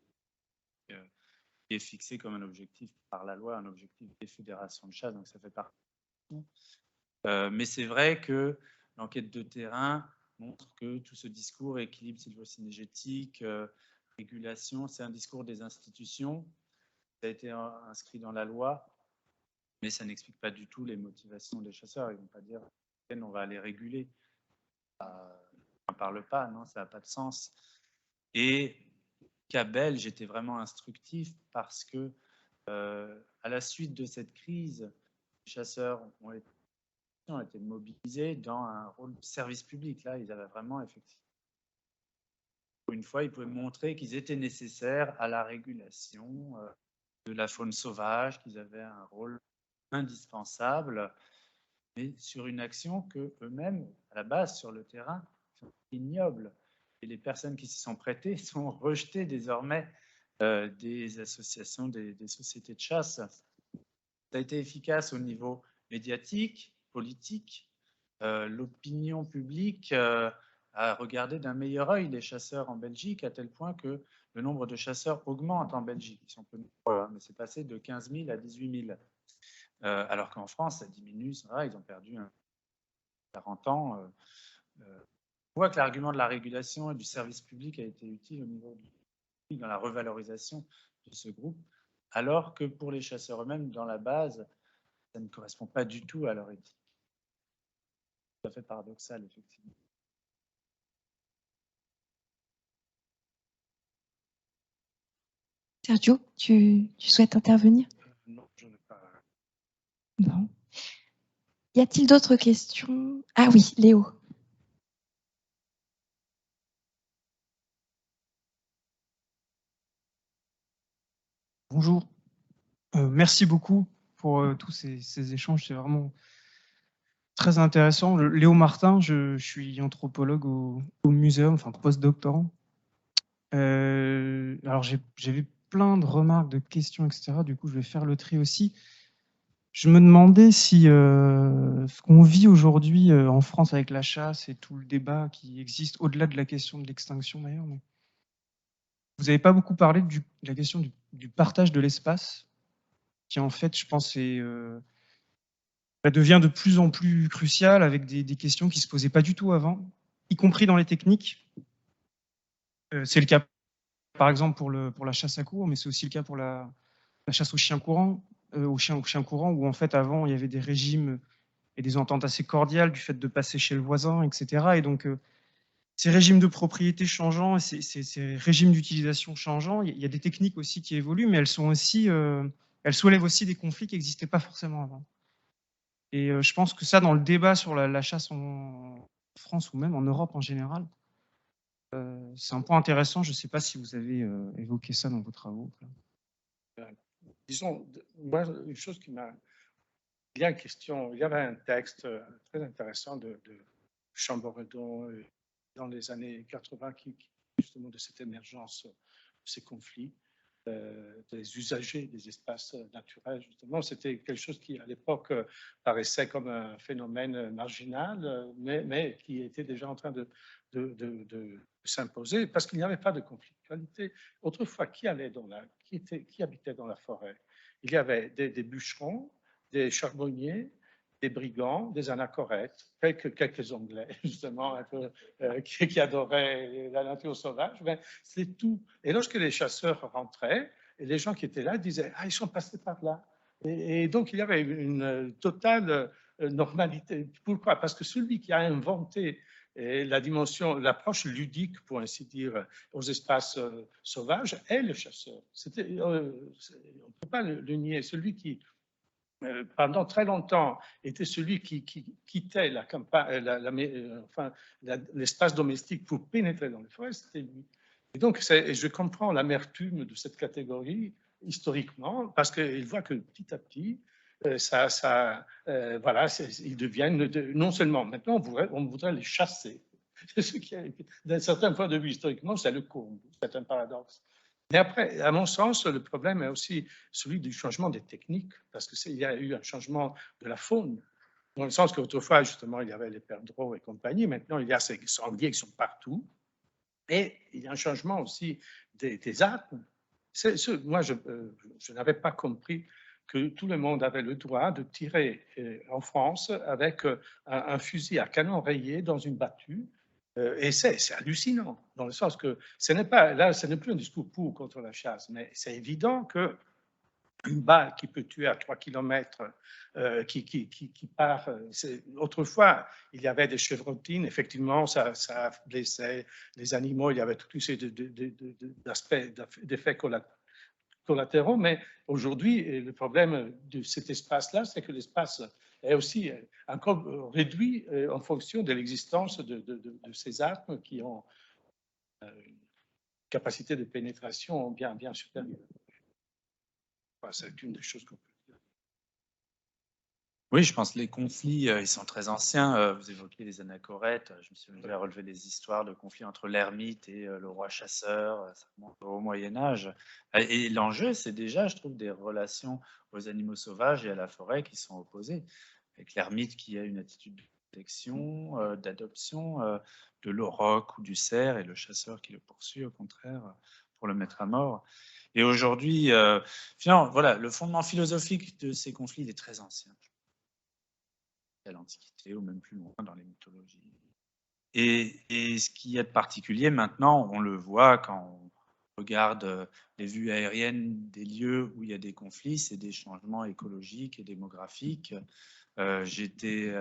qui est fixé comme un objectif par la loi, un objectif des fédérations de chasse, donc ça fait partie. Mais c'est vrai que l'enquête de terrain montre que tout ce discours équilibre sylvo-synergétique, régulation, c'est un discours des institutions. Ça a été inscrit dans la loi, mais ça n'explique pas du tout les motivations des chasseurs. Ils ne vont pas dire on va aller réguler. On n'en parle pas, non, ça n'a pas de sens. Et cas belge était vraiment instructif parce que à la suite de cette crise, les chasseurs ont été mobilisés dans un rôle de service public. Là, ils avaient vraiment effectivement. Pour une fois, ils pouvaient montrer qu'ils étaient nécessaires à la régulation de la faune sauvage, qu'ils avaient un rôle indispensable, mais sur une action que eux-mêmes, à la base, sur le terrain, sont ignobles. Et les personnes qui s'y sont prêtées sont rejetées désormais des associations, des sociétés de chasse. Ça a été efficace au niveau médiatique, politique. L'opinion publique a regardé d'un meilleur œil les chasseurs en Belgique, à tel point que le nombre de chasseurs augmente en Belgique. Ils sont peu nombreux, mais c'est passé de 15 000 à 18 000. Alors qu'en France, ça diminue, c'est vrai, ils ont perdu 40 ans. On voit que l'argument de la régulation et du service public a été utile au niveau dans la revalorisation de ce groupe, alors que pour les chasseurs eux-mêmes, dans la base, ça ne correspond pas du tout à leur éthique. C'est tout à fait paradoxal, effectivement. Sergio, tu souhaites intervenir? Non, je n'ai pas. Bon. Y a-t-il d'autres questions? Ah oui, Léo. Bonjour. Merci beaucoup pour tous ces échanges. C'est vraiment très intéressant. Léo Martin, je suis anthropologue au muséum, enfin post-doctorant. Alors j'avais plein de remarques, de questions, etc. Du coup, je vais faire le tri aussi. Je me demandais si ce qu'on vit aujourd'hui en France avec la chasse et tout le débat qui existe, au-delà de la question de l'extinction d'ailleurs, mais vous n'avez pas beaucoup parlé de la question du partage de l'espace, qui en fait, je pense, devient de plus en plus crucial avec des questions qui ne se posaient pas du tout avant, y compris dans les techniques. C'est le cas, par exemple, pour la chasse à courre, mais c'est aussi le cas pour la chasse aux chiens courants, où en fait, avant, il y avait des régimes et des ententes assez cordiales du fait de passer chez le voisin, etc. Et donc, ces régimes de propriété changeant, et ces régimes d'utilisation changeant, il y a des techniques aussi qui évoluent, mais elles soulèvent aussi des conflits qui n'existaient pas forcément avant. Et je pense que ça, dans le débat sur la chasse en France ou même en Europe en général, c'est un point intéressant. Je ne sais pas si vous avez évoqué ça dans vos travaux. Disons, moi, une chose qui m'a bien question, il y avait un texte très intéressant de Chamboredon dans les années 80 qui justement de cette émergence de ces conflits des usagers des espaces naturels. Justement, c'était quelque chose qui, à l'époque, paraissait comme un phénomène marginal, mais qui était déjà en train de s'imposer parce qu'il n'y avait pas de conflictualité. Autrefois, qui habitait dans la forêt? Il y avait des bûcherons, des charbonniers, des brigands, des anachorètes, quelques Anglais, justement, un peu, qui adoraient la nature sauvage, mais c'est tout. Et lorsque les chasseurs rentraient, et les gens qui étaient là disaient « Ah, ils sont passés par là ». Et donc, il y avait une totale normalité. Pourquoi? Parce que celui qui a inventé la dimension, l'approche ludique, pour ainsi dire, aux espaces sauvages est le chasseur. On ne peut pas le nier. Celui qui pendant très longtemps, était celui qui quittait l'espace domestique pour pénétrer dans les forêts, c'était lui. Et donc, je comprends l'amertume de cette catégorie historiquement, parce qu'il voit que petit à petit, voilà, ils deviennent, non seulement, maintenant, on voudrait les chasser. D'un certain point de vue historiquement, c'est le comble, c'est un paradoxe. Mais après, à mon sens, le problème est aussi celui du changement des techniques, parce qu'il y a eu un changement de la faune, dans le sens qu'autrefois, justement, il y avait les perdreaux et compagnie, maintenant, il y a ces sangliers qui sont partout, et il y a un changement aussi des armes. Moi, je n'avais pas compris que tout le monde avait le droit de tirer en France avec un fusil à canon rayé dans une battue, Et c'est hallucinant, dans le sens que ce n'est pas, là, ce n'est plus un discours pour ou contre la chasse, mais c'est évident que une balle qui peut tuer à 3 km, qui part. Autrefois, il y avait des chevrotines, effectivement, ça blessait les animaux, il y avait tous ces d'effets collatéraux, mais aujourd'hui, le problème de cet espace-là, c'est que l'espace est aussi encore réduit en fonction de l'existence de ces armes qui ont une capacité de pénétration bien supérieure. C'est une des choses qu'on peut dire. Oui, je pense que les conflits, ils sont très anciens. Vous évoquez les anachorètes. Je me suis amusé à relever des histoires de conflits entre l'ermite et le roi chasseur. Ça remonte au Moyen-Âge. Et l'enjeu, c'est déjà, je trouve, des relations aux animaux sauvages et à la forêt qui sont opposées. Avec l'ermite qui a une attitude de protection, d'adoption de l'auroch ou du cerf, et le chasseur qui le poursuit, au contraire, pour le mettre à mort. Et aujourd'hui, finalement, voilà, le fondement philosophique de ces conflits il est très ancien. À l'Antiquité ou même plus loin dans les mythologies. Et ce qui est de particulier maintenant, on le voit quand on regarde les vues aériennes des lieux où il y a des conflits, c'est des changements écologiques et démographiques. J'étais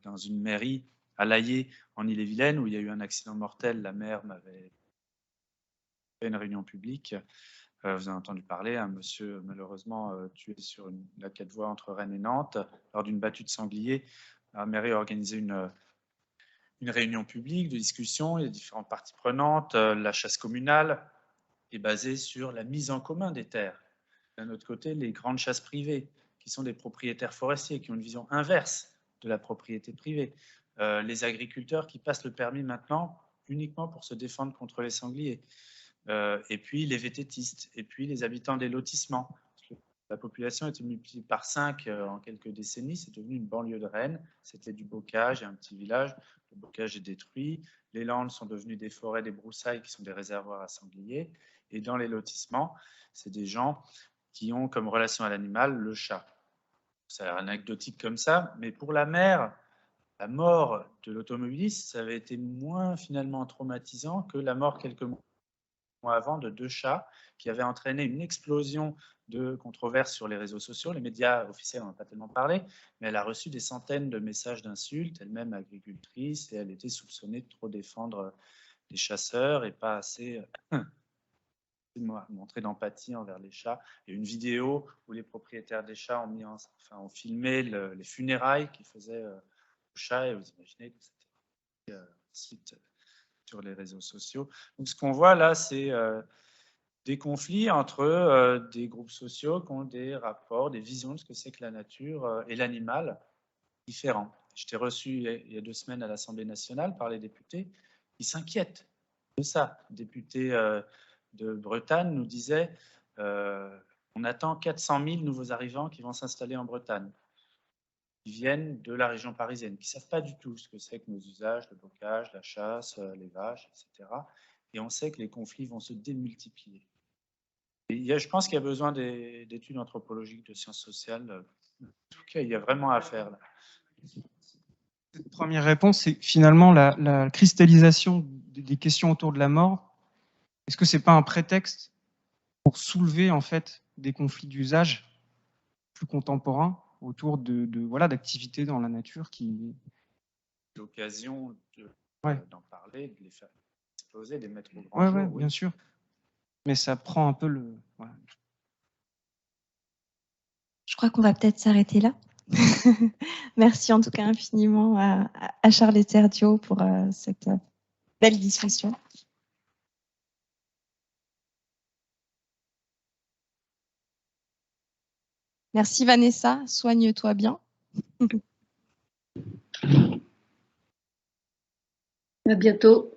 dans une mairie à Laillé, en Ille-et-Vilaine, où il y a eu un accident mortel. La maire m'avait fait une réunion publique. Vous avez entendu parler, un monsieur malheureusement tué sur la 4 voies entre Rennes et Nantes lors d'une battue de sanglier. La mairie a organisé une réunion publique de discussion, il y a différentes parties prenantes. La chasse communale est basée sur la mise en commun des terres. D'un autre côté, les grandes chasses privées, qui sont des propriétaires forestiers, qui ont une vision inverse de la propriété privée. Les agriculteurs qui passent le permis maintenant uniquement pour se défendre contre les sangliers. Et puis les vététistes, et puis les habitants des lotissements. La population a été multipliée par 5 en quelques décennies, c'est devenu une banlieue de Rennes, c'était du bocage et un petit village, le bocage est détruit, les landes sont devenues des forêts, des broussailles qui sont des réservoirs à sangliers, et dans les lotissements, c'est des gens qui ont comme relation à l'animal le chat. C'est anecdotique comme ça, mais pour la mère, la mort de l'automobiliste, ça avait été moins finalement traumatisant que la mort quelques mois avant de 2 chats qui avaient entraîné une explosion de controverses sur les réseaux sociaux. Les médias officiels n'en ont pas tellement parlé, mais elle a reçu des centaines de messages d'insultes, elle-même agricultrice, et elle était soupçonnée de trop défendre les chasseurs et pas assez montrer d'empathie envers les chats. Il y a une vidéo où les propriétaires des chats ont filmé les funérailles qu'ils faisaient aux chats, et vous imaginez que c'était ensuite sur les réseaux sociaux. Donc ce qu'on voit là, c'est des conflits entre des groupes sociaux qui ont des rapports, des visions de ce que c'est que la nature et l'animal différents. Je t'ai reçu il y a 2 semaines à l'Assemblée nationale par les députés qui s'inquiètent de ça. Le député de Bretagne nous disait on attend 400 000 nouveaux arrivants qui vont s'installer en Bretagne, qui viennent de la région parisienne, qui ne savent pas du tout ce que c'est que nos usages, le bocage, la chasse, les vaches, etc. Et on sait que les conflits vont se démultiplier. Et je pense qu'il y a besoin d'études anthropologiques, de sciences sociales. En tout cas, il y a vraiment à faire là. Cette première réponse, c'est finalement la cristallisation des questions autour de la mort. Est-ce que ce n'est pas un prétexte pour soulever en fait des conflits d'usage plus contemporains autour d'activités dans la nature qui... L'occasion d'en parler, de les faire exploser, de les mettre au grand jour. Oui, bien sûr. Mais ça prend un peu le... Voilà. Je crois qu'on va peut-être s'arrêter là. Merci en tout cas infiniment à Charles Eterdio pour cette belle discussion. Merci Vanessa, soigne-toi bien. À bientôt.